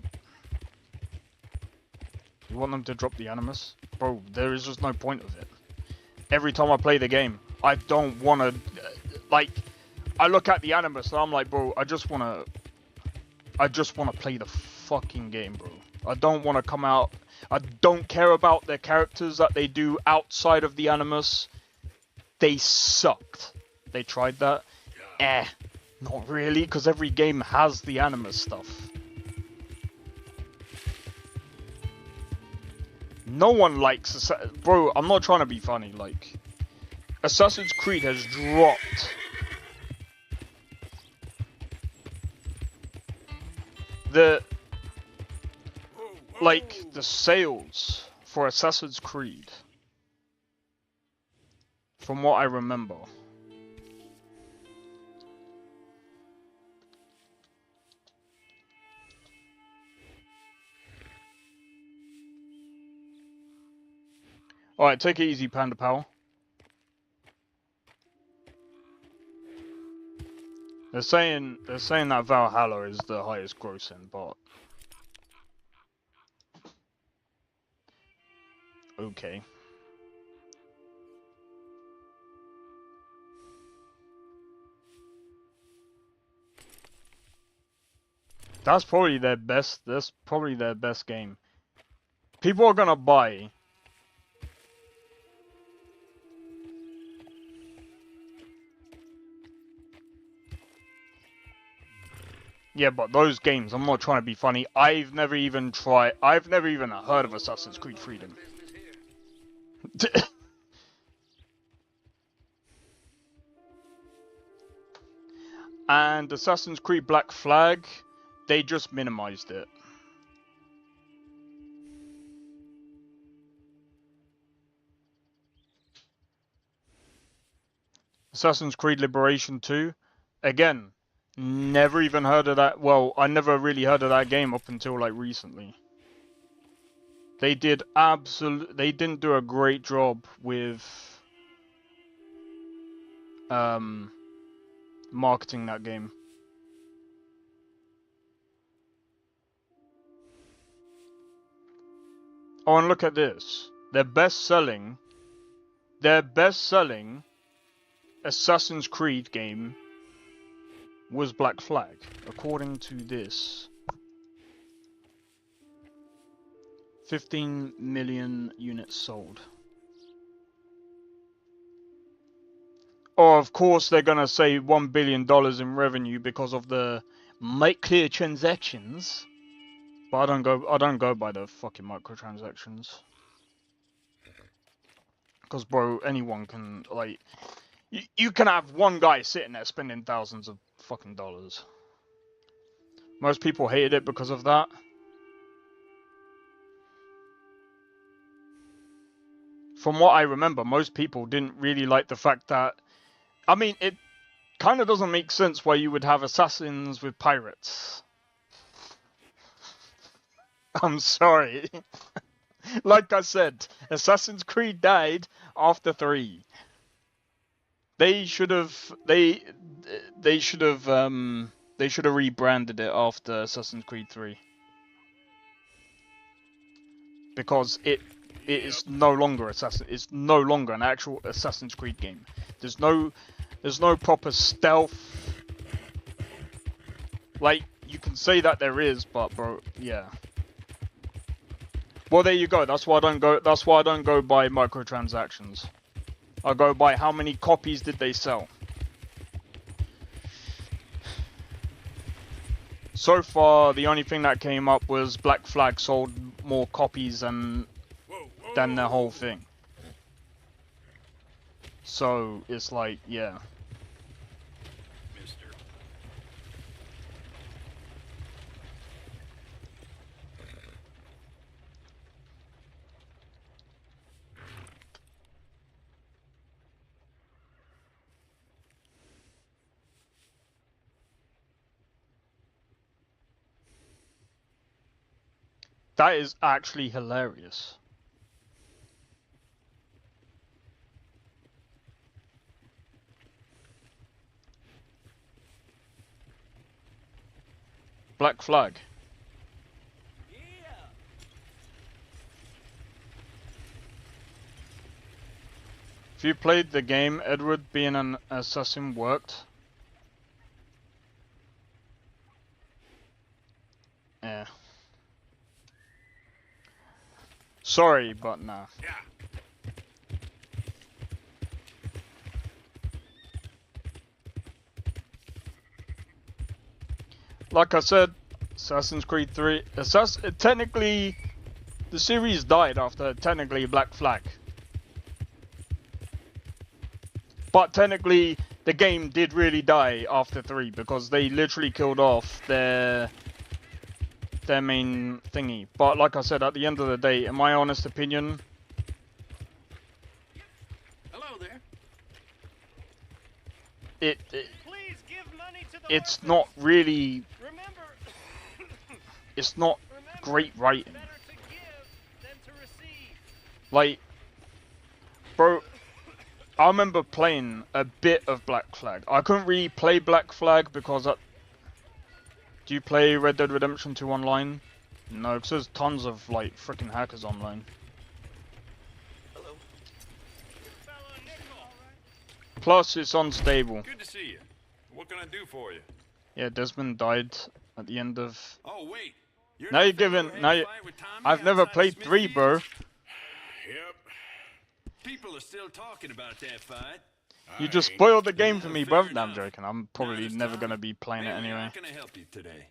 You want them to drop the Animus? Bro, there is just no point of it. Every time I play the game, I don't want to... like, I look at the Animus and I'm like, bro, I just want to play the fucking game, bro. I don't want to come out... I don't care about their characters that they do outside of the Animus. They sucked. They tried that. Not really, because every game has the Animus stuff. No one likes... Bro, I'm not trying to be funny, like... Assassin's Creed has dropped... the sales for Assassin's Creed, from what I remember. Alright, take it easy, Panda Pal. They're saying that Valhalla is the highest grossing, but okay. That's probably their best. That's probably their best game. People are gonna buy. Yeah, but those games, I'm not trying to be funny. I've never even heard of Assassin's Creed Freedom. And Assassin's Creed Black Flag, they just minimized it. Assassin's Creed Liberation 2, again, never even heard of that. Well, I never really heard of that game up until like recently. They didn't do a great job with marketing that game. Oh, and look at this. Their best-selling Assassin's Creed game was Black Flag, according to this. 15 million units sold. Oh, of course they're gonna say $1 billion in revenue because of the microtransactions. But I don't go by the fucking microtransactions. Because, bro, anyone can, like... You can have one guy sitting there spending thousands of fucking dollars. Most people hated it because of that. From what I remember, most people didn't really like the fact that... I mean, it kind of doesn't make sense why you would have assassins with pirates. I'm sorry. Like I said, Assassin's Creed died after 3. They should have rebranded it after Assassin's Creed 3. Because it is no longer it's no longer an actual Assassin's Creed game. There's no proper stealth. Like, you can say that there is, but bro, yeah. Well, there you go. That's why I don't go by microtransactions. I go by how many copies did they sell. So far, the only thing that came up was Black Flag sold more copies than the whole thing. So it's like, yeah. That is actually hilarious. Black Flag. If you played the game, Edward being an assassin worked. Yeah. Sorry, but nah. Like I said, Assassin's Creed 3... technically, the series died after technically Black Flag. But technically, the game did really die after 3 because they literally killed off their main thingy. But like I said, at the end of the day, in my honest opinion... Hello there. It's not really... It's not great writing. Like, bro, I remember playing a bit of Black Flag. I couldn't really play Black Flag because do you play Red Dead Redemption 2 online? No, because there's tons of, like, freaking hackers online. Hello. Plus, it's unstable. Good to see you. What can I do for you? Yeah, Desmond died at the end of... Oh, wait. Now you're giving... I've never played 3, bro. Yep. People are still talking about that fight. You just spoiled the game for me, bro. No, I'm joking. I'm probably never going to be playing it anyway. How can I help you today?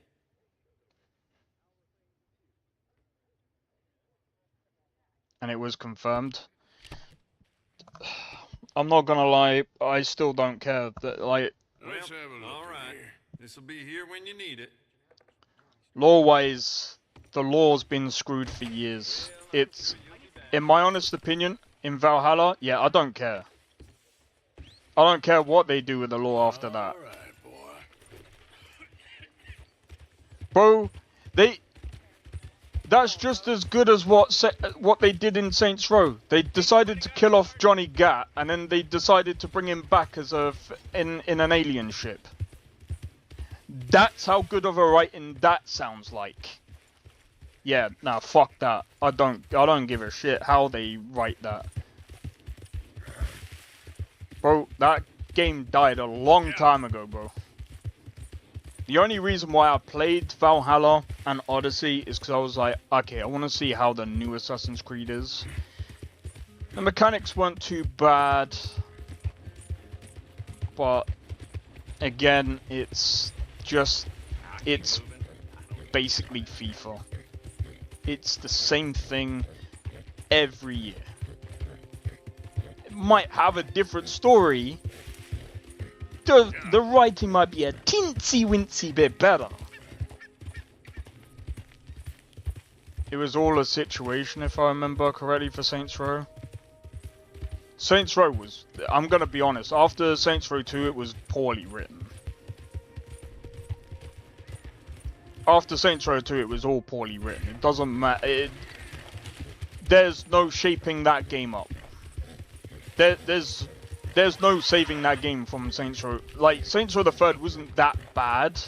And it was confirmed. I'm not gonna lie, I still don't care. That, like, Let's have a look. All right. This will be here when you need it. law-wise, the law's been screwed for years. It's, in my honest opinion, in Valhalla, yeah, I don't care. I don't care what they do with the law after that. Bro, that's just as good as what they did in Saints Row. They decided to kill off Johnny Gat, and then they decided to bring him back as in an alien ship. That's how good of a writing that sounds like. Yeah, nah, fuck that. I don't give a shit how they write that. Bro, that game died a long time ago, bro. The only reason why I played Valhalla and Odyssey is because I was like, okay, I want to see how the new Assassin's Creed is. The mechanics weren't too bad. But, again, it's basically FIFA. It's the same thing every year. It might have a different story. The writing might be a teensy-wincy bit better. It was all a situation, if I remember correctly, for Saints Row. Saints Row was, I'm gonna be honest, after Saints Row 2 it was poorly written. After Saints Row 2 it was all poorly written. It doesn't matter. There's no shaping that game up. There's no saving that game from Saints Row. Like, Saints Row the 3rd wasn't that bad.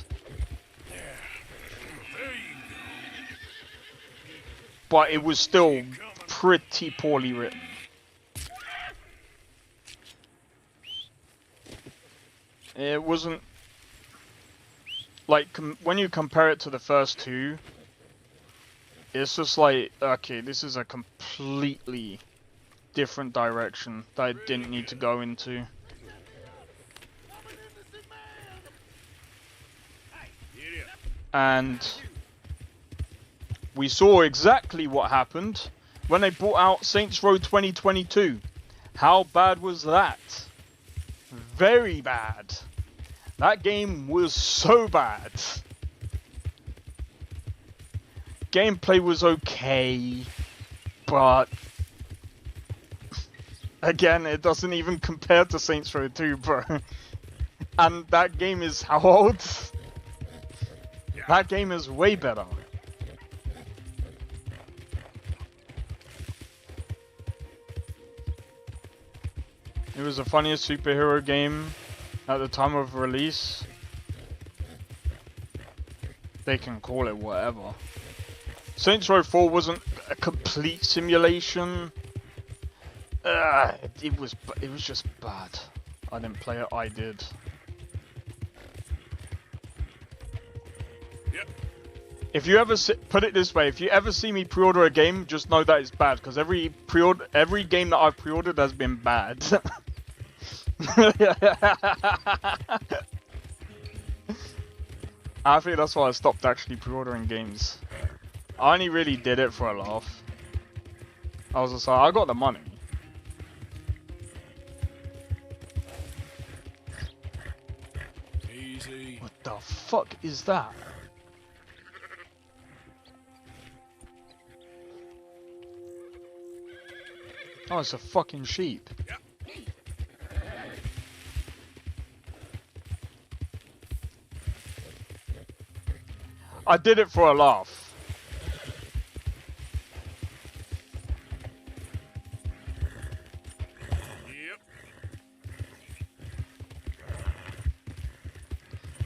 But it was still pretty poorly written. It wasn't... Like, when you compare it to the first two, it's just like, okay, this is a completely different direction that I didn't need to go into. And we saw exactly what happened when they brought out Saints Row 2022. How bad was that? Very bad. That game was so bad. Gameplay was okay, but again, it doesn't even compare to Saints Row 2, bro. And that game is how old? That game is way better. It was the funniest superhero game at the time of release. They can call it whatever. Saints Row 4 wasn't a complete simulation. It was just bad. I didn't play it. I did. If you ever put it this way, if you ever see me pre-order a game, just know that it's bad because every game that I've pre-ordered has been bad. I think that's why I stopped actually pre-ordering games. I only really did it for a laugh. I was just like, I got the money. Easy. What the fuck is that? Oh, it's a fucking sheep. I did it for a laugh.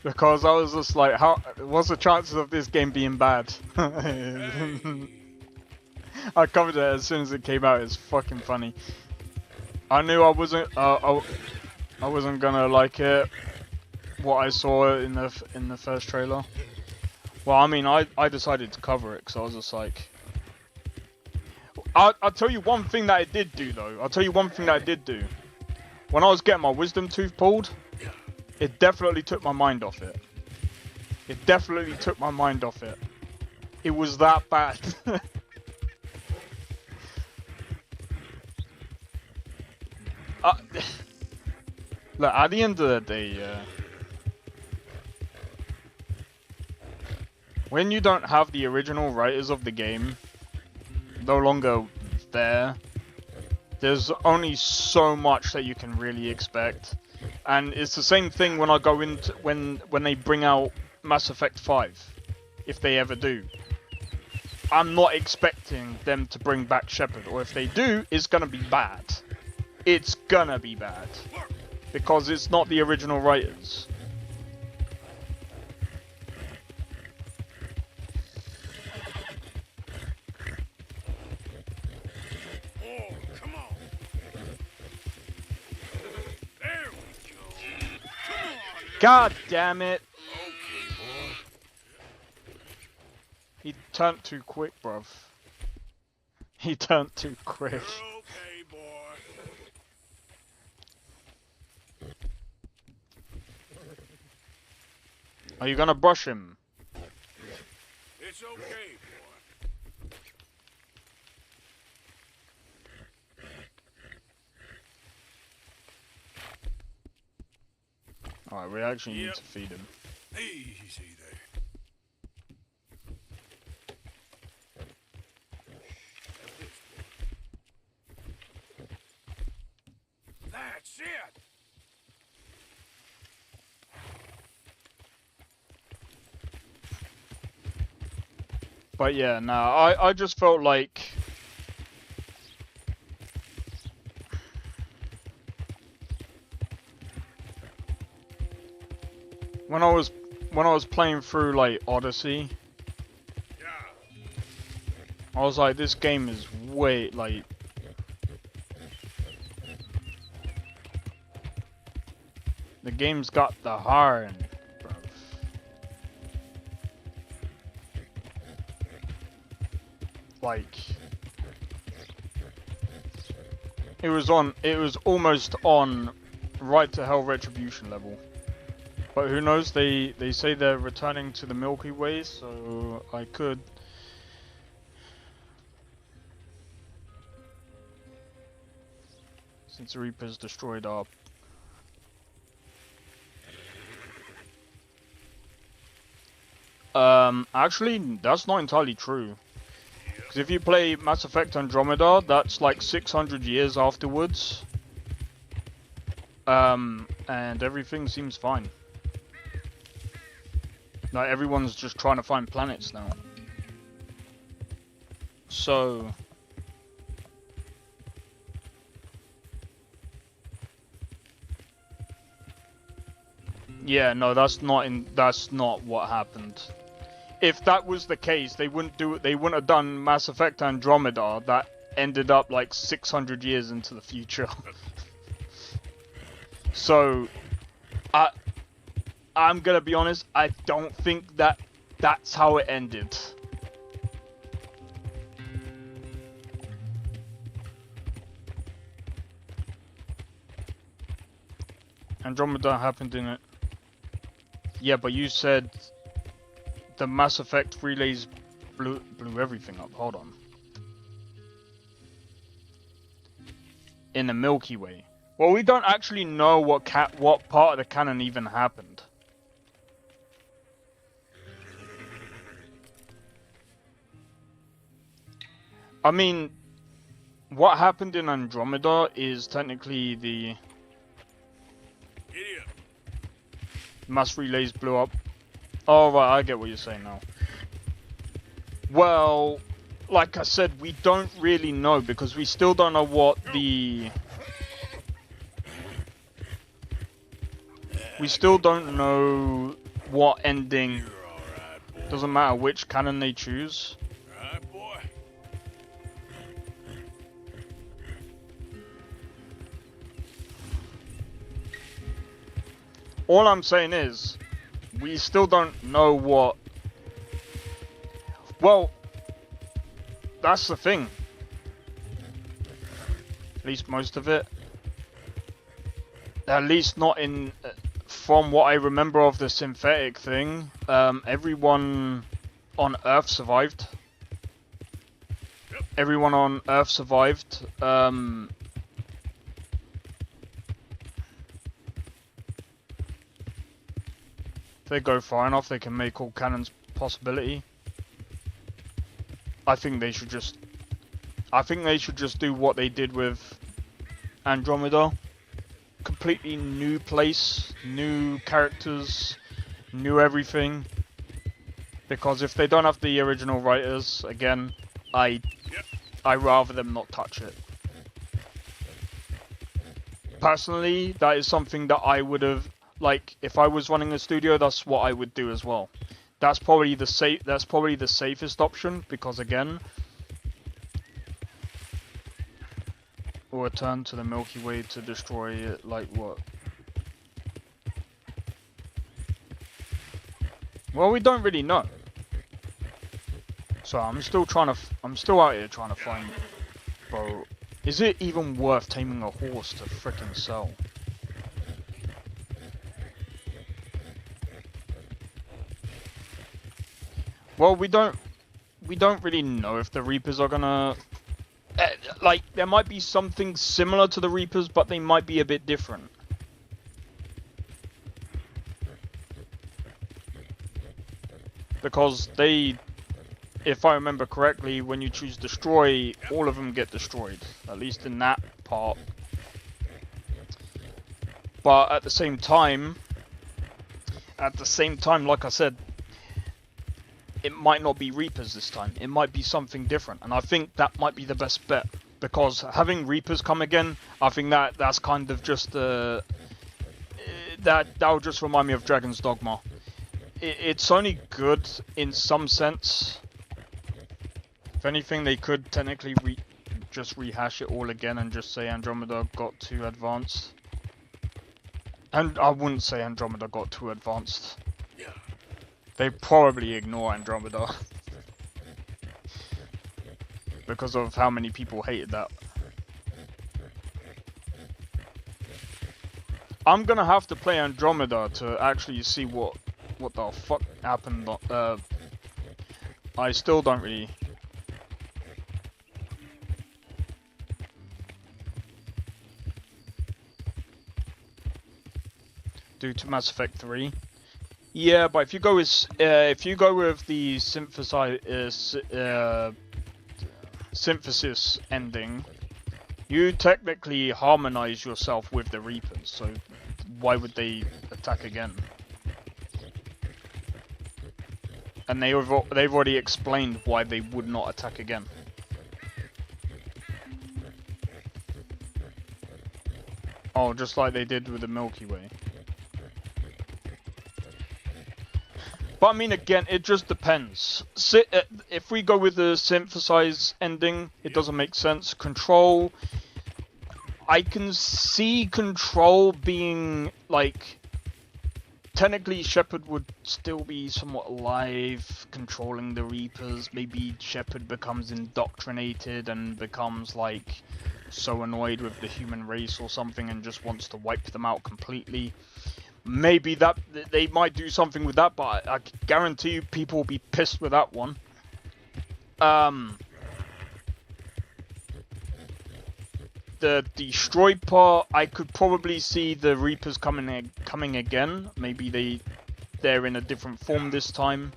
Because I was just like, what's the chances of this game being bad? I covered it as soon as it came out. It's fucking funny. I knew I wasn't gonna like it. What I saw in the first trailer. Well, I mean, I decided to cover it because I was just like, I'll tell you one thing that it did do though. I'll tell you one thing that it did do. When I was getting my wisdom tooth pulled, it definitely took my mind off it. It definitely took my mind off it. It was that bad. Look, at the end of the day, when you don't have the original writers of the game no longer there, there's only so much that you can really expect. And it's the same thing when I go into when they bring out Mass Effect 5, if they ever do. I'm not expecting them to bring back Shepard, or if they do, it's gonna be bad. It's gonna be bad. Because it's not the original writers. Oh, come on. There we go. Come on. God damn it. Okay, boy. He turned too quick, bruv. He turned too quick. You're okay, boy. Are you gonna brush him? It's okay, boy. Alright, we actually need to feed him. Easy there. That's it. But yeah, nah, I just felt like when I was playing through like Odyssey, I was like, this game is way like the game's got the heart in it. Like it was almost on right to hell retribution level. But who knows, they say they're returning to the Milky Way, so I could since Reaper's destroyed our actually that's not entirely true. Because if you play Mass Effect Andromeda, that's like 600 years afterwards. And everything seems fine. Like, everyone's just trying to find planets now. So... yeah, no, that's not what happened. If that was the case, they wouldn't have done Mass Effect Andromeda ended up like 600 years into the future. So, I'm gonna be honest, I don't think that that's how it ended. Andromeda happened in it. Yeah, but you said the Mass Effect relays blew everything up. Hold on. In the Milky Way. Well, we don't actually know what part of the canon even happened. I mean, what happened in Andromeda is technically the mass relays blew up. Oh, right, I get what you're saying now. Well, like I said, we don't really know because we still don't know what the... We still don't know what ending. Doesn't matter which canon they choose. Right, boy. All I'm saying is, we still don't know what... Well, that's the thing. At least most of it. At least not in... From what I remember of the synthetic thing, everyone on Earth survived. Everyone on Earth survived. If they go far enough, they can make all cannons possibility. I think they should just do what they did with Andromeda. Completely new place, new characters, new everything. Because if they don't have the original writers, again, I rather them not touch it. Personally, that is something that I would have, like, if I was running a studio, that's what I would do as well. That's probably the safest option, because again, we'll return to the Milky Way to destroy it, like what? Well, we don't really know. So I'm still out here trying to find, bro, is it even worth taming a horse to frickin' sell? Well, we don't really know if the Reapers are gonna... like, there might be something similar to the Reapers, but they might be a bit different. Because they, if I remember correctly, when you choose destroy, all of them get destroyed. At least in that part. But at the same time, like I said, it might not be Reapers this time. It might be something different. And I think that might be the best bet. Because having Reapers come again, I think that's kind of just... that'll just remind me of Dragon's Dogma. It's only good in some sense. If anything, they could technically just rehash it all again and just say Andromeda got too advanced. And I wouldn't say Andromeda got too advanced. They probably ignore Andromeda. Because of how many people hated that. I'm gonna have to play Andromeda to actually see what the fuck happened. I still don't really... Due to Mass Effect 3. Yeah, but if you go with the synthesis ending, you technically harmonize yourself with the Reapers. So why would they attack again? And they've already explained why they would not attack again. Oh, just like they did with the Milky Way. But I mean, again, it just depends. If we go with the synthesized ending, it doesn't make sense. Control, I can see Control being, like... Technically, Shepard would still be somewhat alive, controlling the Reapers. Maybe Shepard becomes indoctrinated and becomes, like, so annoyed with the human race or something and just wants to wipe them out completely. Maybe that they might do something with that, but I guarantee you people will be pissed with that one. The destroy part, I could probably see the Reapers coming again. Maybe they're in a different form this time.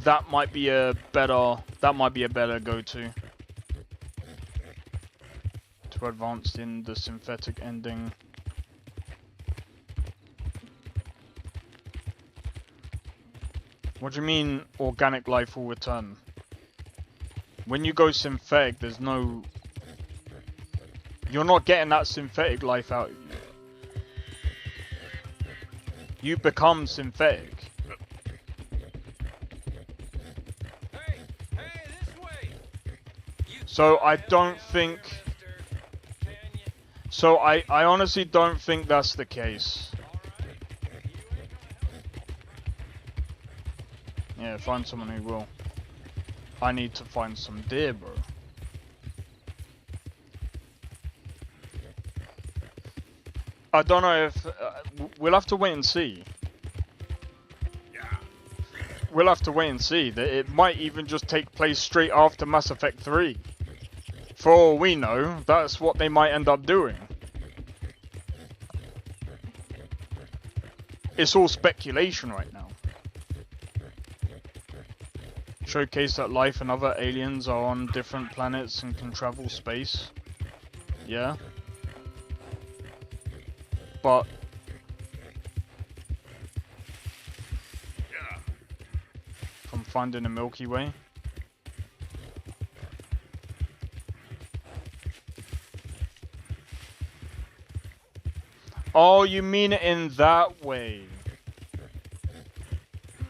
That might be a better go-to to advance in the synthetic ending. What do you mean organic life will return? When you go synthetic, there's no... You're not getting that synthetic life out of you. You become synthetic. So I don't think... So I honestly don't think that's the case. Yeah, find someone who will. I need to find some deer, bro. I don't know if... we'll have to wait and see. We'll have to wait and see. It might even just take place straight after Mass Effect 3. For all we know, that's what they might end up doing. It's all speculation right now. Showcase that life and other aliens are on different planets and can travel space. Yeah. But... from finding the Milky Way. Oh, you mean it in that way?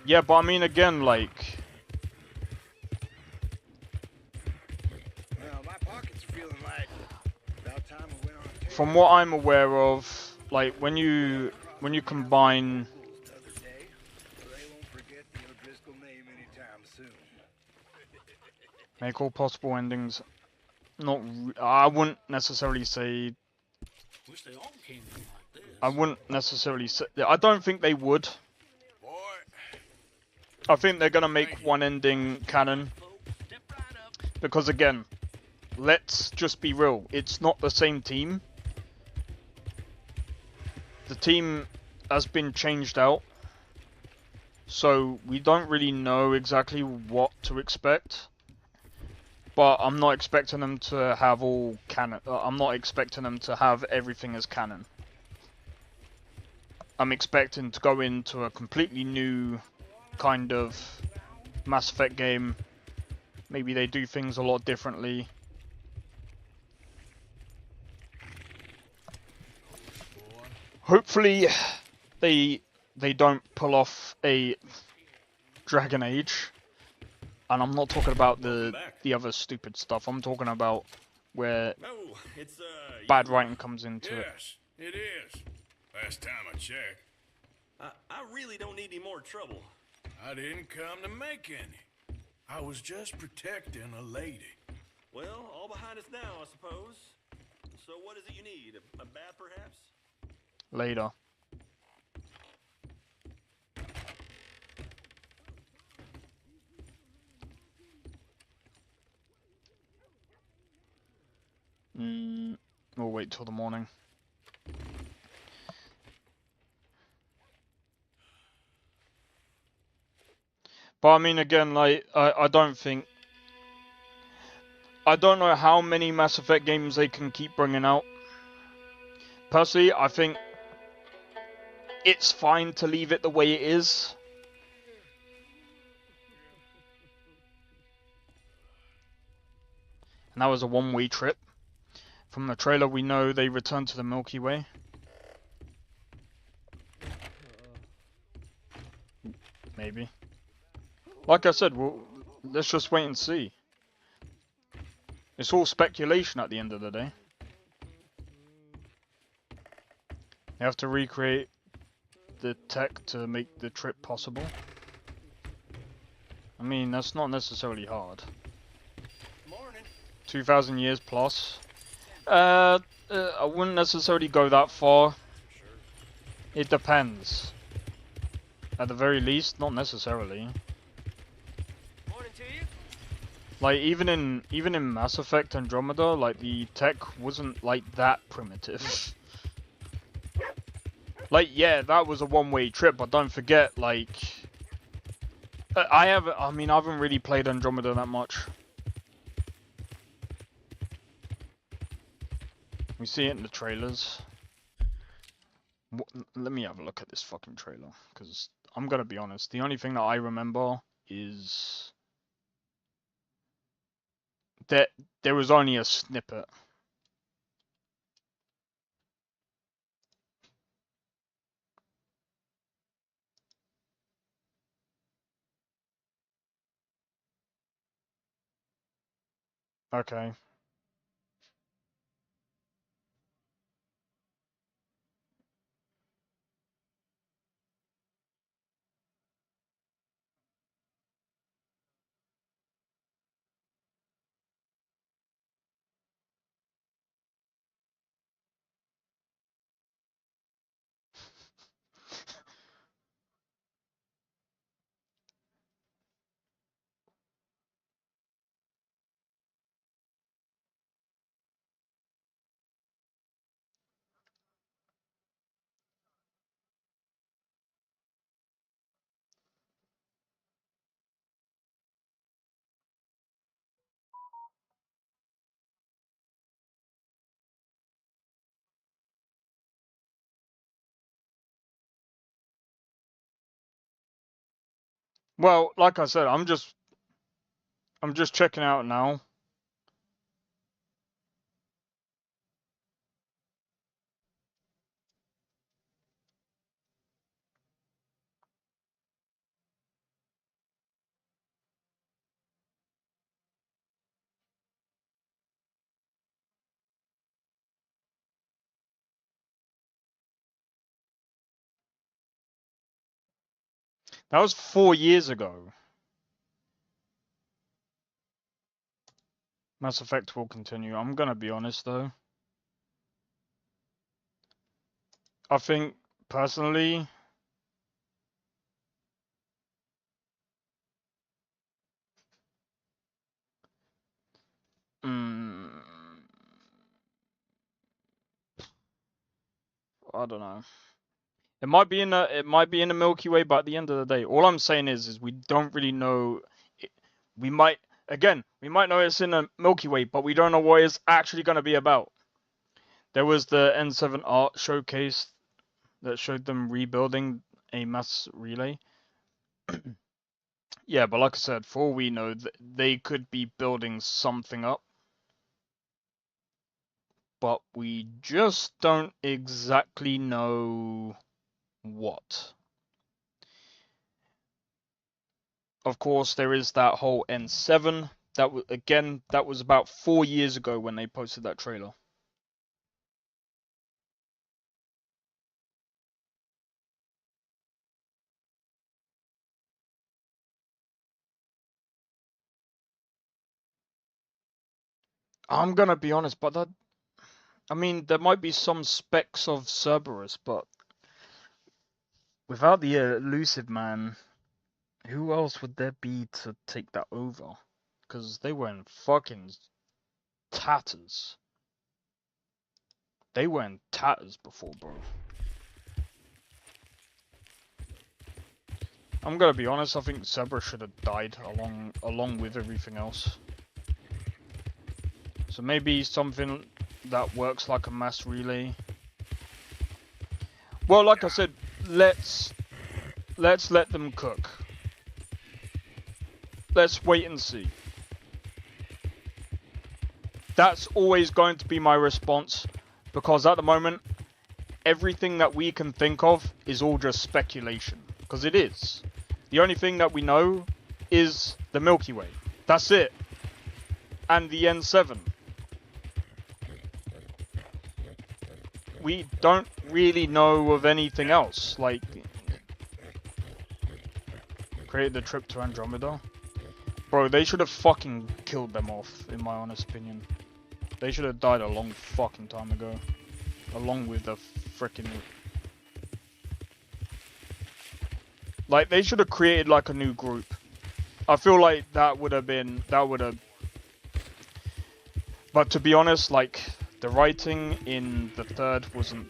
Yeah, but I mean again, like... Well, my pockets are feeling light. About time we went on a From what I'm aware of, like, when you combine... Make all possible endings. Not... I wouldn't necessarily say... Wish they all came in like this. I wouldn't necessarily say... I don't think they would. I think they're gonna make one ending canon. Because again, let's just be real. It's not the same team. The team has been changed out. So we don't really know exactly what to expect. But I'm not expecting them to have all canon. I'm not expecting them to have everything as canon. I'm expecting to go into a completely new kind of Mass Effect game. Maybe they do things a lot differently. Hopefully they don't pull off a Dragon Age. And I'm not talking about the other stupid stuff. I'm talking about where bad writing comes into it. Yes, it is. Last time I checked. I really don't need any more trouble. I didn't come to make any. I was just protecting a lady. Well, all behind us now, I suppose. So what is it you need? A bath, perhaps? Later. We'll wait till the morning. But I mean, again, like, I don't think... I don't know how many Mass Effect games they can keep bringing out. Personally, I think it's fine to leave it the way it is. And that was a one-way trip. From the trailer, we know they return to the Milky Way. maybe. Like I said, let's just wait and see. It's all speculation at the end of the day. You have to recreate the tech to make the trip possible. I mean, that's not necessarily hard. 2,000 years plus. I wouldn't necessarily go that far. It depends. At the very least, not necessarily. Like even in Mass Effect Andromeda, like the tech wasn't like that primitive. Like yeah, that was a one-way trip, but don't forget like I haven't really played Andromeda that much. We see it in the trailers. Let me have a look at this fucking trailer, because I'm gonna be honest, the only thing that I remember is that there was only a snippet. Okay. Well, like I said, I'm just checking out now. That was 4 years ago. Mass Effect will continue. I'm gonna be honest though. I think personally, I don't know. It might be in the Milky Way, but at the end of the day, all I'm saying is we don't really know. We might know it's in the Milky Way, but we don't know what it's actually going to be about. There was the N7 art showcase that showed them rebuilding a mass relay. Yeah, but like I said, for all we know, they could be building something up. But we just don't exactly know what. Of course, there is that whole N7. That was about 4 years ago when they posted that trailer. I'm gonna be honest, but there might be some specks of Cerberus, but without the Elusive Man, who else would there be to take that over? Because they were in fucking tatters. They were in tatters before, bro. I'm gonna be honest, I think Cerberus should have died along with everything else. So maybe something that works like a mass relay. Well, like I said, let's let them cook. Let's wait and see. That's always going to be my response, because at the moment, everything that we can think of is all just speculation. Because it is. The only thing that we know is the Milky Way. That's it. And the N7. We don't really know of anything else. Like, create the trip to Andromeda. Bro, they should have fucking killed them off, in my honest opinion. They should have died a long fucking time ago. Along with the frickin'... Like, they should have created, like, a new group. I feel like that would have been... That would have... But to be honest, like, the writing in the third wasn't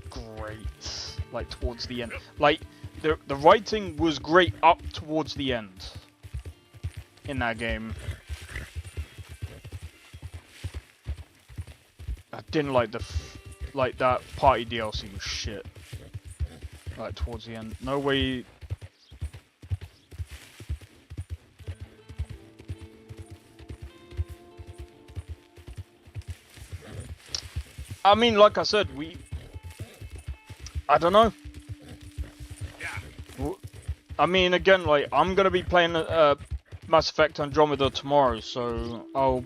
great. Like, towards the end. Like, the writing was great up towards the end. In that game. I didn't like like that party DLC was shit. Like, towards the end. No way... I mean, like I said, I don't know. I mean, again, like, I'm gonna be playing Mass Effect Andromeda tomorrow, so I'll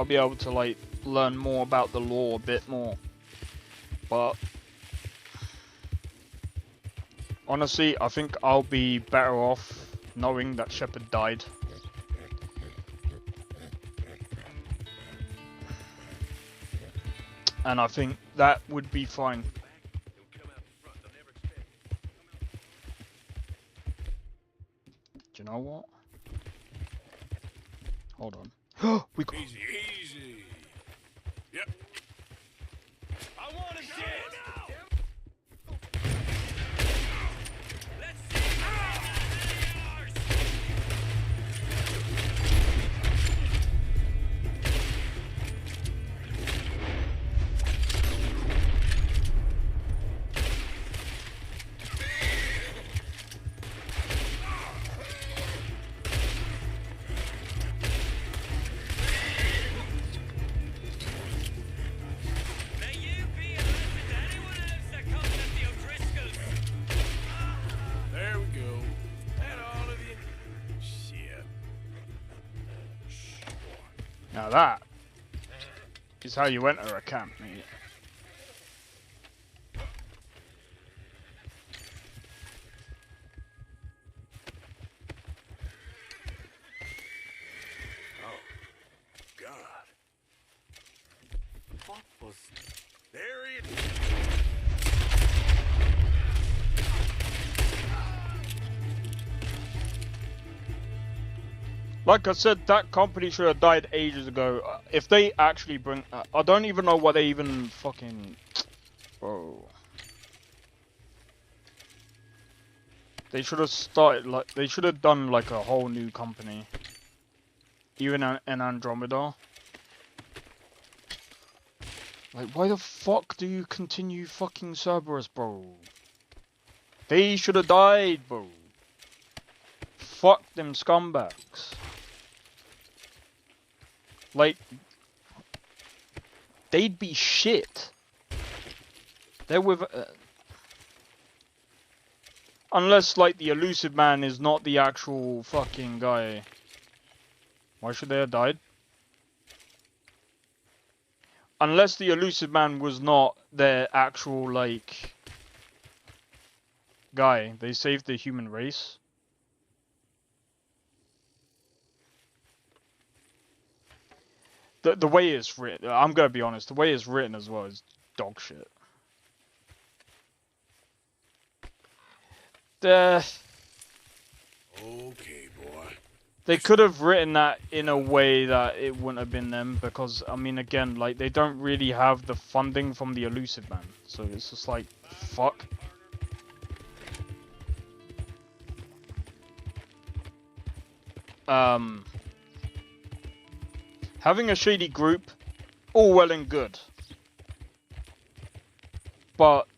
be able to, like, learn more about the lore a bit more. But honestly, I think I'll be better off knowing that Shepard died. And I think that would be fine. Do you know what? Hold on. We got... Easy, easy. Yep. I want him dead. Now that is how you enter a camp, mate. Oh, God. What was... There he is. Like I said, that company should have died ages ago. If they actually bring... I don't even know what they even fucking... Bro. They should have started, like... They should have done, like, a whole new company. Even in Andromeda. Like, why the fuck do you continue fucking Cerberus, bro? They should have died, bro. Fuck them scumbags. Like, they'd be shit. They're with... unless, like, the elusive man is not the actual fucking guy. Why should they have died? Unless the elusive man was not their actual, like... guy. They saved the human race. The way it's written, I'm gonna be honest, the way it's written as well is dog shit. Okay, boy. They could have written that in a way that it wouldn't have been them, because, I mean, again, like, they don't really have the funding from the elusive man, so it's just like, fuck. Having a shady group, all well and good. But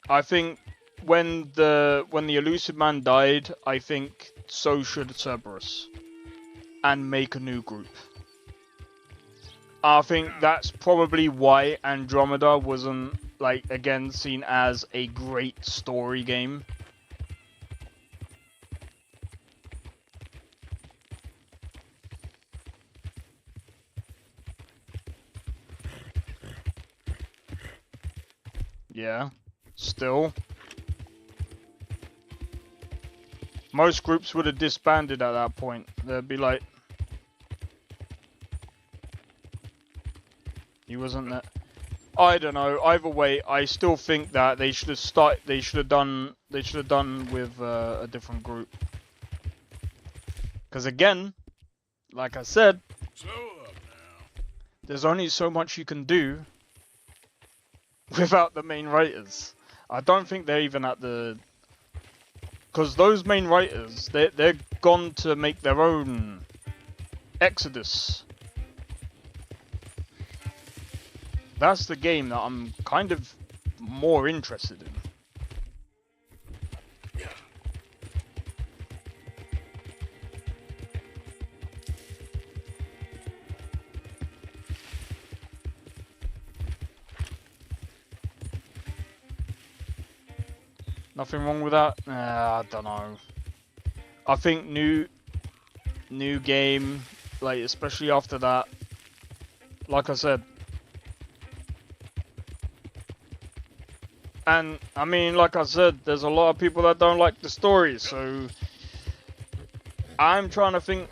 I think when the elusive man died, I think so should Cerberus. And make a new group. I think that's probably why Andromeda wasn't, like, again, seen as a great story game. Yeah. Still. Most groups would have disbanded at that point. They'd be like, he wasn't there. I don't know. Either way, I still think that they should have done with a different group. Because again, like I said, there's only so much you can do without the main writers. I don't think they're even at the... Because those main writers, they're gone to make their own Exodus. That's the game that I'm kind of more interested in. Nothing wrong with that? I don't know. I think new game, like especially after that, like I said. And I mean, like I said, there's a lot of people that don't like the story, so I'm trying to think.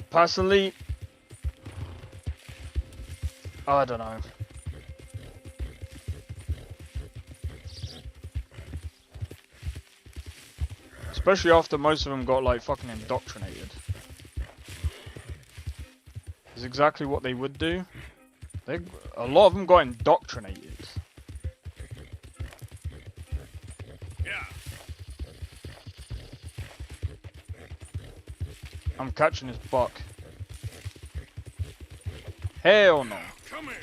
Personally, I don't know. Especially after most of them got like fucking indoctrinated. Is exactly what they would do. A lot of them got indoctrinated. Yeah. I'm catching this buck. Hell no. Come here.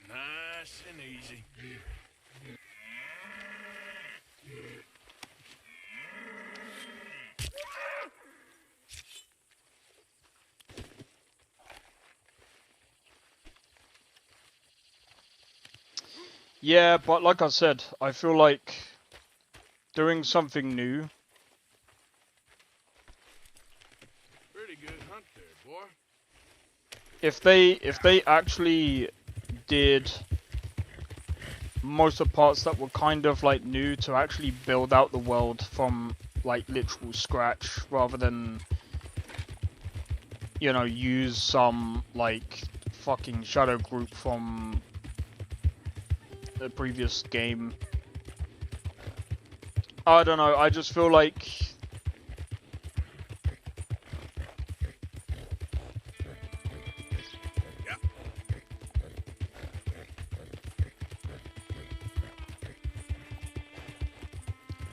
Nice and easy. Yeah, but like I said, I feel like doing something new. Pretty good hunt there, boy. If they actually did most of the parts that were kind of like new to actually build out the world from like literal scratch rather than, you know, use some like fucking shadow group from the previous game. I don't know, I just feel like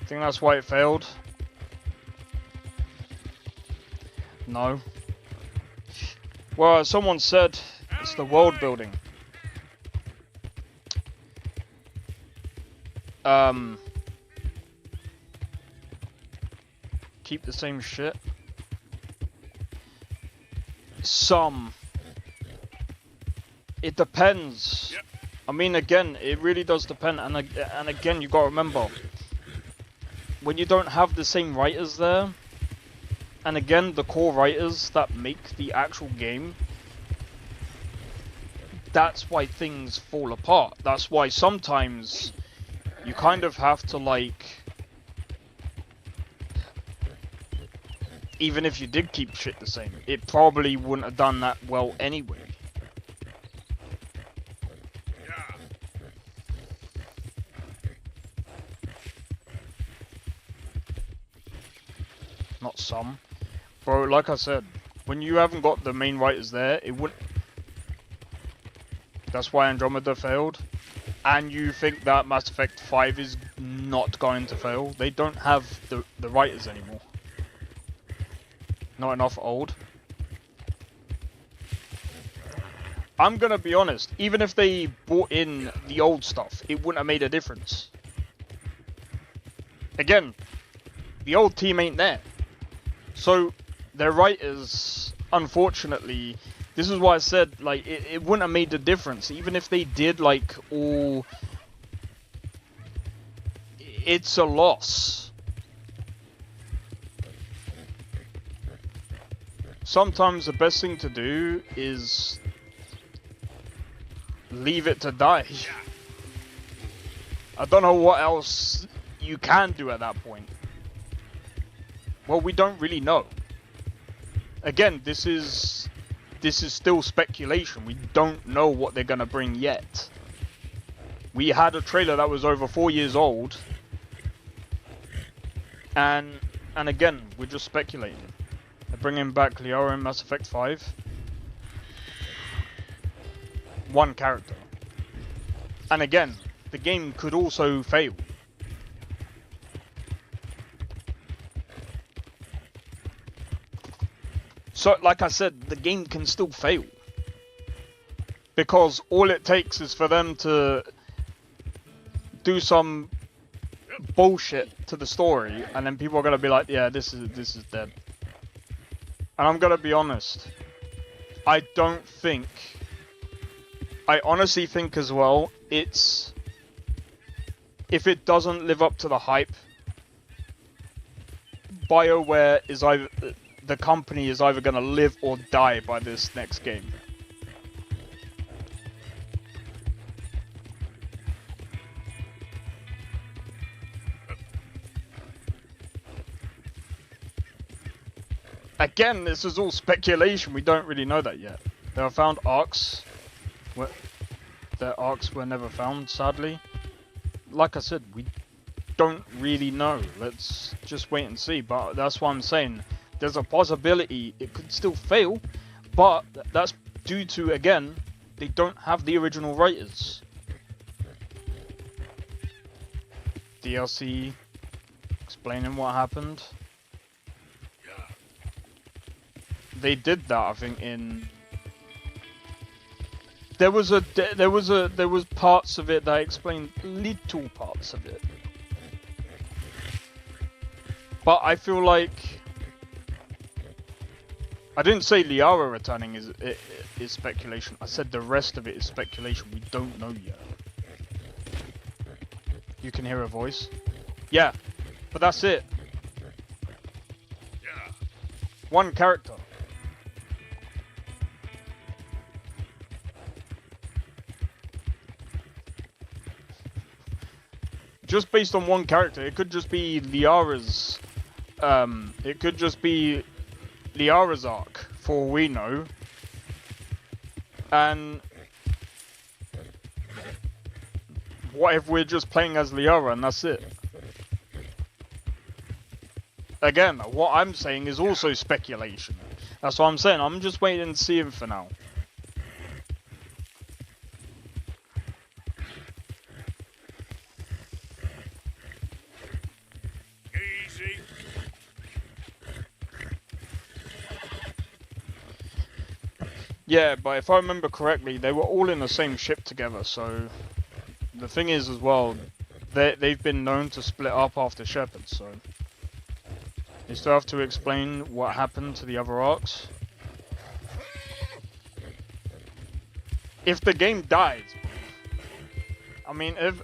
I think that's why it failed. No. Well, someone said it's the world building. Keep the same shit. Some. It depends. Yep. I mean, again, it really does depend. And again, you gotta remember, when you don't have the same writers there, and again, the core writers that make the actual game, that's why things fall apart. That's why sometimes you kind of have to, like, even if you did keep shit the same, it probably wouldn't have done that well anyway. Not some. Bro, like I said, when you haven't got the main writers there, it wouldn't... That's why Andromeda failed. And you think that Mass Effect 5 is not going to fail. They don't have the writers anymore. Not enough old. I'm gonna be honest, even if they brought in the old stuff, it wouldn't have made a difference. Again, the old team ain't there. So, their writers, unfortunately, this is why I said, like, it wouldn't have made a difference. Even if they did, like, all... It's a loss. sometimes the best thing to do is leave it to die. I don't know what else you can do at that point. Well, we don't really know. Again, this is still speculation. We don't know what they're gonna bring yet. We had a trailer that was over 4 years old, and again, we're just speculating. They're bringing back Liara in Mass Effect 5. One character. And again, the game could also fail. So, like I said, the game can still fail. Because all it takes is for them to do some bullshit to the story, and then people are gonna be like, yeah, this is dead. And I'm gonna be honest, I honestly think as well, if it doesn't live up to the hype, BioWare is the company is either gonna live or die by this next game. Again, this is all speculation. We don't really know that yet. There are found arcs. Their arcs were never found, sadly. Like I said, we don't really know. Let's just wait and see. But that's what I'm saying. There's a possibility it could still fail, but that's due to, again, they don't have the original writers. DLC explaining what happened. They did that, I think, in there was parts of it that explained little parts of it, but I feel like I didn't say Liara returning is speculation. I said the rest of it is speculation. We don't know yet. You can hear a voice. Yeah, but that's it. Yeah. One character. Just based on one character, it could just be Liara's. It could just be Liara's arc, for all we know. And what if we're just playing as Liara and that's it? Again, what I'm saying is also speculation. That's what I'm saying. I'm just waiting to see him for now. Easy. Yeah, but if I remember correctly, they were all in the same ship together, so the thing is as well, they've been known to split up after Shepard, so they still have to explain what happened to the other arcs. If the game dies, I mean, if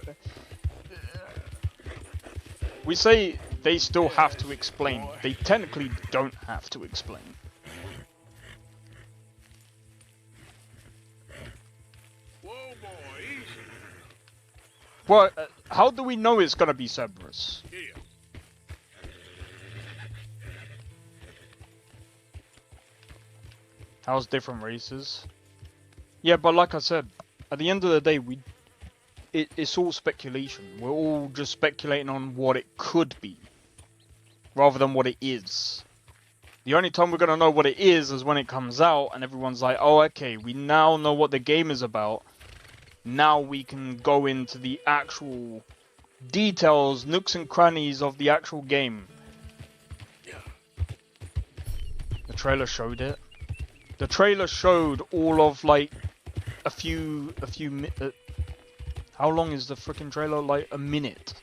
we say they still have to explain, they technically don't have to explain. Well, how do we know it's gonna be Cerberus? Yeah. How's different races? Yeah, but like I said, at the end of the day, it's all speculation. We're all just speculating on what it could be, rather than what it is. The only time we're gonna know what it is when it comes out, and everyone's like, "Oh, okay, we now know what the game is about. Now we can go into the actual details, nooks and crannies of the actual game." The trailer showed it. The trailer showed all of like a few how long is the freaking trailer? Like a minute.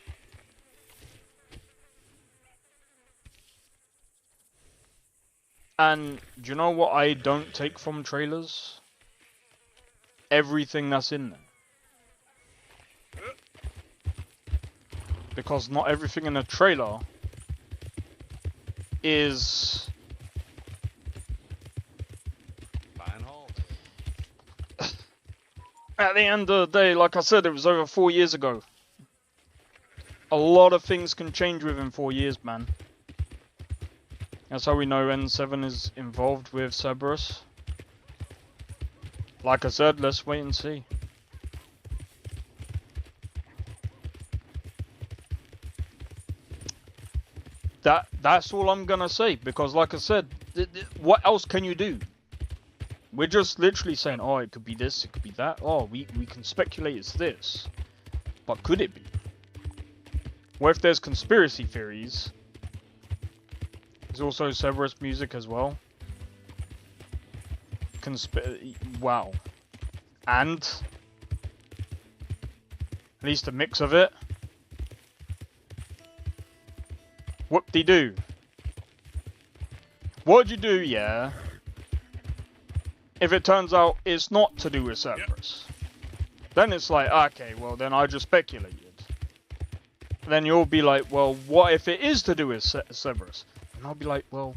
And do you know what I don't take from trailers? Everything that's in there. Because not everything in a trailer is At the end of the day, like I said, it was over 4 years ago. A lot of things can change within 4 years, man. That's how we know N7 is involved with Cerberus. Like I said, let's wait and see. That's all I'm gonna say, because like I said, what else can you do? We're just literally saying, oh, it could be this, it could be that. Oh, we can speculate it's this. But could it be? What if there's conspiracy theories? There's also Cerberus music as well. Wow. And at least a mix of it. Whoop-de-doo. What'd you do, yeah? If it turns out it's not to do with Cerberus. Then it's like, okay, well then I just speculated. Then you'll be like, well, what if it is to do with Cerberus? And I'll be like, well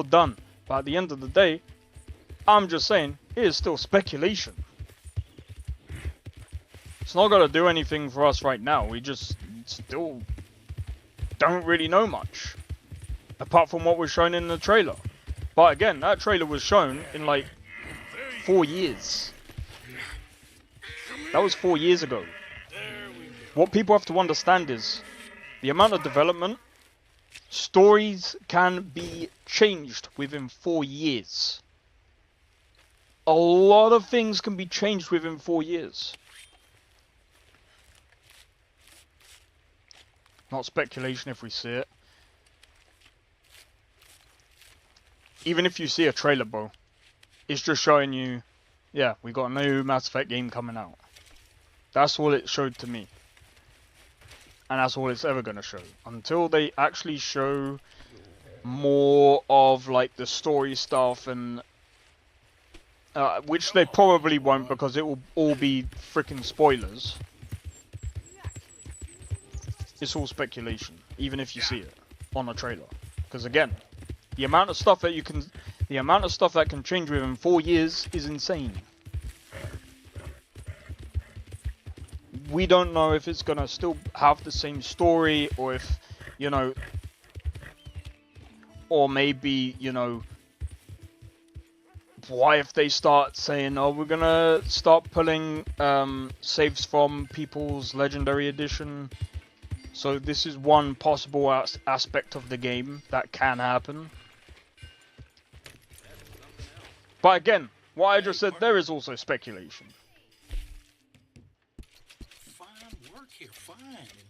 done. But at the end of the day, I'm just saying, it is still speculation. It's not going to do anything for us right now. We just still don't really know much. Apart from what was shown in the trailer. But again, that trailer was shown in like 4 years. That was 4 years ago. What people have to understand is the amount of development, stories can be changed within 4 years. A lot of things can be changed within 4 years. Not speculation if we see it. Even if you see a trailer, bro, it's just showing you, yeah, we got a new Mass Effect game coming out. That's all it showed to me. And that's all it's ever going to show. Until they actually show more of, like, the story stuff and... which they probably won't, because it will all be freaking spoilers. It's all speculation, even if you see it on a trailer. Because again, the amount of stuff that can change within 4 years is insane. We don't know if it's gonna still have the same story, or if, you know, or maybe, you know, why if they start saying, oh, we're gonna start pulling saves from People's Legendary Edition. So this is one possible aspect of the game that can happen. But again, what I just said there is also speculation. Fine work here, fine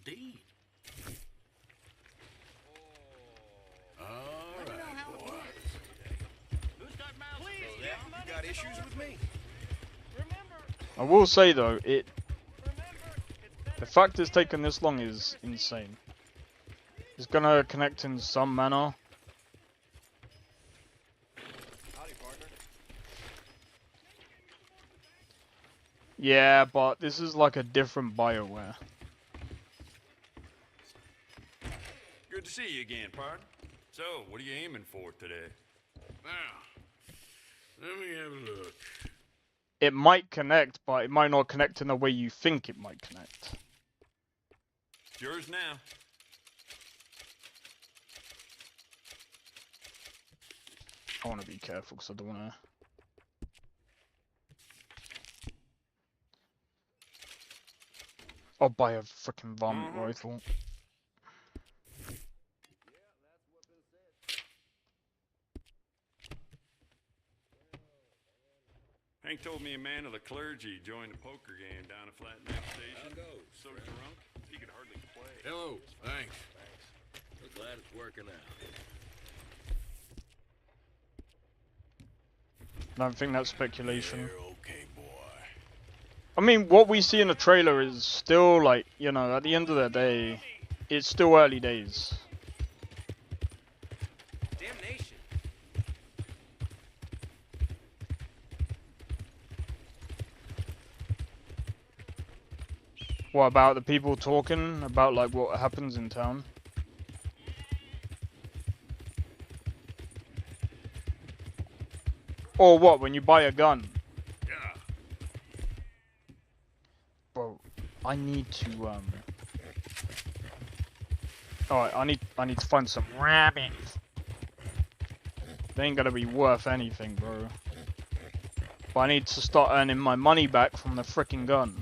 indeed. All right, boy. You got issues with me? I will say though, the fact it's taken this long is insane. It's gonna connect in some manner. Yeah, but this is like a different BioWare. Good to see you again, partner. So, what are you aiming for today? Now, let me have a look. It might connect, but it might not connect in the way you think it might connect. It's yours now. I want to be careful because I don't want to... I'll buy a freaking varmint rifle. Hank told me a man of the clergy joined a poker game down at Flat Neck Station. So drunk, he could hardly play. Hello, thanks. We're glad it's working out. I don't think that's speculation. You're okay, boy. I mean, what we see in the trailer is still like, you know, at the end of the day, it's still early days. Damnation. What about the people talking about like what happens in town? Or what, when you buy a gun? I need to Alright, I need to find some rabbits. They ain't gonna be worth anything, bro. But I need to start earning my money back from the frickin' gun.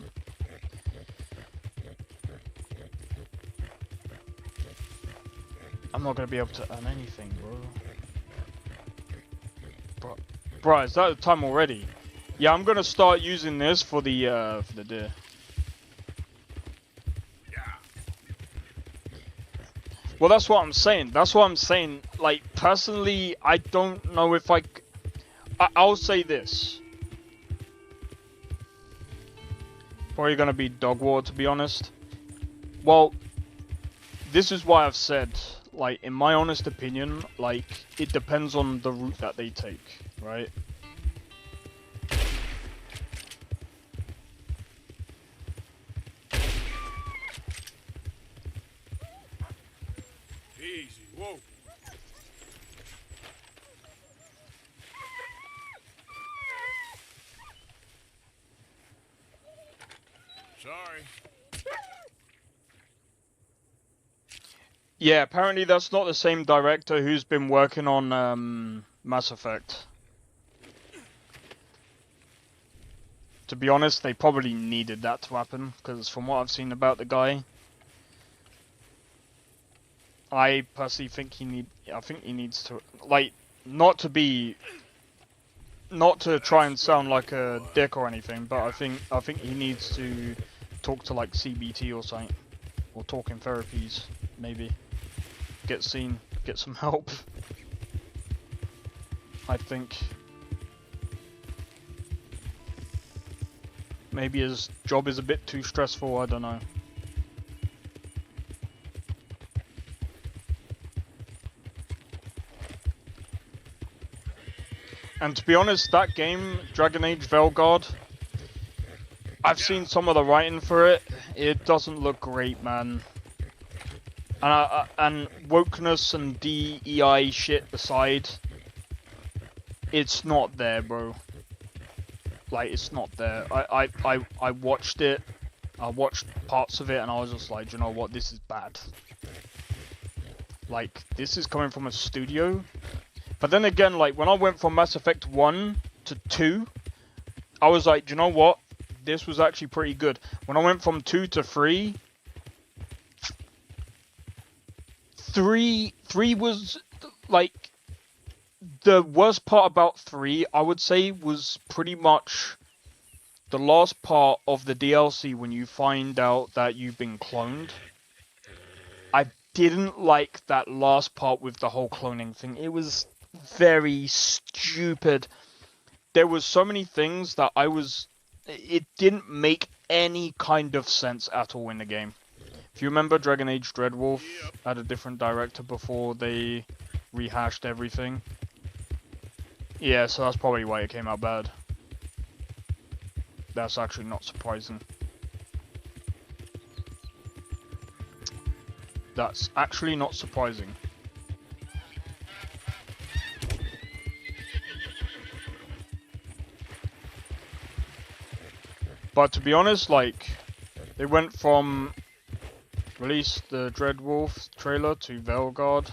I'm not gonna be able to earn anything, bro. Bro, is that the time already? Yeah, I'm gonna start using this for the deer. Well, that's what I'm saying. That's what I'm saying. Like, personally, I don't know if I'll say this. Probably gonna be dog water, to be honest. Well, this is why I've said, like, in my honest opinion, like, it depends on the route that they take, right? Easy, whoa. Sorry. Yeah, apparently that's not the same director who's been working on Mass Effect. To be honest, they probably needed that to happen, because from what I've seen about the guy, I personally think he needs to, like, not to try and sound like a dick or anything, but I think he needs to talk to like CBT or something, or talking therapies, maybe. Get seen, get some help. I think maybe his job is a bit too stressful, I don't know. And to be honest, that game, Dragon Age Veilguard, I've seen some of the writing for it. It doesn't look great, man. And wokeness and DEI shit aside, it's not there, bro. Like, it's not there. I watched it. I watched parts of it, and I was just like, you know what? This is bad. Like, this is coming from a studio. But then again, like, when I went from Mass Effect 1 to 2, I was like, you know what? This was actually pretty good. When I went from 2 to 3... 3 was, like, the worst part about 3, I would say, was pretty much the last part of the DLC when you find out that you've been cloned. I didn't like that last part with the whole cloning thing. It was very stupid. There was so many things that it didn't make any kind of sense at all in the game. If you remember, Dragon Age Dreadwolf had a different director before they rehashed everything. Yeah, so that's probably why it came out bad. That's actually not surprising. That's actually not surprising. But to be honest, like, they went from release the Dreadwolf trailer to Veilguard.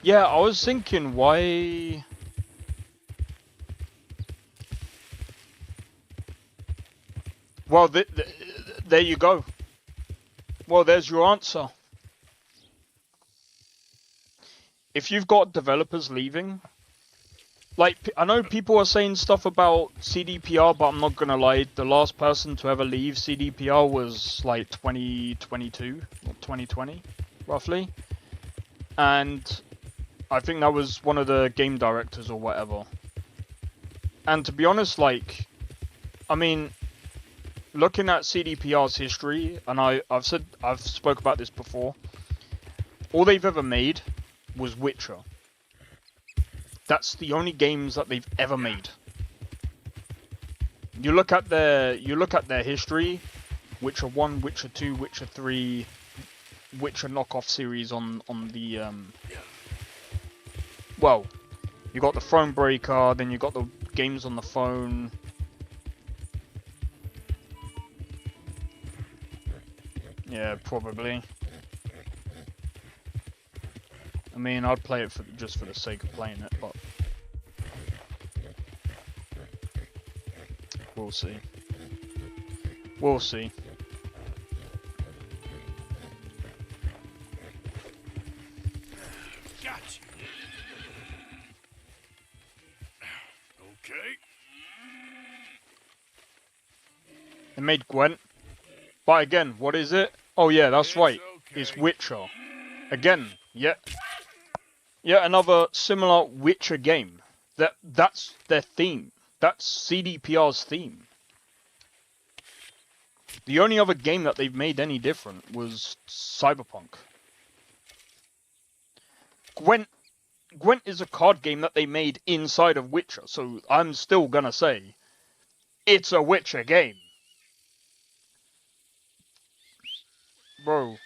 Yeah, I was thinking, why... Well, there you go. Well, there's your answer. If you've got developers leaving... Like, I know people are saying stuff about CDPR, but I'm not gonna lie, the last person to ever leave CDPR was, like, 2022, or 2020, roughly. And I think that was one of the game directors or whatever. And to be honest, like, I mean, looking at CDPR's history, and I've spoke about this before, all they've ever made was Witcher. That's the only games that they've ever made. You look at their history, Witcher 1, Witcher 2, Witcher 3, Witcher knockoff series on the well, you got the Thronebreaker, then you got the games on the phone. Yeah, probably. I mean, I'd play it just for the sake of playing it, but we'll see. We'll see. Gotcha. Okay. They made Gwent. But again, what is it? Oh yeah, that's right. It's Witcher. Again, yet another similar Witcher game. That's their theme. That's CDPR's theme. The only other game that they've made any different was Cyberpunk. Gwent is a card game that they made inside of Witcher, so I'm still gonna say it's a Witcher game. Bro.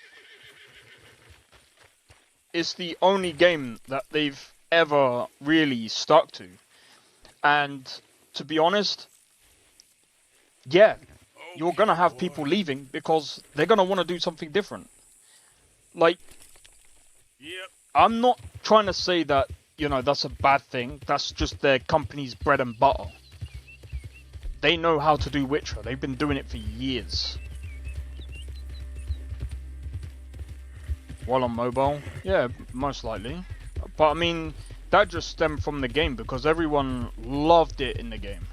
It's the only game that they've ever really stuck to. And to be honest, yeah, you're gonna have people leaving because they're gonna want to do something different. Like, I'm not trying to say that, you know, that's a bad thing. That's just their company's bread and butter. They know how to do Witcher. They've been doing it for years. While on mobile? Yeah, most likely. But I mean, that just stemmed from the game because everyone loved it in the game.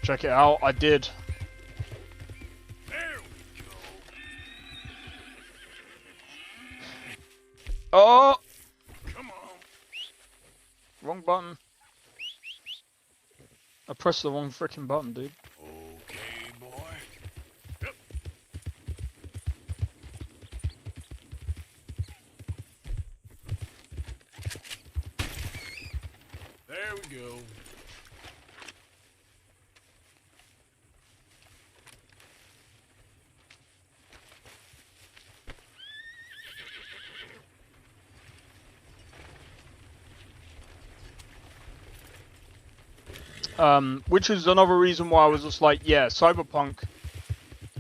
Check it out, I did. There we go. Oh! Come on. Wrong button. I pressed the wrong freaking button, dude. Okay, boy. Yep. There we go. Which is another reason why I was just like, yeah, Cyberpunk,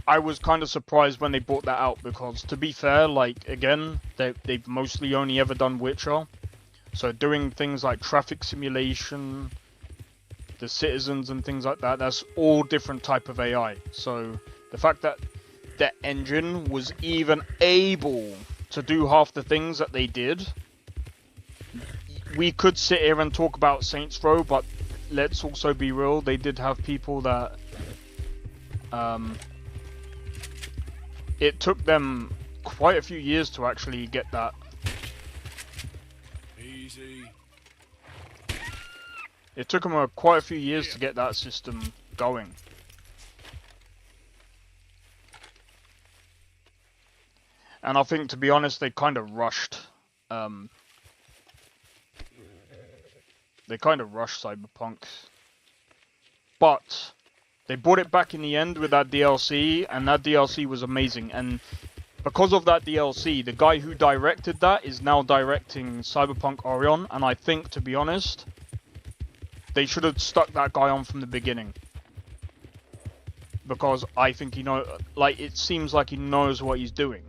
I was kind of surprised when they brought that out, because to be fair, like, again, they've mostly only ever done Witcher. So doing things like traffic simulation, the citizens and things like that, that's all different type of AI. So the fact that the engine was even able to do half the things that they did, we could sit here and talk about Saints Row, but let's also be real, they did have people that it took them quite a few years to actually get that. Easy. It took them quite a few years to get that system going. And I think, to be honest, they kind of rushed. They kind of rushed Cyberpunk. But they brought it back in the end with that DLC, and that DLC was amazing. And because of that DLC, the guy who directed that is now directing Cyberpunk Orion, and I think, to be honest, they should have stuck that guy on from the beginning. Because I think it seems like he knows what he's doing.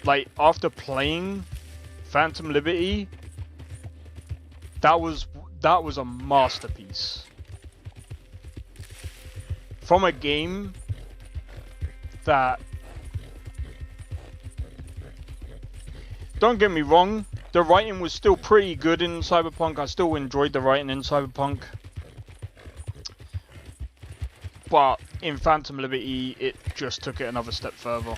Like, after playing Phantom Liberty, that was a masterpiece. From a game that, don't get me wrong, the writing was still pretty good in Cyberpunk. I still enjoyed the writing in Cyberpunk. But in Phantom Liberty, it just took it another step further.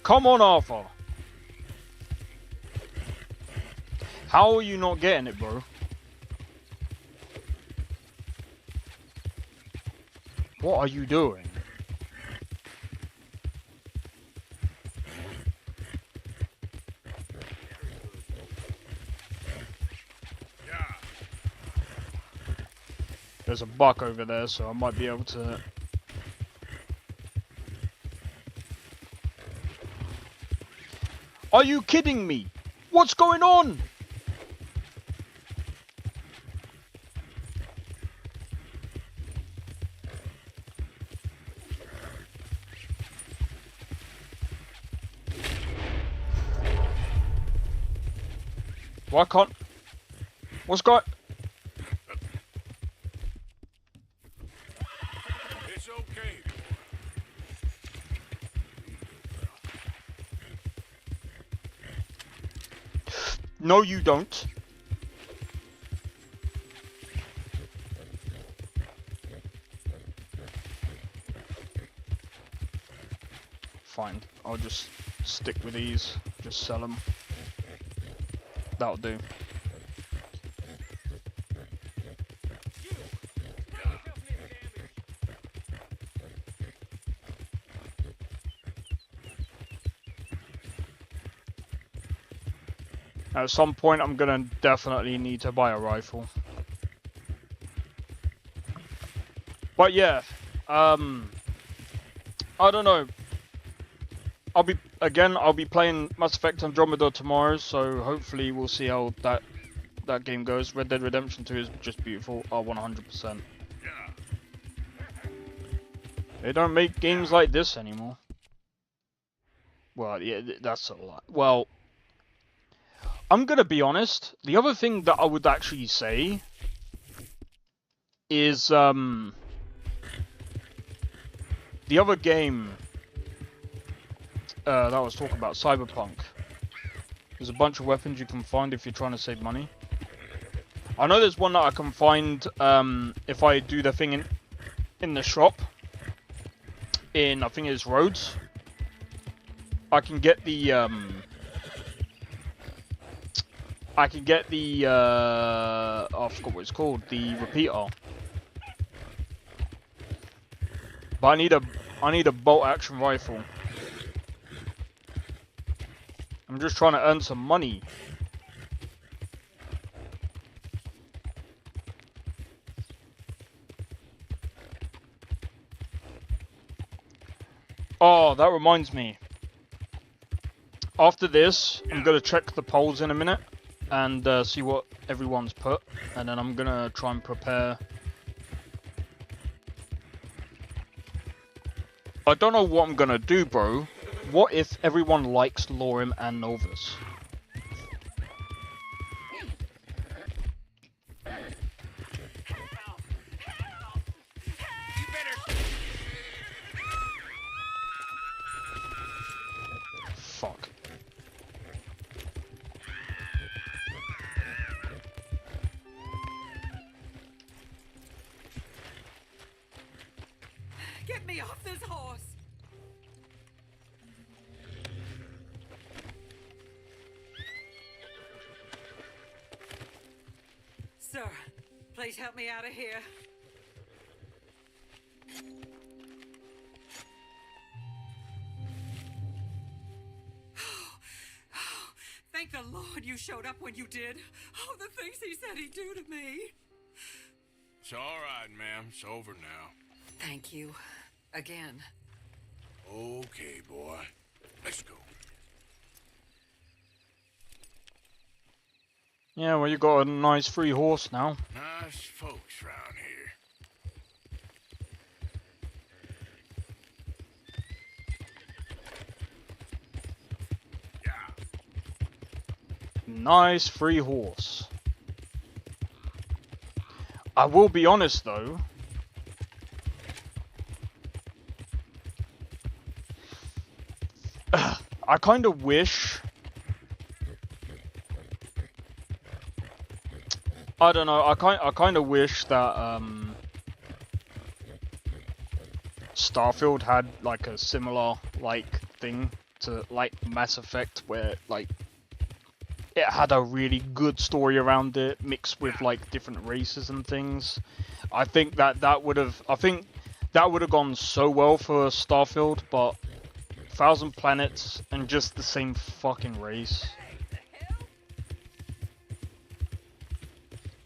Come on, Arthur. How are you not getting it, bro? What are you doing? There's a buck over there, so I might be able to... Are you kidding me? What's going on? Why can't... What's going... It's okay. No, you don't. Fine. I'll just stick with these. Just sell them. That'll do. At some point, I'm gonna definitely need to buy a rifle. But yeah, I don't know. I'll be playing Mass Effect Andromeda tomorrow, so hopefully we'll see how that game goes. Red Dead Redemption 2 is just beautiful. 100%. They don't make games like this anymore. Well, yeah, that's a lot. Well, I'm gonna be honest. The other thing that I would actually say is the other game that I was talking about, Cyberpunk. There's a bunch of weapons you can find if you're trying to save money. I know there's one that I can find if I do the thing in the shop. I think it's Rhodes. I can get the oh, I forgot what it's called, the repeater. But I need a bolt action rifle. I'm just trying to earn some money. Oh, that reminds me. After this, I'm gonna check the polls in a minute and see what everyone's put, and then I'm gonna try and prepare. I don't know what I'm gonna do, bro. What if everyone likes Lorem and Novus? Fuck. Get me off this horse! Sir, please help me out of here. Thank the Lord you showed up when you did. Oh, the things he said he'd do to me. It's all right, ma'am. It's over now. Thank you. Again. Okay, boy. Let's go. Yeah, well, you got a nice free horse now. Nice folks round here. Nice free horse. I will be honest though. I kind of wish. I don't know. I kind of wish that Starfield had like a similar like thing to like Mass Effect, where like it had a really good story around it, mixed with like different races and things. I think that would have gone so well for Starfield, but 1,000 planets and just the same fucking race.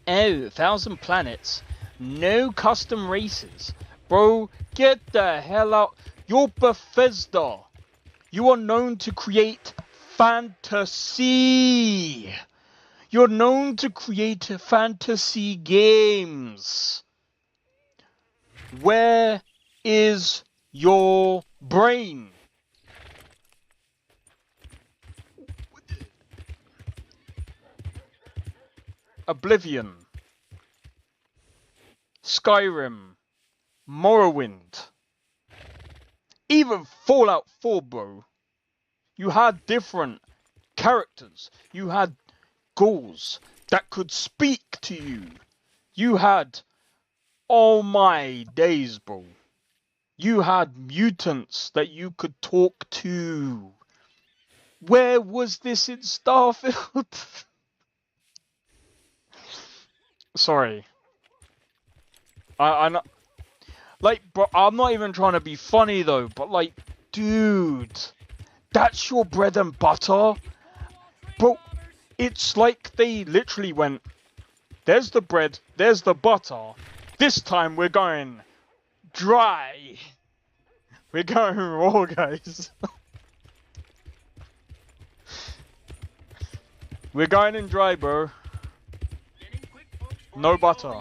Oh, 1,000 planets. No custom races. Bro, get the hell out. You're Bethesda. You are known to create fantasy. You're known to create fantasy games. Where is your brain? Oblivion, Skyrim, Morrowind, even Fallout 4, bro. You had different characters. You had ghouls that could speak to you. You had, oh my days, bro. You had mutants that you could talk to. Where was this in Starfield? Sorry. I know, like, bro, I'm not even trying to be funny though, but like, dude, that's your bread and butter? Bro, it's like they literally went, there's the bread, there's the butter. This time we're going dry. We're going raw, guys. We're going in dry, bro. No butter.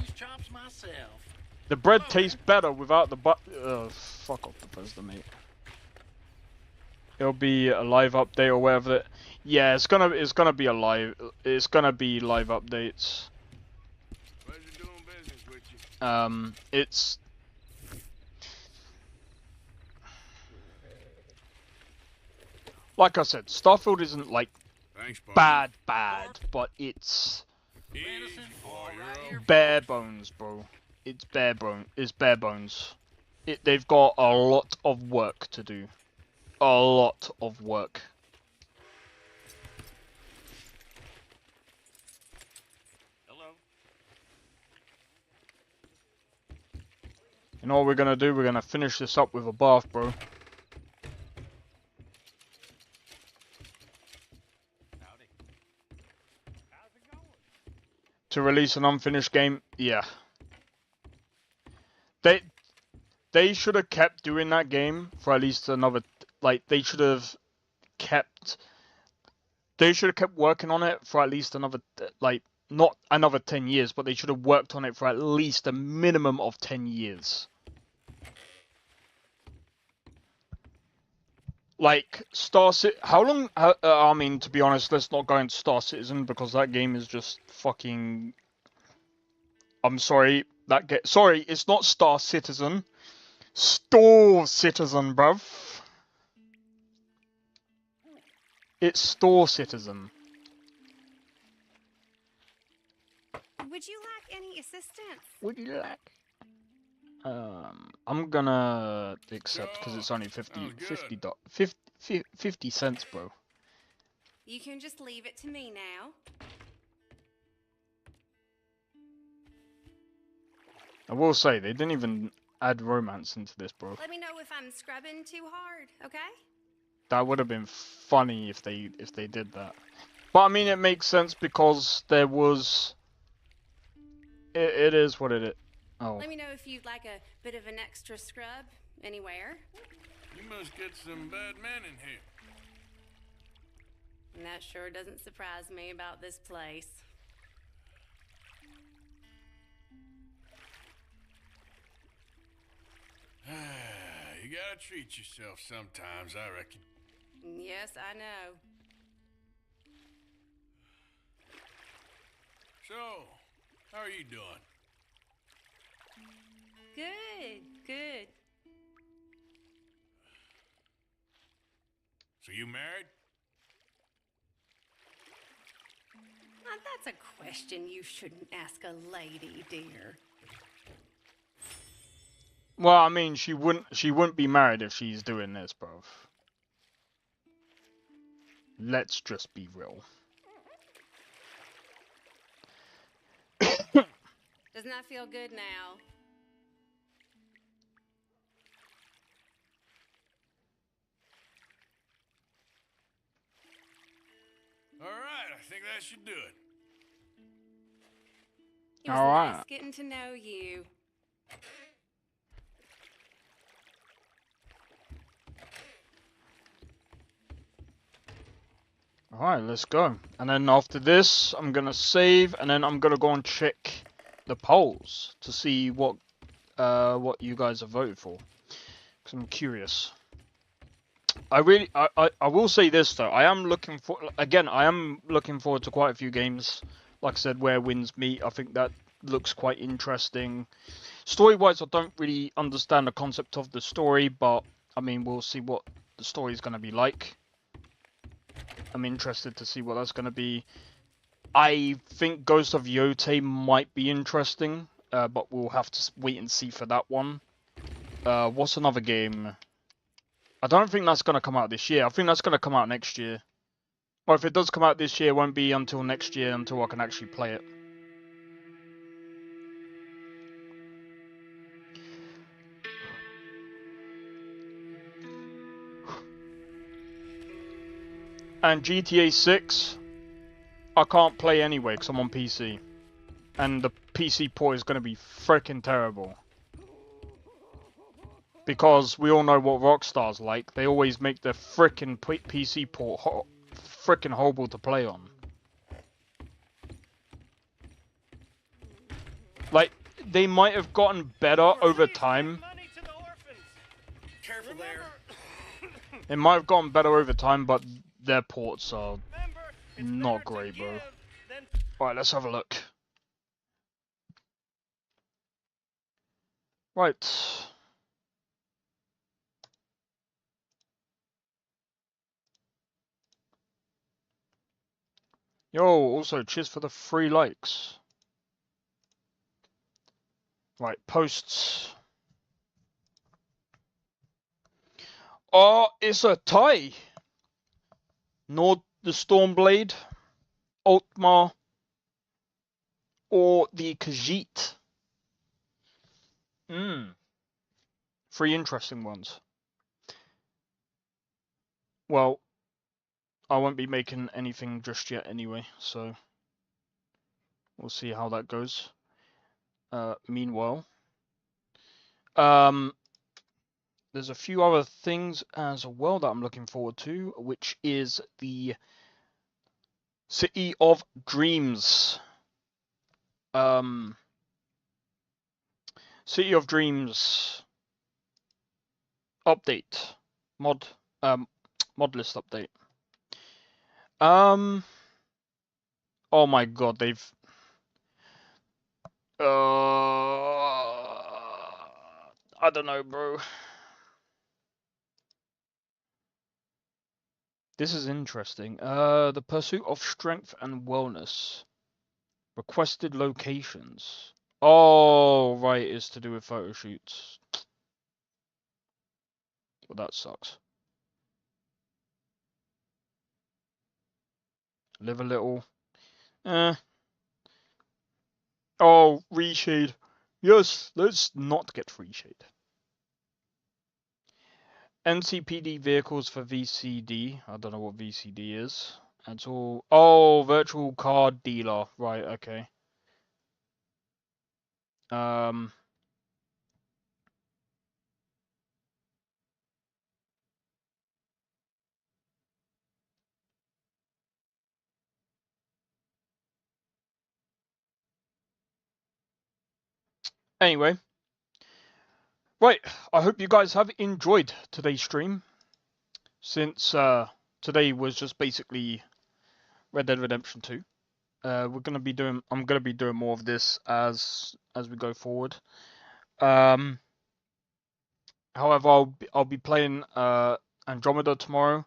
The bread tastes better without the butter. Fuck off, Bethesda, mate. It'll be a live update or whatever. Yeah, it's gonna be a live. It's gonna be live updates. It's like I said, Starfield isn't like bad, but it's bare bones, bro. It's bare bone. It's bare bones. They've got a lot of work to do. A lot of work. Hello. You know what we're gonna do? We're gonna finish this up with a bath, bro. To release an unfinished game, yeah. They should have kept doing that game for at least another, like, they should have kept working on it for at least another, like, not another 10 years, but they should have worked on it for at least a minimum of 10 years. Like, how long, I mean, to be honest, let's not go into Star Citizen, because that game is just fucking, I'm sorry, sorry, it's not Star Citizen. Store Citizen, bruv. It's Store Citizen. Would you like any assistance? Would you like? I'm gonna accept because it's only 50 cents, bro. You can just leave it to me now. I will say, they didn't even add romance into this, bro. Let me know if I'm scrubbing too hard, okay? That would have been funny if they did that. But I mean, it makes sense because there was. It is what it is. Oh. Let me know if you'd like a bit of an extra scrub anywhere. You must get some bad men in here. And that sure doesn't surprise me about this place. You gotta treat yourself sometimes, I reckon. Yes, I know. So, how are you doing? Good. So you married? Now, that's a question you shouldn't ask a lady, dear. Well, I mean, she wouldn't be married if she's doing this, bro. Let's just be real. Doesn't that feel good now? All right, I think that should do it. It was nice getting to know you. Alright, let's go. And then after this, I'm gonna save, and then I'm gonna go and check the polls to see what you guys have voted for. Because I'm curious. I will say this though, I am looking forward to quite a few games. Like I said, where wins meet. I think that looks quite interesting. Story-wise, I don't really understand the concept of the story, but I mean, we'll see what the story is going to be like. I'm interested to see what that's going to be. I think Ghost of Yote might be interesting, but we'll have to wait and see for that one. What's another game? I don't think that's going to come out this year. I think that's going to come out next year. Or if it does come out this year, it won't be until next year until I can actually play it. And GTA 6, I can't play anyway because I'm on PC. And the PC port is going to be freaking terrible. Because we all know what Rockstar's like. They always make the freaking PC port freaking horrible to play on. Like, they might have gotten better over time. Careful there. It might have gotten better over time, but their ports are not great, bro. Alright, let's have a look. Right. Yo, also, cheers for the 3 likes. Right, posts. Oh, it's a tie. Nord the Stormblade, Altmar, or the Khajiit. 3 interesting ones. Well, I won't be making anything just yet anyway, so we'll see how that goes. Meanwhile, there's a few other things as well that I'm looking forward to, which is the City of Dreams. City of Dreams update. Mod list update. Oh my god, they've I don't know, bro. This is interesting. The pursuit of strength and wellness. Requested locations. Oh, right, it's to do with photo shoots. Well, that sucks. Live a little. Oh, reshade. Yes, let's not get reshade. NCPD vehicles for VCD. I don't know what VCD is. That's all. Oh, virtual car dealer. Right, okay. Anyway. Right, I hope you guys have enjoyed today's stream. Since today was just basically Red Dead Redemption 2. I'm gonna be doing more of this as we go forward. However, I'll be playing Andromeda tomorrow.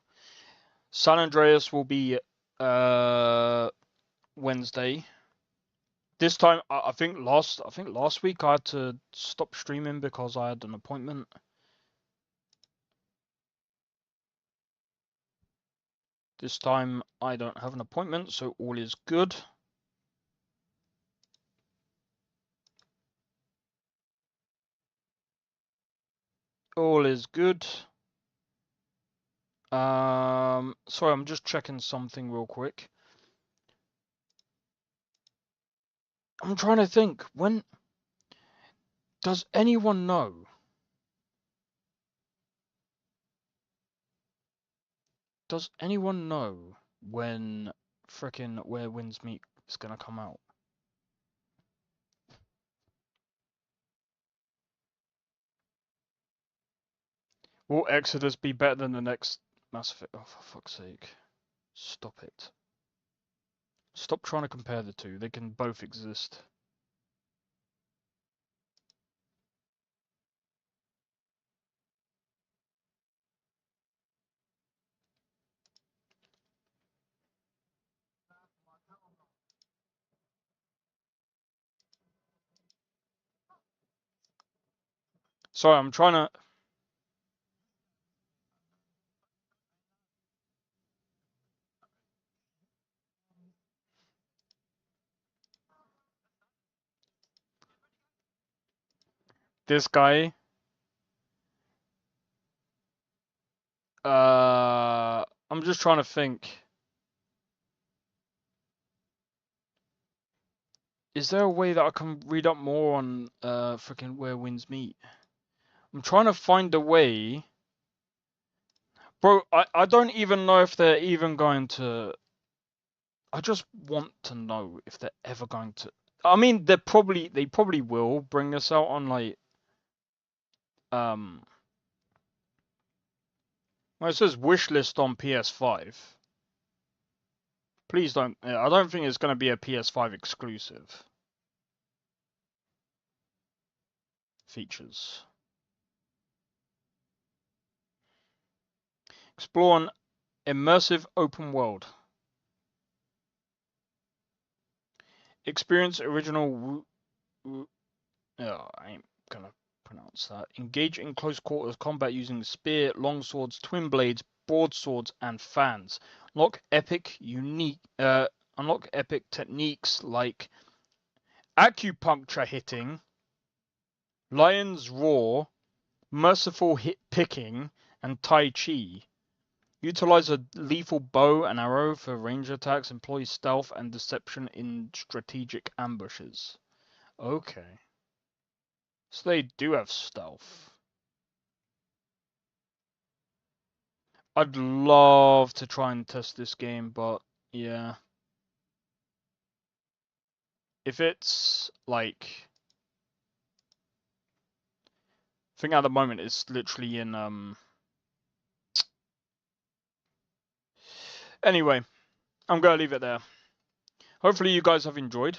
San Andreas will be Wednesday. This time, I think last week I had to stop streaming because I had an appointment. This time I don't have an appointment, so all is good. All is good. Sorry, I'm just checking something real quick. I'm trying to think. When does anyone know? Does anyone know when frickin' Where Winds Meet is gonna come out? Will Exodus be better than the next Mass Effect? Oh, for fuck's sake. Stop it. Stop trying to compare the two. They can both exist. Sorry, I'm trying to... This guy... I'm just trying to think. Is there a way that I can read up more on frickin' Where Winds Meet? I'm trying to find a way... Bro, I don't even know if they're even going to... I just want to know if they're ever going to... I mean, they probably will bring this out on, like... Well, it says wishlist on PS5. Please don't... I don't think it's going to be a PS5 exclusive. Features. Explore an immersive open world. Experience original... Oh, I ain't gonna pronounce that. Engage in close quarters combat using spear, longswords, twin blades, broadswords, and fans. Unlock epic techniques like acupuncture hitting, lion's roar, merciful hit picking, and tai chi. Utilize a lethal bow and arrow for range attacks. Employ stealth and deception in strategic ambushes. Okay. So they do have stealth. I'd love to try and test this game, but yeah. If it's like... I think at the moment it's literally in Anyway, I'm going to leave it there. Hopefully you guys have enjoyed.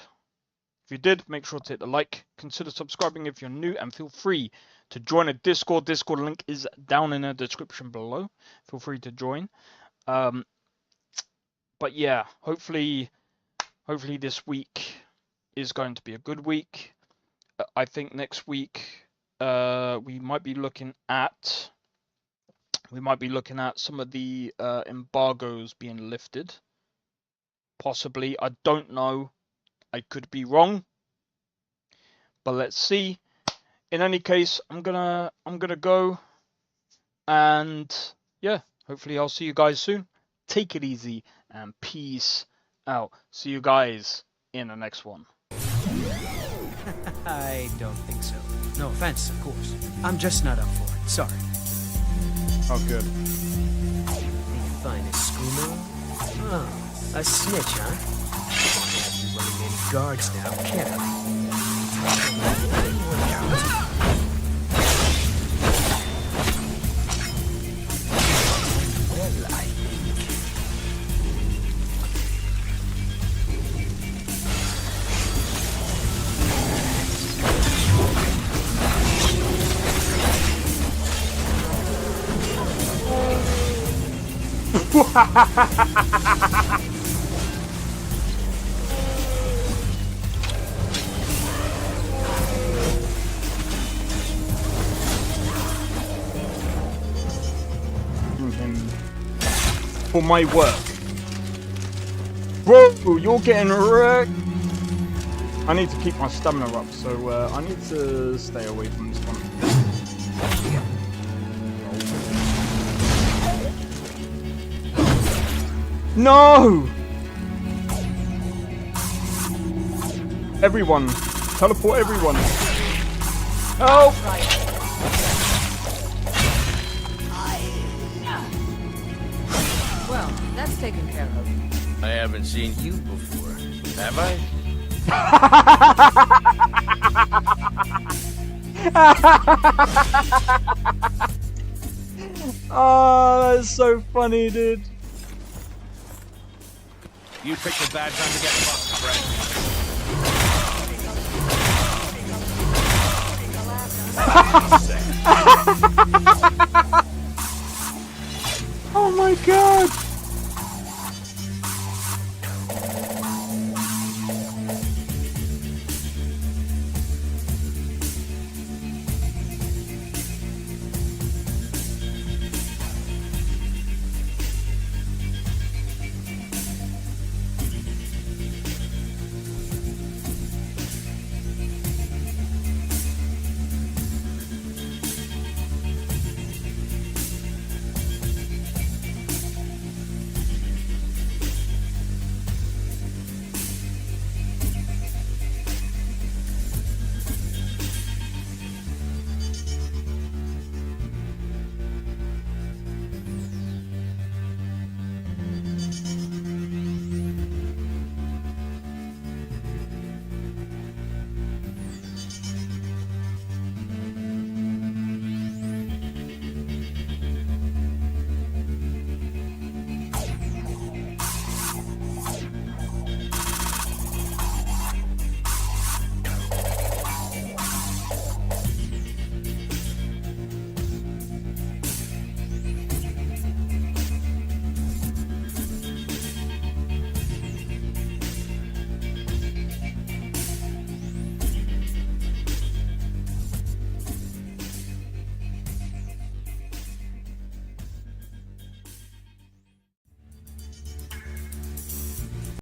If you did, make sure to hit the like. Consider subscribing if you're new, and feel free to join a Discord. Discord link is down in the description below. Feel free to join. But yeah, hopefully this week is going to be a good week. I think next week we might be looking at some of the embargoes being lifted. Possibly, I don't know. I could be wrong, but let's see. In any case, I'm gonna go, and yeah, hopefully I'll see you guys soon. Take it easy and peace out. See you guys in the next one. I don't think so. No offense, of course. I'm just not up for it. Sorry. Oh, good. You find a schooner? Oh, a snitch, huh? Won't have you running any guards now, can I? Well, I For my work. Bro, you're getting wrecked. I need to keep my stamina up, so I need to stay away from this one. No! Everyone. Teleport everyone. Help! Well, that's taken care of. I haven't seen you before, have I? Oh, that's so funny, dude. You picked a bad time to get fucked, Brett. Oh my god!